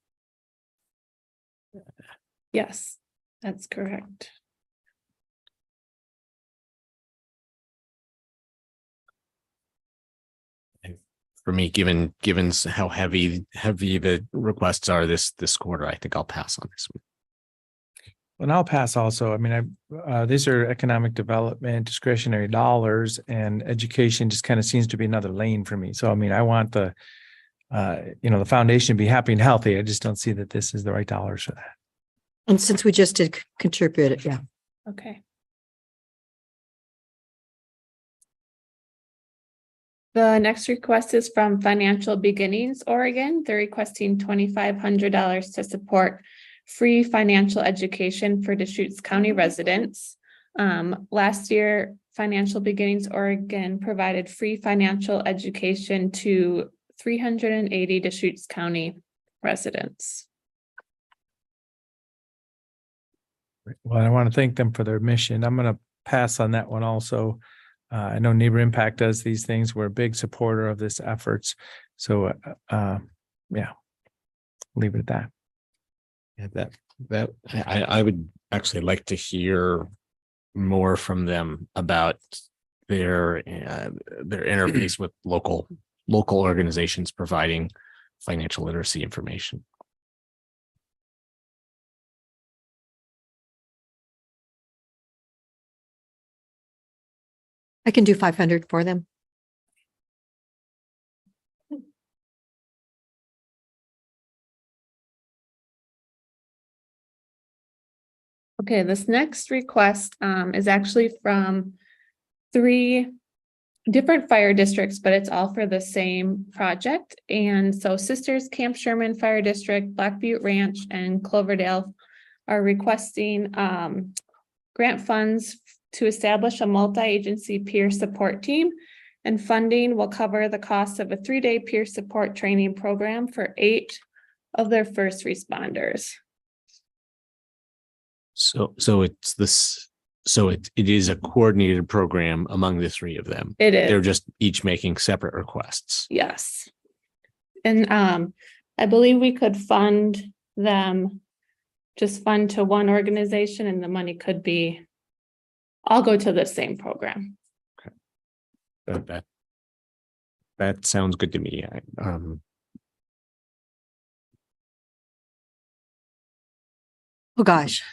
Speaker 6: Yes, that's correct.
Speaker 3: For me, given how heavy the requests are this quarter, I think I'll pass on this one.
Speaker 1: And I'll pass also. I mean, these are economic development, discretionary dollars, and education just kind of seems to be another lane for me. So, I mean, I want the, the foundation to be happy and healthy. I just don't see that this is the right dollars for that.
Speaker 2: And since we just did contribute it, yeah.
Speaker 6: Okay. The next request is from Financial Beginnings, Oregon. They're requesting $2,500 to support free financial education for Deschutes County residents.
Speaker 4: Last year, Financial Beginnings Oregon provided free financial education to 380 Deschutes County residents.
Speaker 1: Well, I want to thank them for their mission. I'm going to pass on that one also. I know Neighbor Impact does these things. We're a big supporter of this efforts. So, yeah, leave it at that.
Speaker 3: Yeah, I would actually like to hear more from them about their interface with local organizations providing financial literacy information.
Speaker 2: I can do 500 for them.
Speaker 4: Okay, this next request is actually from 3 different fire districts, but it's all for the same project. And so Sisters Camp Sherman Fire District, Black Butte Ranch, and Cloverdale are requesting grant funds to establish a multi-agency peer support team, and funding will cover the cost of a 3-day peer support training program for 8 of their first responders.
Speaker 3: So it's this. So it is a coordinated program among the 3 of them.
Speaker 4: It is.
Speaker 3: They're just each making separate requests.
Speaker 4: Yes. And I believe we could fund them, just fund to one organization, and the money could be, I'll go to the same program.
Speaker 3: That sounds good to me.
Speaker 2: Oh, gosh.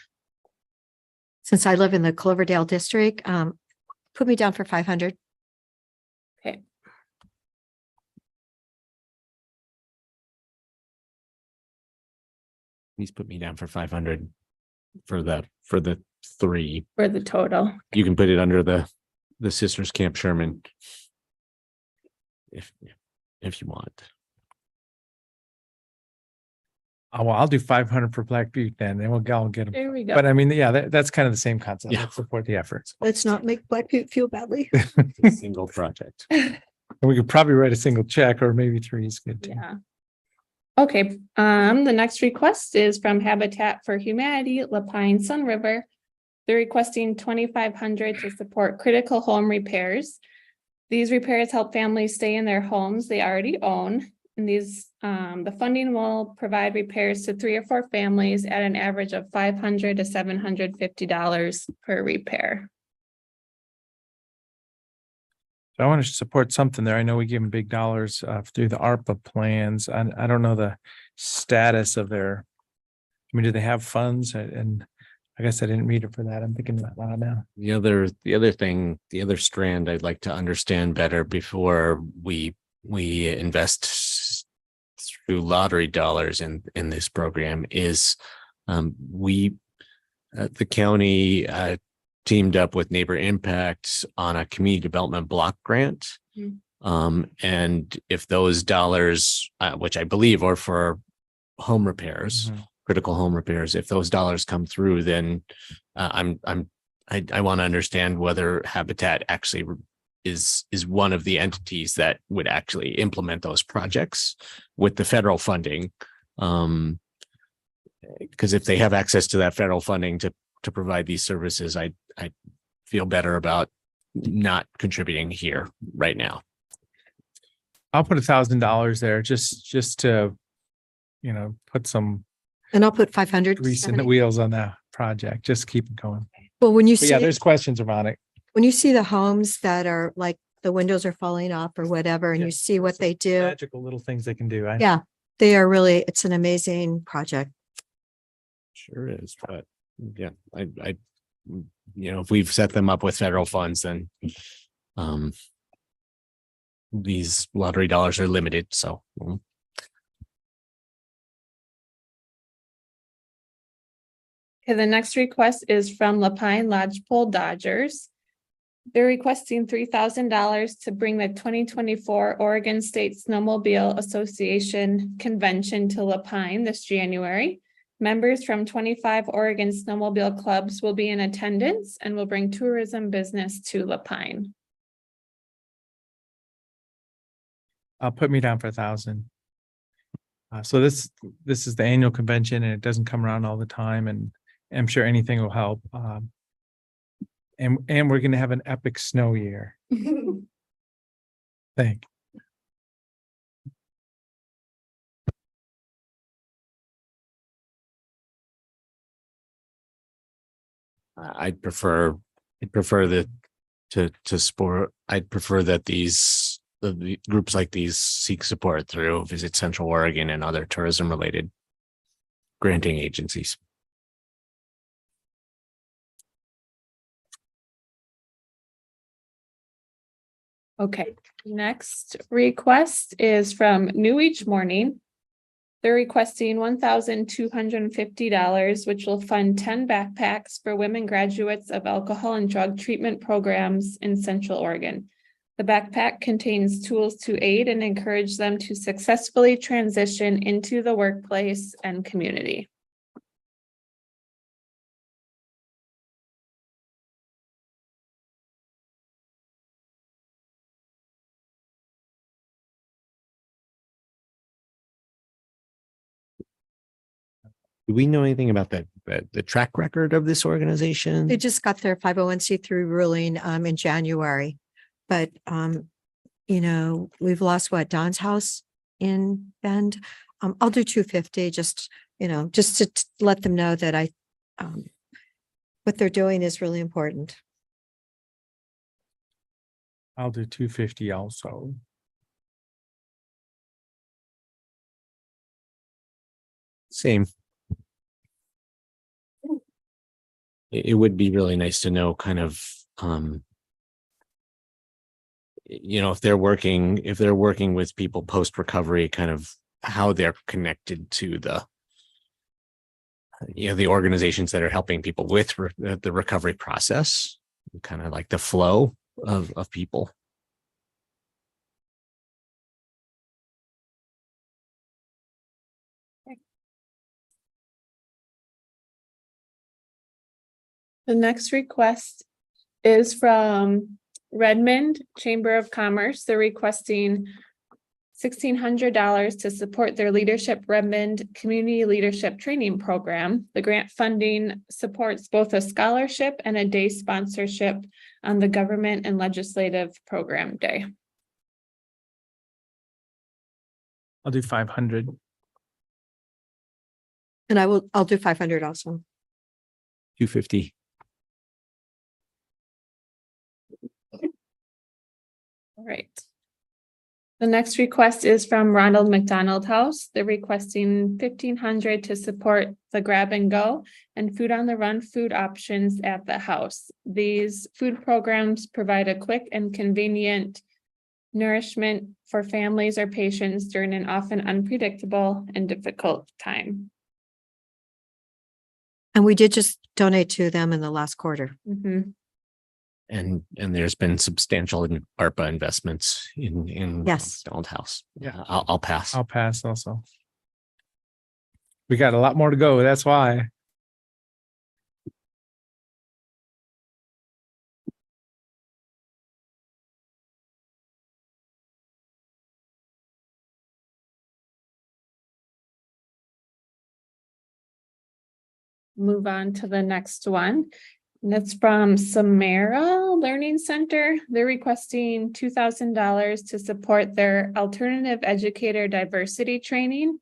Speaker 2: Since I live in the Cloverdale district, put me down for 500.
Speaker 4: Okay.
Speaker 3: Please put me down for 500 for the 3.
Speaker 4: For the total.
Speaker 3: You can put it under the Sisters Camp Sherman if you want.
Speaker 1: Oh, well, I'll do 500 for Black Butte then, and I'll get them.
Speaker 4: There we go.
Speaker 1: But I mean, yeah, that's kind of the same concept.
Speaker 3: Yeah.
Speaker 1: Let's support the efforts.
Speaker 2: Let's not make Black Butte feel badly.
Speaker 3: It's a single project.
Speaker 1: And we could probably write a single check, or maybe 3 is good too.
Speaker 4: Yeah. Okay, the next request is from Habitat for Humanity, Lapine Sun River. They're requesting 2,500 to support critical home repairs. These repairs help families stay in their homes they already own. And the funding will provide repairs to 3 or 4 families at an average of $500 to $750 per repair.
Speaker 1: So I want to support something there. I know we give them big dollars through the ARPA plans. I don't know the status of their, I mean, do they have funds? And I guess I didn't read it for that. I'm thinking about that now.
Speaker 3: The other strand I'd like to understand better before we invest through lottery dollars in this program is the county teamed up with Neighbor Impact on a community development block grant. And if those dollars, which I believe are for home repairs, critical home repairs, if those dollars come through, then I want to understand whether Habitat actually is one of the entities that would actually implement those projects with the federal funding. Because if they have access to that federal funding to provide these services, I feel better about not contributing here right now.
Speaker 1: I'll put $1,000 there just to, put some
Speaker 2: And I'll put 500.
Speaker 1: grease in the wheels on that project. Just keep it going.
Speaker 2: Well, when you
Speaker 1: But
Speaker 2: see,
Speaker 1: yeah, there's questions around it.
Speaker 2: when you see the homes that are like the windows are falling off or whatever, and you see what they do,
Speaker 1: Magical little things they can do.
Speaker 2: yeah, they are really, it's an amazing project.
Speaker 3: Sure is, but yeah, I if we've set them up with federal funds, then these lottery dollars are limited, so.
Speaker 4: Okay, the next request is from Lapine Lodgepole Dodgers. They're requesting $3,000 to bring the 2024 Oregon State Snowmobile Association Convention to Lapine this January. Members from 25 Oregon snowmobile clubs will be in attendance and will bring tourism business to Lapine.
Speaker 1: Put me down for 1,000. So this is the annual convention and it doesn't come around all the time, and I'm sure anything will help. And we're gonna have an epic snow year. Thank.
Speaker 3: I'd prefer that I'd prefer that the groups like these seek support through Visit Central Oregon and other tourism related granting agencies.
Speaker 4: Okay, next request is from New Each Morning. They're requesting $1,250, which will fund 10 backpacks for women graduates of alcohol and drug treatment programs in Central Oregon. The backpack contains tools to aid and encourage them to successfully transition into the workplace and community.
Speaker 3: Do we know anything about the track record of this organization?
Speaker 2: They just got their 501c3 ruling in January. But you know, we've lost Don's house in Bend. I'll do 250, just, you know, just to let them know that what they're doing is really important.
Speaker 1: I'll do 250 also.
Speaker 3: Same. It would be really nice to know kind of, you know, if they're working with people post recovery, kind of how they're connected to the, you know, the organizations that are helping people with the recovery process, kind of like the flow of people.
Speaker 4: The next request is from Redmond Chamber of Commerce. They're requesting $1,600 to support their Leadership Redmond Community Leadership Training Program. The grant funding supports both a scholarship and a day sponsorship on the government and legislative program day.
Speaker 1: I'll do 500.
Speaker 2: And I'll do 500 also.
Speaker 3: 250.
Speaker 4: All right. The next request is from Ronald McDonald House. They're requesting $1,500 to support the grab and go and food on the run food options at the house. These food programs provide a quick and convenient nourishment for families or patients during an often unpredictable and difficult time.
Speaker 2: And we did just donate to them in the last quarter.
Speaker 4: Mhm.
Speaker 3: And there's been substantial ARPA investments in
Speaker 2: Yes.
Speaker 3: McDonald House.
Speaker 1: Yeah.
Speaker 3: I'll pass.
Speaker 1: I'll pass also. We got a lot more to go. That's why.
Speaker 4: Move on to the next one. And that's from Samara Learning Center. They're requesting $2,000 to support their alternative educator diversity training.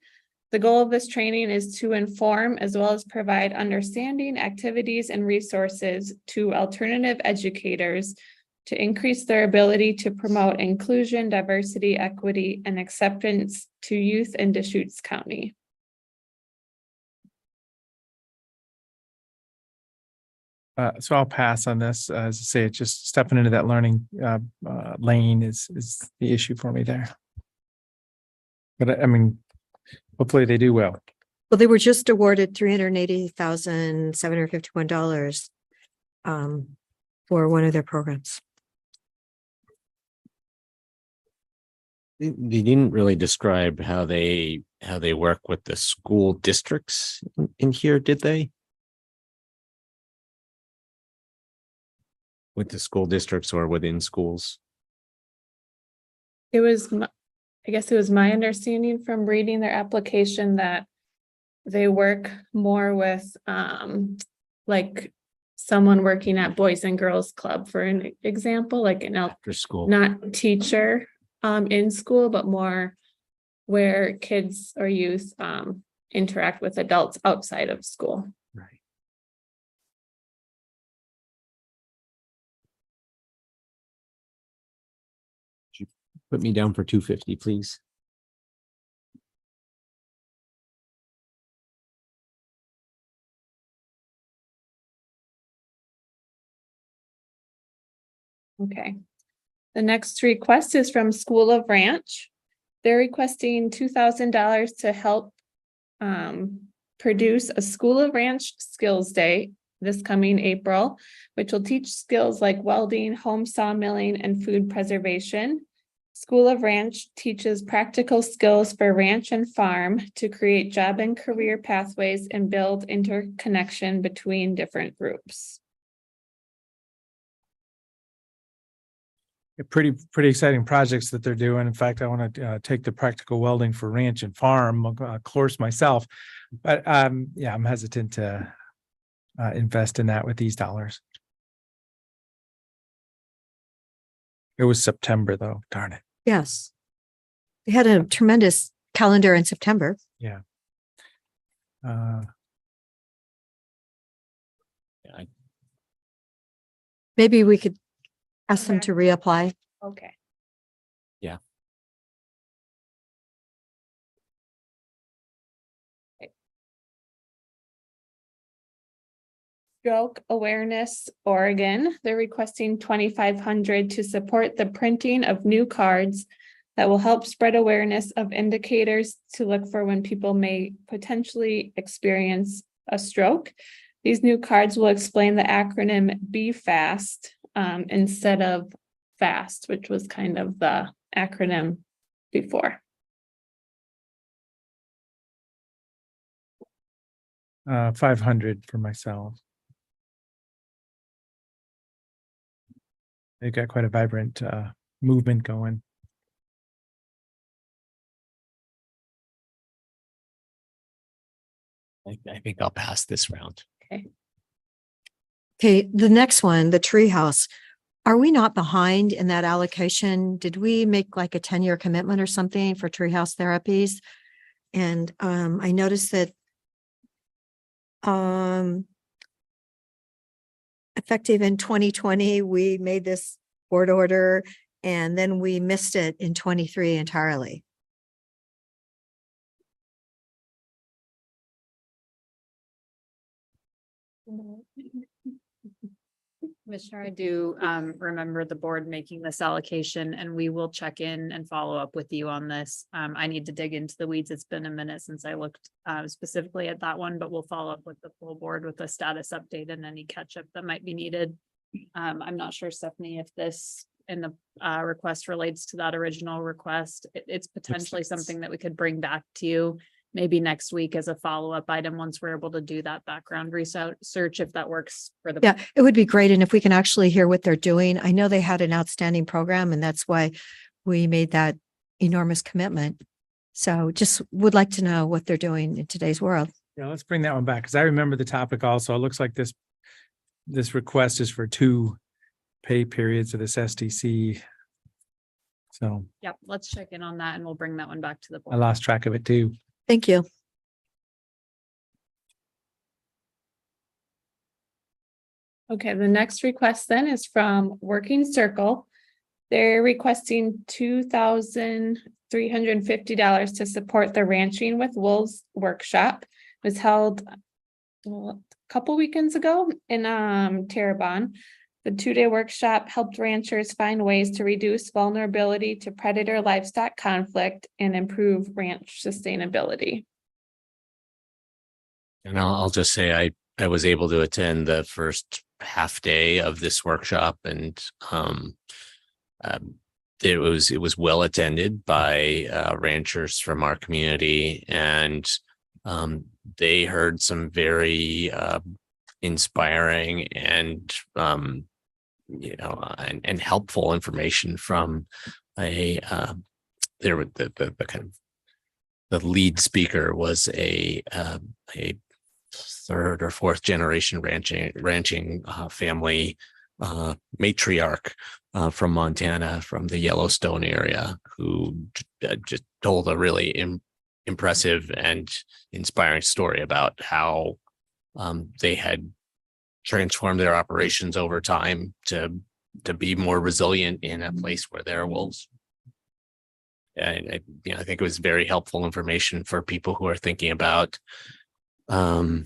Speaker 4: The goal of this training is to inform as well as provide understanding, activities, and resources to alternative educators to increase their ability to promote inclusion, diversity, equity, and acceptance to youth in Deschutes County.
Speaker 1: So I'll pass on this. As I say, it's just stepping into that learning lane is the issue for me there. But I mean, hopefully they do well.
Speaker 2: Well, they were just awarded $380,751 for one of their programs.
Speaker 3: They didn't really describe how they how they work with the school districts in here, did they? With the school districts or within schools?
Speaker 6: It was, I guess it was my understanding from reading their application that they work more with, like someone working at Boys and Girls Club, for an example, like an
Speaker 3: After school.
Speaker 6: not teacher, in school, but more where kids or youth, interact with adults outside of school.
Speaker 3: Right. Put me down for 250, please.
Speaker 6: Okay. The next request is from School of Ranch. They're requesting $2,000 to help produce a School of Ranch Skills Day this coming April, which will teach skills like welding, home sawmilling, and food preservation. School of Ranch teaches practical skills for ranch and farm to create job and career pathways and build interconnection between different groups.
Speaker 1: Pretty exciting projects that they're doing. In fact, I want to take the practical welding for ranch and farm course myself, but yeah, I'm hesitant to invest in that with these dollars. It was September though, darn it.
Speaker 2: Yes. They had a tremendous calendar in September.
Speaker 1: Yeah.
Speaker 2: Maybe we could ask them to reapply.
Speaker 6: Okay.
Speaker 3: Yeah.
Speaker 6: Stroke Awareness Oregon, they're requesting $2,500 to support the printing of new cards that will help spread awareness of indicators to look for when people may potentially experience a stroke. These new cards will explain the acronym Be Fast instead of FAST, which was kind of the acronym before.
Speaker 1: $500 for myself. They've got quite a vibrant movement going.
Speaker 3: I think I'll pass this round.
Speaker 6: Okay.
Speaker 2: Okay, the next one, the treehouse. Are we not behind in that allocation? Did we make like a 10-year commitment or something for treehouse therapies? And I noticed that effective in 2020, we made this board order and then we missed it in 23 entirely.
Speaker 14: Commissioner, I do remember the board making this allocation and we will check in and follow up with you on this. I need to dig into the weeds. It's been a minute since I looked specifically at that one, but we'll follow up with the full board with a status update and any catch up that might be needed. I'm not sure, Stephanie, if this in the request relates to that original request. It's potentially something that we could bring back to you maybe next week as a follow-up item once we're able to do that background research, if that works for the.
Speaker 2: Yeah, it would be great. And if we can actually hear what they're doing, I know they had an outstanding program and that's why we made that enormous commitment. So just would like to know what they're doing in today's world.
Speaker 1: Yeah, let's bring that one back because I remember the topic also. It looks like this request is for 2 pay periods of this SDC. So
Speaker 14: Yep, let's check in on that and we'll bring that one back to the board.
Speaker 1: I lost track of it too.
Speaker 2: Thank you.
Speaker 6: Okay, the next request then is from Working Circle. They're requesting $2,350 to support the Ranching with Wolves workshop. It was held a couple weekends ago in Terrebonne. The 2-day workshop helped ranchers find ways to reduce vulnerability to predator livestock conflict and improve ranch sustainability.
Speaker 3: And I'll just say I was able to attend the first half day of this workshop and it was well attended by ranchers from our community, and they heard some very inspiring and and helpful information from the kind of the lead speaker was a third or fourth generation ranching family matriarch from Montana, from the Yellowstone area, who just told a really impressive and inspiring story about how they had transformed their operations over time to be more resilient in a place where there are wolves. And I think it was very helpful information for people who are thinking about kind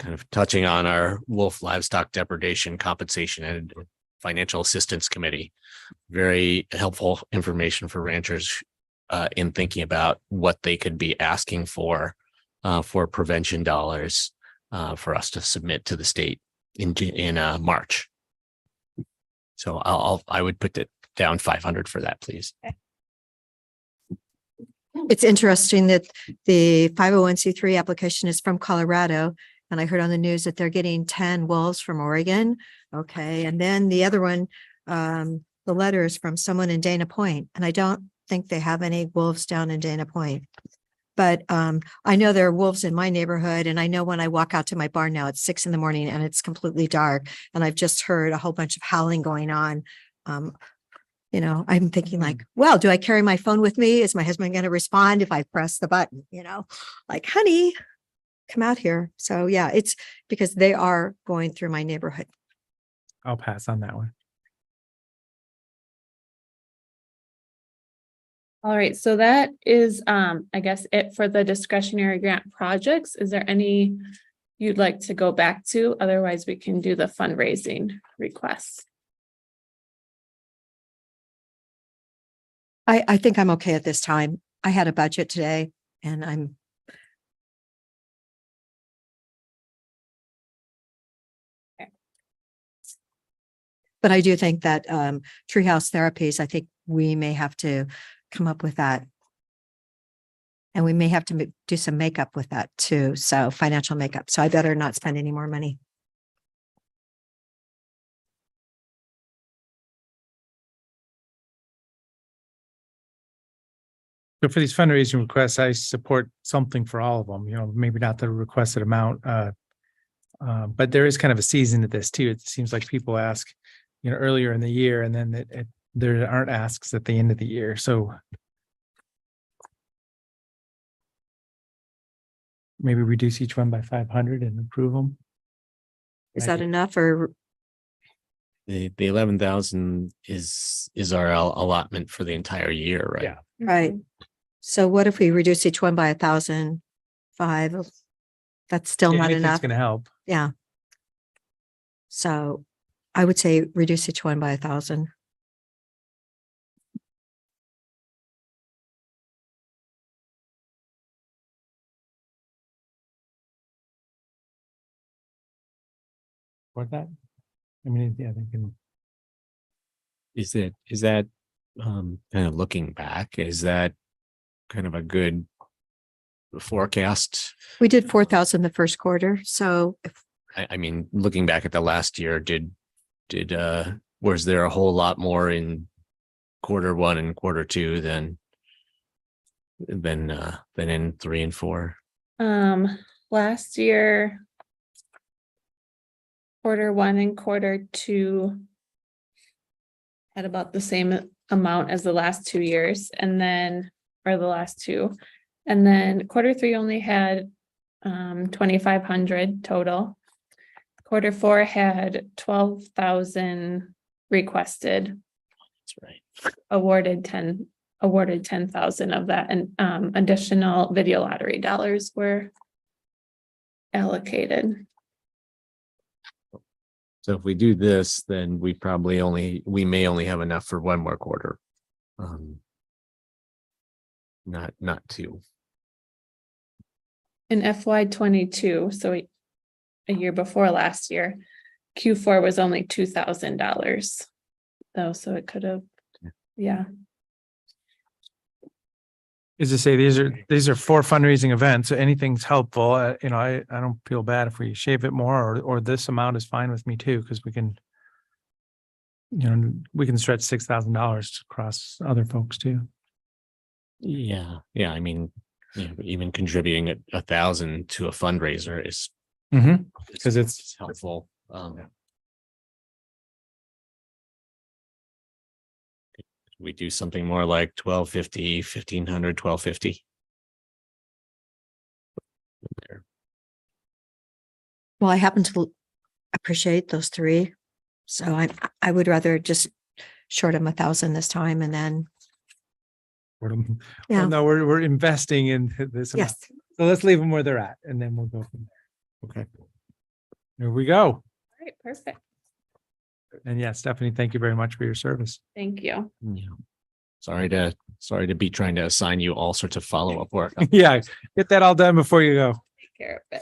Speaker 3: of touching on our wolf livestock depredation compensation and financial assistance committee. Very helpful information for ranchers in thinking about what they could be asking for prevention dollars for us to submit to the state in March. So I would put it down 500 for that, please.
Speaker 2: It's interesting that the 501c3 application is from Colorado. And I heard on the news that they're getting 10 wolves from Oregon. Okay. And then the other one, the letter is from someone in Dana Point. And I don't think they have any wolves down in Dana Point. But I know there are wolves in my neighborhood. And I know when I walk out to my barn now, it's 6 a.m. and it's completely dark. And I've just heard a whole bunch of howling going on. I'm thinking like, well, do I carry my phone with me? Is my husband going to respond if I press the button? Like, honey, come out here. So yeah, it's because they are going through my neighborhood.
Speaker 1: I'll pass on that one.
Speaker 6: All right, so that is, I guess, it for the discretionary grant projects. Is there any you'd like to go back to? Otherwise, we can do the fundraising requests.
Speaker 2: I think I'm okay at this time. I had a budget today and but I do think that treehouse therapies, I think we may have to come up with that. And we may have to do some makeup with that too. So financial makeup. So I better not spend any more money.
Speaker 1: So for these fundraising requests, I support something for all of them, maybe not the requested amount. But there is kind of a season to this too. It seems like people ask, earlier in the year, and then there aren't asks at the end of the year. So maybe reduce each one by 500 and approve them.
Speaker 2: Is that enough or?
Speaker 3: The 11,000 is our allotment for the entire year, right?
Speaker 1: Yeah.
Speaker 2: Right. So what if we reduce each one by 1,005? That's still not enough.
Speaker 1: It's going to help.
Speaker 2: Yeah. So I would say reduce each one by 1,000.
Speaker 1: For that? I mean, yeah, they can.
Speaker 3: Is that kind of looking back? Is that kind of a good forecast?
Speaker 2: We did 4,000 the first quarter. So if
Speaker 3: I mean, looking back at the last year, was there a whole lot more in quarter one and quarter two than in 3 and 4?
Speaker 6: Last year, quarter one and quarter two had about the same amount as the last 2 years, and then the last two, and then quarter three only had 2,500 total. Quarter four had 12,000 requested.
Speaker 3: That's right.
Speaker 6: Awarded 10,000 of that, and additional video lottery dollars were allocated.
Speaker 3: So if we do this, then we may only have enough for one more quarter. Not two.
Speaker 6: In FY22, so a year before last year, Q4 was only $2,000 though, so it could have, yeah.
Speaker 1: Is to say these are 4 fundraising events, so anything's helpful. I don't feel bad if we shave it more or this amount is fine with me too, because we can stretch $6,000 across other folks too.
Speaker 3: Yeah, yeah. I mean, even contributing 1,000 to a fundraiser is
Speaker 1: Because it's
Speaker 3: helpful. We do something more like 1,250, 1,500, 1,250.
Speaker 2: Well, I happen to appreciate those 3. So I would rather just short them 1,000 this time and then. Yeah.
Speaker 1: Well, no, we're investing in this. amount.
Speaker 2: Yes.
Speaker 1: So let's leave them where they're at and then we'll go from there. Okay. Here we go.
Speaker 4: All right, perfect.
Speaker 1: And yeah, Stephanie, thank you very much for your service.
Speaker 4: Thank you.
Speaker 3: Yeah. Sorry to be trying to assign you all sorts of follow-up work.
Speaker 1: Yeah, get that all done before you go.
Speaker 4: Take care of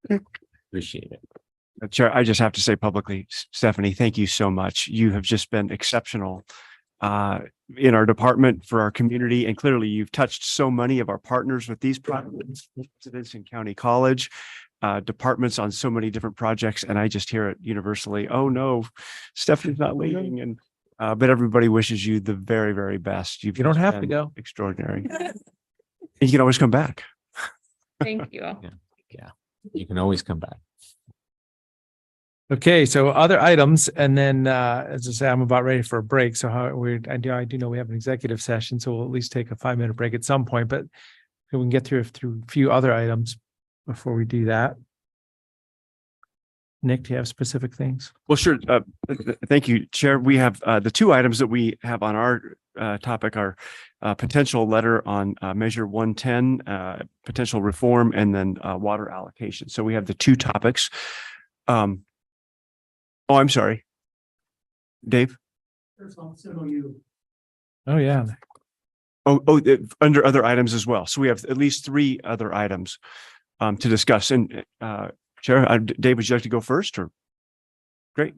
Speaker 4: it.
Speaker 3: Appreciate it.
Speaker 9: Chair, I just have to say publicly, Stephanie, thank you so much. You have just been exceptional in our department for our community. And clearly you've touched so many of our partners with these projects, residents in County College, departments on so many different projects. And I just hear it universally. Oh no, Stephanie's not leaving. And but everybody wishes you the very, very best. You
Speaker 1: don't have to go.
Speaker 9: Extraordinary. And you can always come back.
Speaker 4: Thank you.
Speaker 3: Yeah, you can always come back.
Speaker 1: Okay, so other items, and then as I say, I'm about ready for a break. So I do know we have an executive session, so we'll at least take a 5-minute break at some point, but we can get through a few other items before we do that. Nick, do you have specific things?
Speaker 9: Well, sure. Thank you, Chair. We have the 2 items that we have on our topic are potential letter on Measure 110, potential reform, and then water allocation. So we have the 2 topics. Oh, I'm sorry. Dave?
Speaker 1: Oh, yeah.
Speaker 9: Under other items as well. So we have at least 3 other items to discuss. And Chair, Dave, would you like to go first or? Great.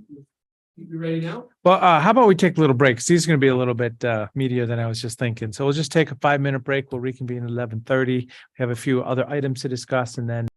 Speaker 5: You ready now?
Speaker 1: Well, how about we take a little break? 'Cause these are going to be a little bit meatier than I was just thinking. So we'll just take a 5-minute break. We'll reconvene at 11:30. We have a few other items to discuss and then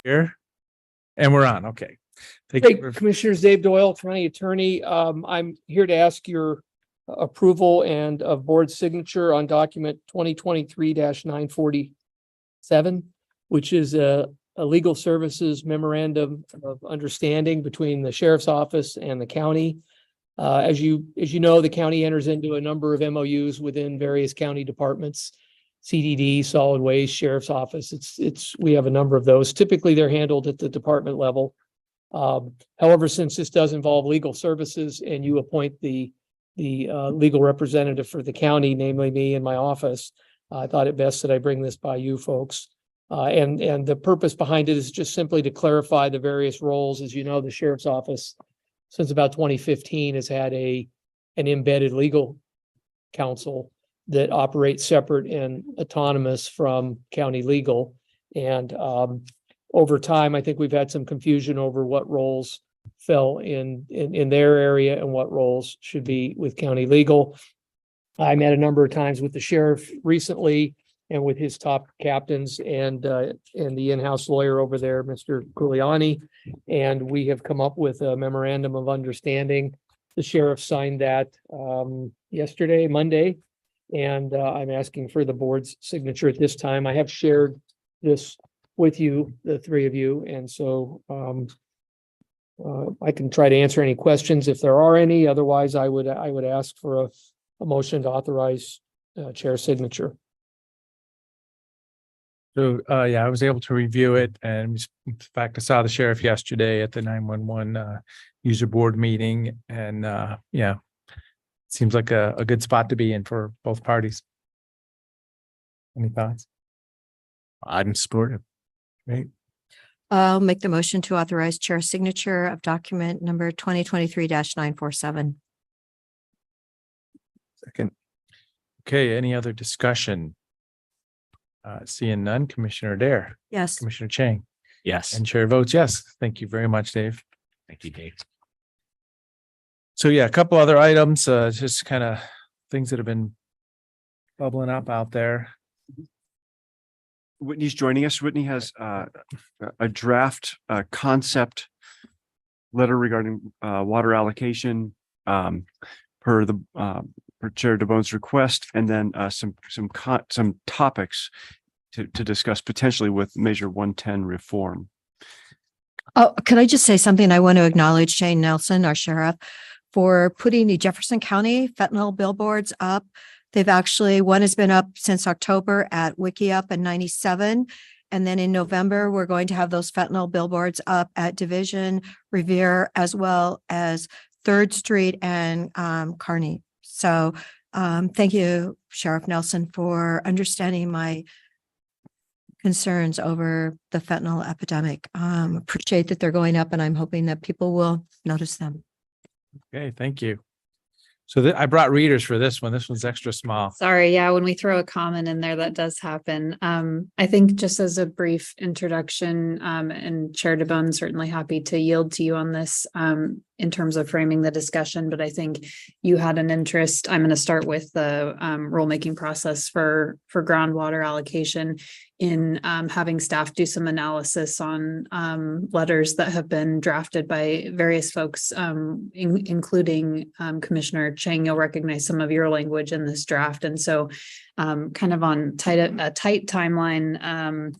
Speaker 1: Here. And we're on. Okay. Thank
Speaker 5: Hey,
Speaker 1: you.
Speaker 5: Commissioners, Dave Doyle, County Attorney. I'm here to ask your approval and of board signature on document 2023-947, which is a legal services memorandum of understanding between the sheriff's office and the county. As you know, the county enters into a number of MOUs within various county departments, CDD, solid waste, sheriff's office. We have a number of those. Typically, they're handled at the department level. However, since this does involve legal services and you appoint the legal representative for the county, namely me in my office, I thought it best that I bring this by you folks. And the purpose behind it is just simply to clarify the various roles. As you know, the sheriff's office, since about 2015, has had an embedded legal counsel that operates separate and autonomous from county legal. And over time, I think we've had some confusion over what roles fell in their area and what roles should be with county legal. I met a number of times with the sheriff recently and with his top captains and the in-house lawyer over there, Mr. Giuliani. And we have come up with a memorandum of understanding. The sheriff signed that yesterday, Monday. And I'm asking for the board's signature at this time. I have shared this with you, the three of you. And so I can try to answer any questions if there are any. Otherwise, I would ask for a motion to authorize chair signature.
Speaker 1: So, yeah, I was able to review it. And in fact, I saw the sheriff yesterday at the 911 user board meeting. And yeah, seems like a good spot to be in for both parties. Any thoughts?
Speaker 3: I'm supportive.
Speaker 1: Great.
Speaker 2: I'll make the motion to authorize chair signature of document number 2023-947.
Speaker 1: Second. Okay, any other discussion? Seeing none, Commissioner Dare,
Speaker 2: Yes.
Speaker 1: Commissioner Chang,
Speaker 3: Yes.
Speaker 1: and chair votes yes. Thank you very much, Dave.
Speaker 3: Thank you, Dave.
Speaker 1: So yeah, a couple other items, just kind of things that have been bubbling up out there.
Speaker 9: Whitney's joining us. Whitney has a draft concept letter regarding water allocation per Chair DeBone's request, and then some topics to discuss potentially with Measure 110 reform.
Speaker 2: Oh, could I just say something? I want to acknowledge Shane Nelson, our sheriff, for putting the Jefferson County fentanyl billboards up. They've actually, one has been up since October at Wiki Up and 97. And then in November, we're going to have those fentanyl billboards up at Division, Revere, as well as 3rd Street and Kearney. So thank you, Sheriff Nelson, for understanding my concerns over the fentanyl epidemic. Appreciate that they're going up, and I'm hoping that people will notice them.
Speaker 1: Okay, thank you. So I brought readers for this one. This one's extra small.
Speaker 17: Sorry, yeah, when we throw a comment in there, that does happen. I think just as a brief introduction, and Chair DeBone, certainly happy to yield to you on this in terms of framing the discussion, but I think you had an interest. I'm going to start with the rulemaking process for groundwater allocation in having staff do some analysis on letters that have been drafted by various folks, including Commissioner Chang. You'll recognize some of your language in this draft. And so kind of on a tight timeline,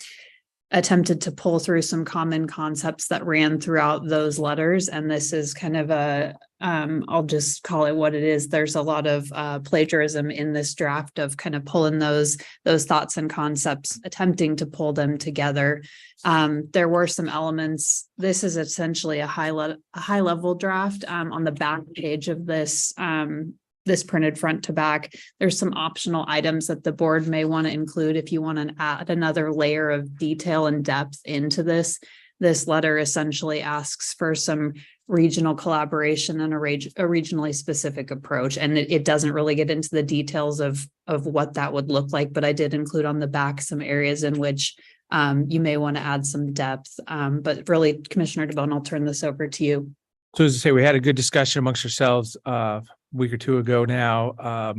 Speaker 17: attempted to pull through some common concepts that ran throughout those letters. And this is kind of I'll just call it what it is. There's a lot of plagiarism in this draft of kind of pulling those thoughts and concepts, attempting to pull them together. There were some elements. This is essentially a high level draft. On the back page of this printed front to back, there's some optional items that the board may want to include if you want to add another layer of detail and depth into this. This letter essentially asks for some regional collaboration and a regionally specific approach. And it doesn't really get into the details of what that would look like, but I did include on the back some areas in which you may want to add some depth. But really, Commissioner DeBone, I'll turn this over to you.
Speaker 1: So as I say, we had a good discussion amongst ourselves week or two ago now.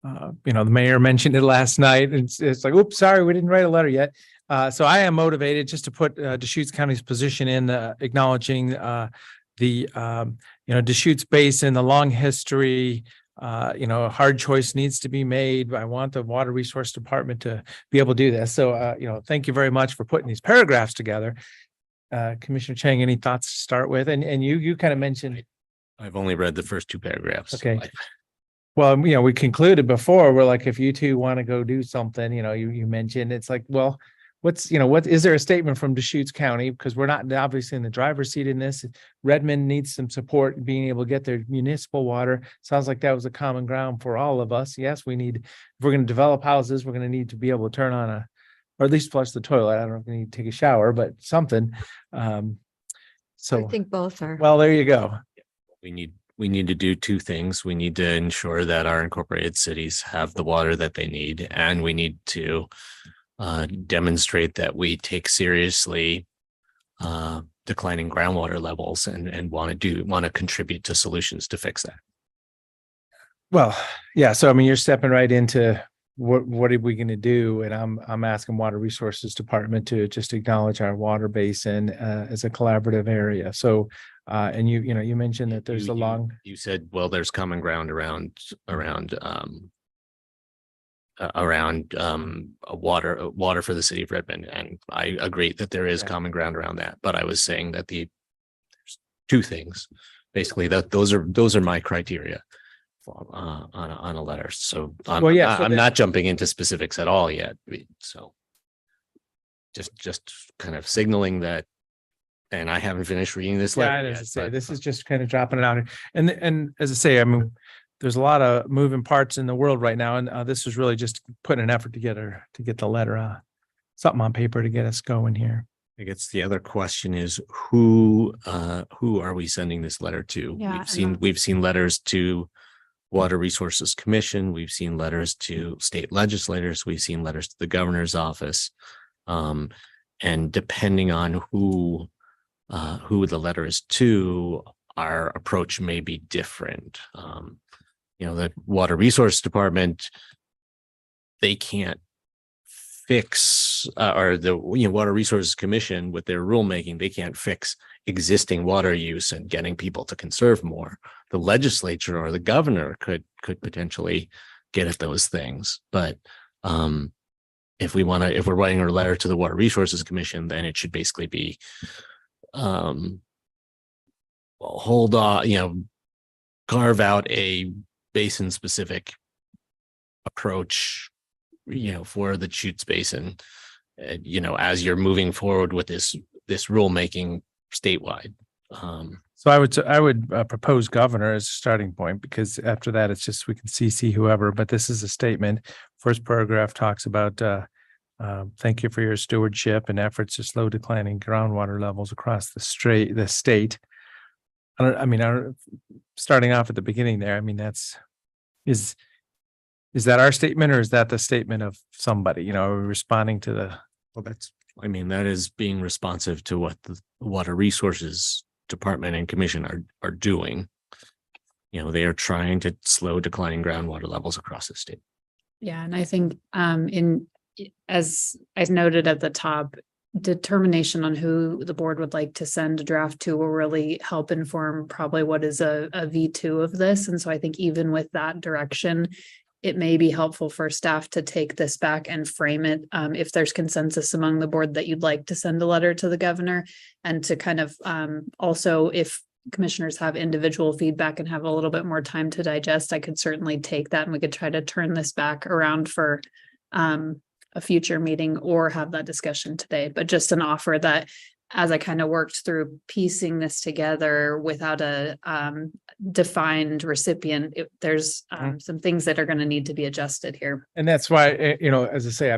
Speaker 1: The mayor mentioned it last night, and it's like, oops, sorry, we didn't write a letter yet. So I am motivated just to put Deschutes County's position in acknowledging Deschutes Basin, the long history. A hard choice needs to be made. I want the Water Resource Department to be able to do this. So, thank you very much for putting these paragraphs together. Commissioner Chang, any thoughts to start with? And you kind of mentioned.
Speaker 3: I've only read the first two paragraphs.
Speaker 1: Okay. Well, we concluded before, we're like, if you two want to go do something, you mentioned, it's like, well, what is there a statement from Deschutes County? Because we're not obviously in the driver's seat in this. Redmond needs some support in being able to get their municipal water. Sounds like that was a common ground for all of us. Yes, if we're going to develop houses, we're going to need to be able to turn on or at least flush the toilet. I don't know if we need to take a shower, but something.
Speaker 2: I think both are.
Speaker 1: Well, there you go.
Speaker 3: We need to do two things. We need to ensure that our incorporated cities have the water that they need, and we need to demonstrate that we take seriously declining groundwater levels and want to contribute to solutions to fix that.
Speaker 1: Well, yeah. So, you're stepping right into what are we going to do? And I'm asking Water Resources Department to just acknowledge our water basin as a collaborative area. So, and you mentioned that there's
Speaker 3: you said, well, there's common ground around water for the city of Redmond. And I agree that there is common ground around that, but I was saying that there's two things, basically, that those are my criteria on a letter. So I'm not jumping into specifics at all yet. So just kind of signaling that, and I haven't finished reading this letter yet,
Speaker 1: this is just kind of dropping it out here. And as I say, there's a lot of moving parts in the world right now, and this is really just putting an effort together to get the letter, something on paper to get us going here.
Speaker 3: I guess the other question is who are we sending this letter to?
Speaker 17: Yeah,
Speaker 3: We've seen letters to Water Resources Commission. We've seen letters to state legislators. We've seen letters to the governor's office, and depending on who the letter is to, our approach may be different. The Water Resource Department, they can't fix, or the Water Resources Commission with their rulemaking, they can't fix existing water use and getting people to conserve more. The legislature or the governor could potentially get at those things. But if we're writing a letter to the Water Resources Commission, then it should basically be hold on, carve out a basin specific approach, for the Deschutes Basin, as you're moving forward with this rulemaking statewide.
Speaker 1: So I would propose governor as a starting point, because after that, it's just, we can CC whoever, but this is a statement. First paragraph talks about, thank you for your stewardship and efforts to slow declining groundwater levels across the state. Starting off at the beginning there, is that our statement, or is that the statement of somebody? Are we responding to the?
Speaker 3: Well, that is being responsive to what the Water Resources Department and Commission are doing. They are trying to slow declining groundwater levels across the state.
Speaker 21: Yeah, and I think as I noted at the top, determination on who the board would like to send a draft to will really help inform probably what is a V2 of this. And so I think even with that direction, it may be helpful for staff to take this back and frame it, if there's consensus among the board that you'd like to send a letter to the governor, and to kind of also, if commissioners have individual feedback and have a little bit more time to digest, I could certainly take that and we could try to turn this back around for a future meeting or have that discussion today. But just an offer that as I kind of worked through piecing this together without a defined recipient, there's some things that are going to need to be adjusted here.
Speaker 1: And that's why, as I say,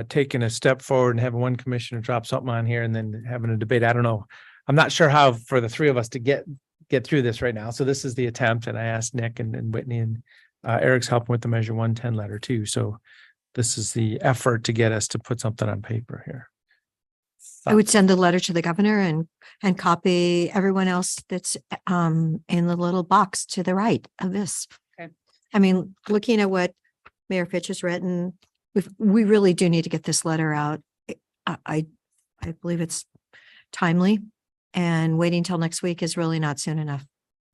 Speaker 1: taking a step forward and having one commissioner drop something on here and then having a debate. I don't know. I'm not sure how for the three of us to get through this right now. So this is the attempt, and I asked Nick and Whitney, and Eric's helping with the Measure 110 letter too. So this is the effort to get us to put something on paper here.
Speaker 2: I would send a letter to the governor and copy everyone else that's in the little box to the right of this.
Speaker 21: Okay.
Speaker 2: Looking at what Mayor Fitch has written, we really do need to get this letter out I believe it's timely, and waiting till next week is really not soon enough.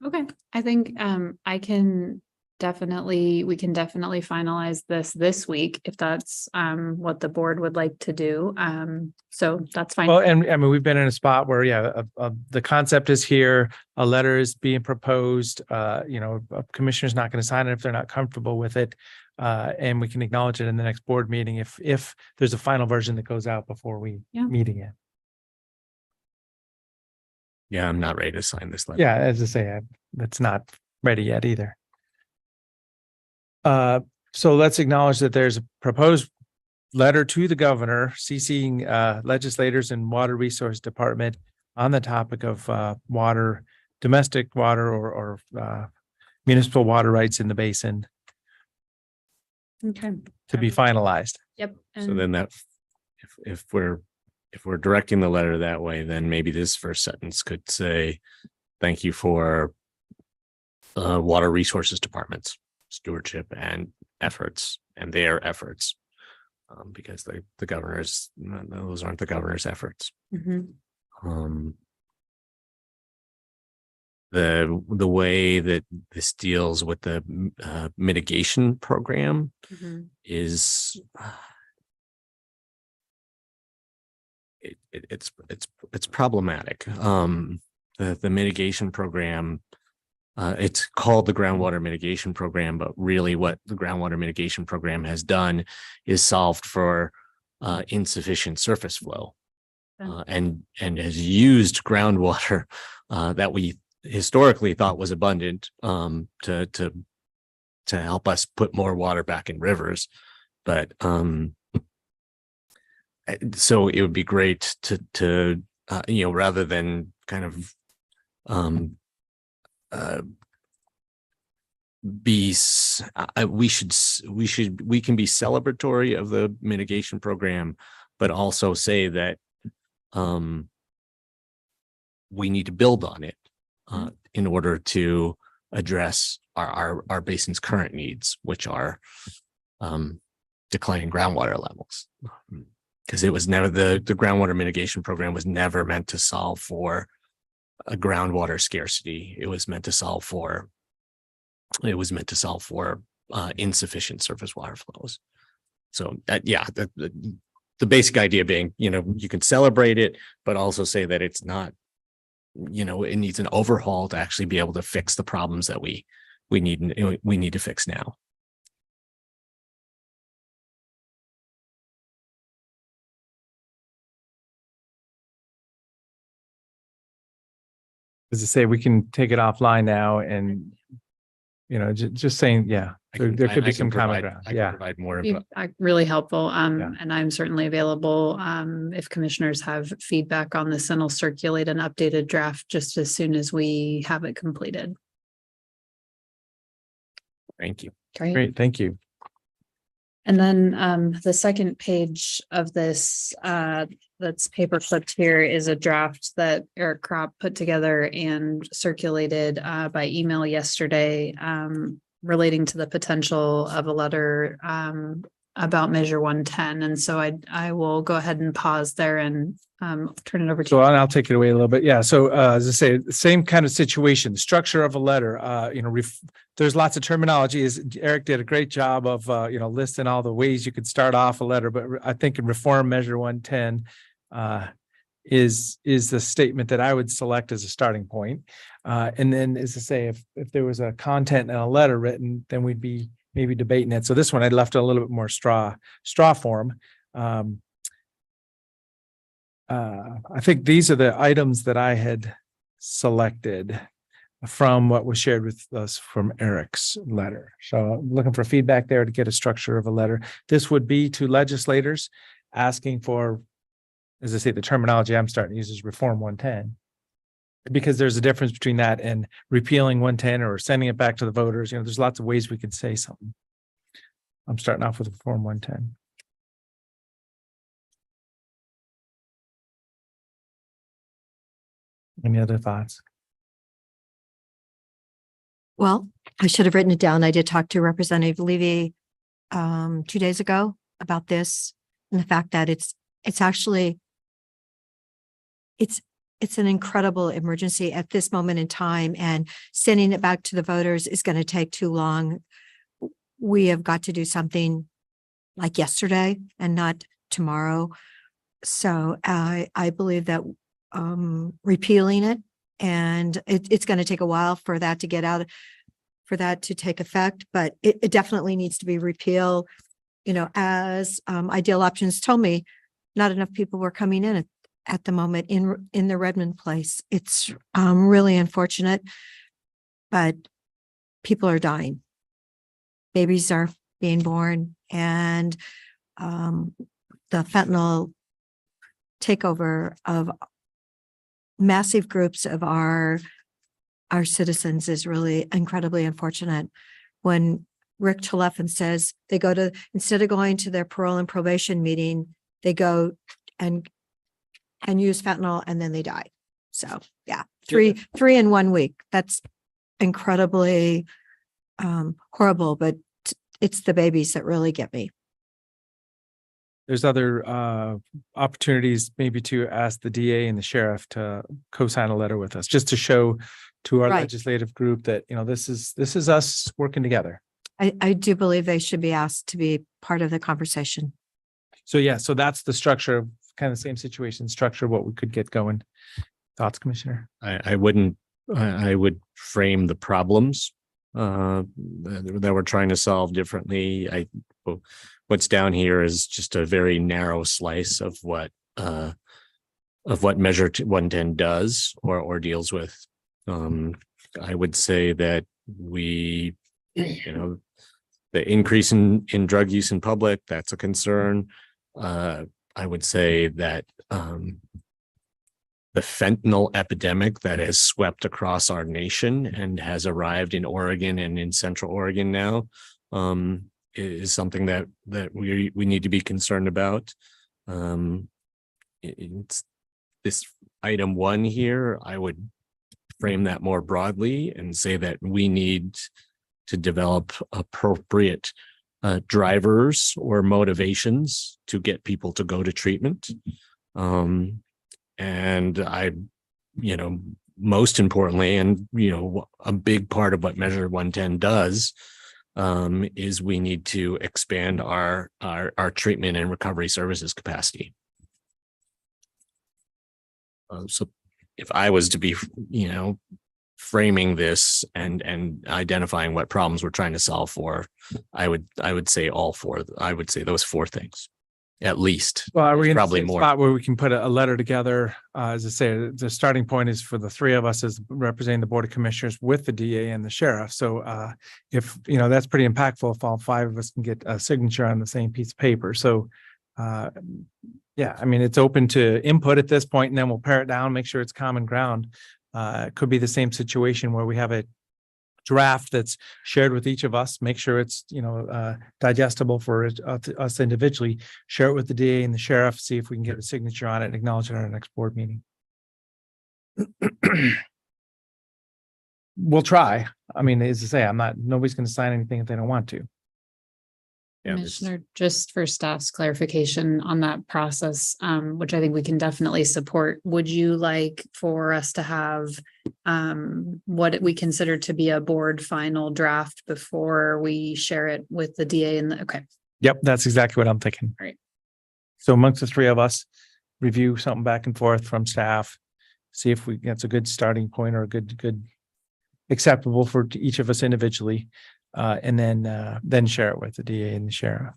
Speaker 21: Okay, I think we can definitely finalize this week if that's what the board would like to do. So that's fine.
Speaker 1: Well, and I mean, we've been in a spot where, the concept is here, a letter is being proposed, a commissioner's not going to sign it if they're not comfortable with it. And we can acknowledge it in the next board meeting if there's a final version that goes out before we meet again.
Speaker 3: Yeah, I'm not ready to sign this letter.
Speaker 1: Yeah, as I say, that's not ready yet either. So let's acknowledge that there's a proposed letter to the governor CCing legislators and Water Resource Department on the topic of water, domestic water or municipal water rights in the basin
Speaker 21: Okay.
Speaker 1: to be finalized.
Speaker 21: Yep.
Speaker 3: So then that, if we're directing the letter that way, then maybe this first sentence could say, thank you for Water Resources Department's stewardship and efforts and their efforts. Because the governor's, those aren't the governor's efforts.
Speaker 2: Mhm.
Speaker 3: The way that this deals with the mitigation program
Speaker 2: Mhm.
Speaker 3: is it's problematic. The mitigation program, it's called the groundwater mitigation program, but really what the groundwater mitigation program has done is solved for insufficient surface flow, and has used groundwater that we historically thought was abundant to help us put more water back in rivers. But so it would be great to rather than kind of we can be celebratory of the mitigation program, but also say that we need to build on it in order to address our basin's current needs, which are declining groundwater levels. Because it was never the groundwater mitigation program was never meant to solve for a groundwater scarcity. It was meant to solve for insufficient surface water flows. So the basic idea being, you can celebrate it, but also say that it's not, it needs an overhaul to actually be able to fix the problems that we need to fix now.
Speaker 1: As I say, we can take it offline now and, just saying, there could be some common ground.
Speaker 3: I can provide more.
Speaker 21: Be really helpful. And I'm certainly available if commissioners have feedback on this, and I'll circulate an updated draft just as soon as we have it completed.
Speaker 3: Thank you.
Speaker 1: Great, thank you.
Speaker 21: And then the second page of this that's paper clipped here is a draft that Eric Kropp put together and circulated by email yesterday relating to the potential of a letter about Measure 110. And so I will go ahead and pause there and turn it over to
Speaker 1: So I'll take it away a little bit. Yeah. So as I say, same kind of situation, structure of a letter, there's lots of terminology. Eric did a great job of, listing all the ways you could start off a letter, but I think in Reform Measure 110 is the statement that I would select as a starting point. And then, as I say, if there was a content and a letter written, then we'd be maybe debating it. So this one I left a little bit more straw form. I think these are the items that I had selected from what was shared with us from Eric's letter. So I'm looking for feedback there to get a structure of a letter. This would be to legislators asking for, as I say, the terminology I'm starting to use is Reform 110. Because there's a difference between that and repealing 110 or sending it back to the voters. There's lots of ways we could say something. I'm starting off with Reform 110. Any other thoughts?
Speaker 2: Well, I should have written it down. I did talk to Representative Levy 2 days ago about this and the fact that it's it's actually, it's an incredible emergency at this moment in time, and sending it back to the voters is going to take too long. We have got to do something like yesterday and not tomorrow. So I believe that repealing it, and it's going to take a while for that to get out, for that to take effect, but it definitely needs to be repealed. You know, as Ideal Options told me, not enough people were coming in at the moment in the Redmond place. It's really unfortunate, but people are dying. Babies are being born, and the fentanyl takeover of massive groups of our citizens is really incredibly unfortunate. When Rick Chalefin says they go to, instead of going to their parole and probation meeting, they go and use fentanyl and then they die. So yeah, three in 1 week. That's incredibly horrible, but it's the babies that really get me.
Speaker 1: There's other opportunities maybe to ask the DA and the sheriff to co-sign a letter with us, just to show to our
Speaker 2: Right.
Speaker 1: legislative group that, you know, this is us working together.
Speaker 2: I do believe they should be asked to be part of the conversation.
Speaker 1: So yeah, so that's the structure, kind of the same situation, structure, what we could get going. Thoughts, Commissioner?
Speaker 3: I would frame the problems that we're trying to solve differently. What's down here is just a very narrow slice of what Measure 110 does or deals with. I would say that the increase in drug use in public, that's a concern. I would say that the fentanyl epidemic that has swept across our nation and has arrived in Oregon and in Central Oregon now is something that we need to be concerned about. It's this item 1 here, I would frame that more broadly and say that we need to develop appropriate drivers or motivations to get people to go to treatment. And most importantly, and, a big part of what Measure 110 does is we need to expand our treatment and recovery services capacity. So if I was to be, framing this and identifying what problems we're trying to solve for, I would say those 4 things, at least.
Speaker 1: Well, are we in
Speaker 3: probably
Speaker 1: a
Speaker 3: more
Speaker 1: spot where we can put a letter together? As I say, the starting point is for the 3 of us as representing the Board of Commissioners with the DA and the sheriff. So if, that's pretty impactful if all 5 of us can get a signature on the same piece of paper. So yeah, I mean, it's open to input at this point, and then we'll pare it down, make sure it's common ground. It could be the same situation where we have a draft that's shared with each of us, make sure it's, digestible for us individually, share it with the DA and the sheriff, see if we can get a signature on it and acknowledge it at our next board meeting. We'll try. I mean, as I say, nobody's going to sign anything if they don't want to.
Speaker 21: Commissioner, just for staff's clarification on that process, which I think we can definitely support, would you like for us to have what we consider to be a board final draft before we share it with the DA and okay.
Speaker 1: Yep, that's exactly what I'm thinking.
Speaker 21: All right.
Speaker 1: So amongst the 3 of us, review something back and forth from staff, see if that's a good starting point or a good acceptable for each of us individually. And then share it with the DA and the sheriff,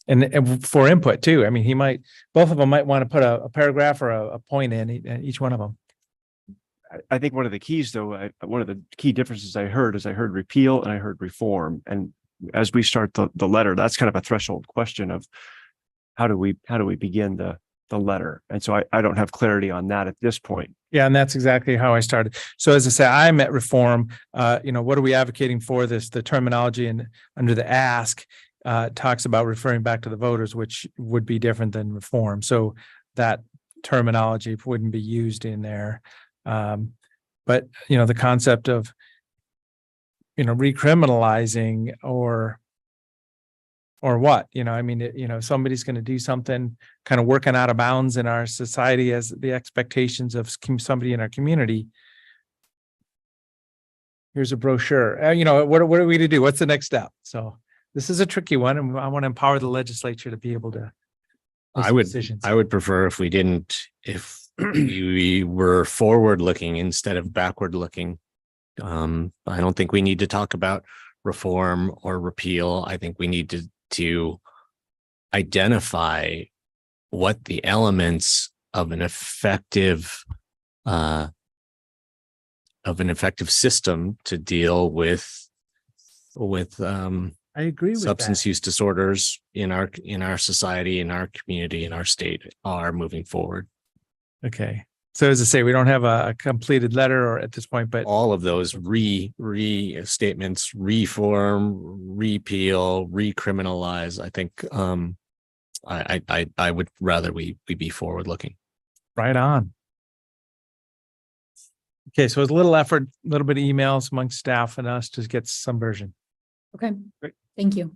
Speaker 1: and for input too. I mean, both of them might want to put a paragraph or a point in each one of them.
Speaker 9: I think one of the keys, though, one of the key differences I heard repeal and I heard reform. And as we start the letter, that's kind of a threshold question of how do we begin the letter. And so I don't have clarity on that at this point.
Speaker 1: Yeah, and that's exactly how I started. So as I say, I'm at reform. What are we advocating for this? The terminology and under the ask talks about referring back to the voters, which would be different than reform. So that terminology wouldn't be used in there. But the concept of recriminalizing or or what, I mean, somebody's going to do something kind of working out of bounds in our society as the expectations of somebody in our community. Here's a brochure, what are we to do? What's the next step? So this is a tricky one, and I want to empower the legislature to be able to.
Speaker 3: I would prefer if we were forward looking instead of backward looking. I don't think we need to talk about reform or repeal. I think we need to identify what the elements of an effective system to deal with
Speaker 1: I agree with
Speaker 3: substance
Speaker 1: that.
Speaker 3: use disorders in our society, in our community, in our state are moving forward.
Speaker 1: Okay. So as I say, we don't have a completed letter or at this point, but
Speaker 3: all of those statements, reform, repeal, recriminalize, I think I would rather we be forward looking.
Speaker 1: right on. Okay, so it's a little effort, a little bit of emails amongst staff and us to get some version.
Speaker 21: Okay, great. Thank you.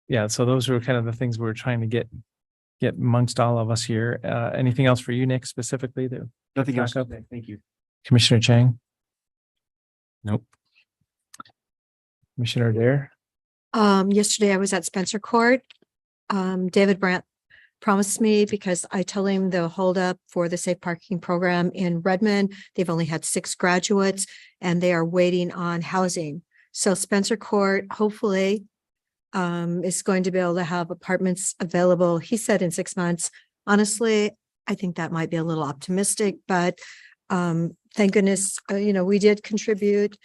Speaker 1: Yeah, so those were kind of the things we were trying to get amongst all of us here. Anything else for you, Nick, specifically?
Speaker 9: Nothing else.
Speaker 1: Back up?
Speaker 9: Thank you.
Speaker 1: Commissioner Chang,
Speaker 3: Nope.
Speaker 1: Commissioner Dare.
Speaker 2: Yesterday I was at Spencer Court. David Brandt promised me, because I told him the holdup for the safe parking program in Redmond, they've only had 6 graduates and they are waiting on housing. So Spencer Court, hopefully, is going to be able to have apartments available. He said in 6 months. Honestly, I think that might be a little optimistic, but thank goodness, we did contribute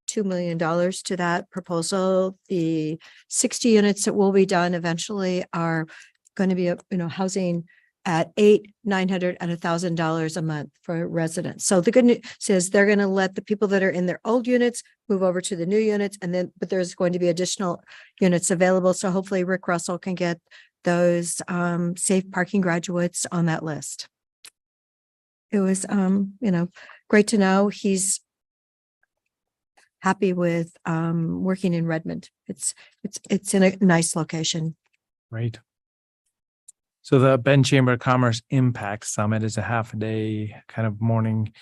Speaker 2: $2 million to that proposal. The 60 units that will be done eventually are going to be, housing at $800, $900, and $1,000 a month for residents. So the good news is they're going to let the people that are in their old units move over to the new units, but there's going to be additional units available. So hopefully Rick Russell can get those safe parking graduates on that list. It was, great to know he's happy with working in Redmond. It's in a nice location.
Speaker 1: Right. So the Bend Chamber of Commerce Impact Summit is a half-a-day kind of morning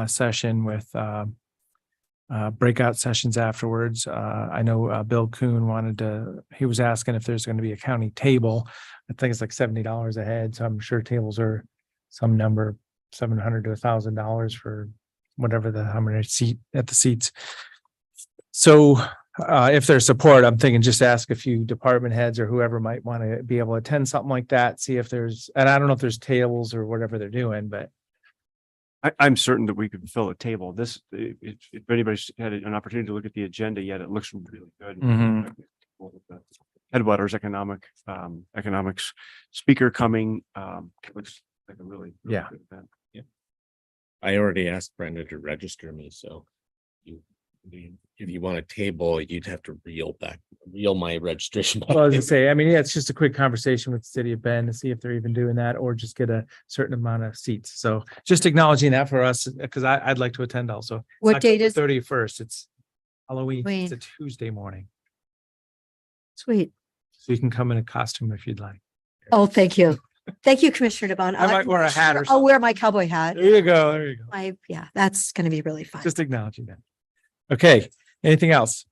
Speaker 1: session with breakout sessions afterwards. I know Bill Kuhn he was asking if there's going to be a county table. I think it's like $70 a head. So I'm sure tables are some number, $700 to $1,000 for whatever how many at the seats. So if there's support, I'm thinking just ask a few department heads or whoever might want to be able to attend something like that. See if and I don't know if there's tables or whatever they're doing, but
Speaker 9: I'm certain that we could fill a table. If anybody's had an opportunity to look at the agenda yet, it looks really good.
Speaker 1: Mhm.
Speaker 9: Headwaters economics speaker coming. Looks like a really
Speaker 1: Yeah.
Speaker 9: good event.
Speaker 3: Yeah. I already asked Brenda to register me, so if you want a table, you'd have to reel my registration.
Speaker 1: well, I was gonna say, I mean, yeah, it's just a quick conversation with the city of Bend to see if they're even doing that or just get a certain amount of seats. So just acknowledging that for us, because I'd like to attend also.
Speaker 2: What date is-
Speaker 1: 31st? It's Halloween. It's a
Speaker 2: Halloween.
Speaker 1: Tuesday morning.
Speaker 2: Sweet.
Speaker 1: So you can come in a costume if you'd like.
Speaker 2: Oh, thank you. Thank you, Commissioner DeBon.
Speaker 1: I might wear a hat or
Speaker 2: I'll wear my cowboy hat.
Speaker 1: There you go. There you go.
Speaker 2: Yeah, that's going to be really fun.
Speaker 1: Just acknowledging that. Okay. Anything else?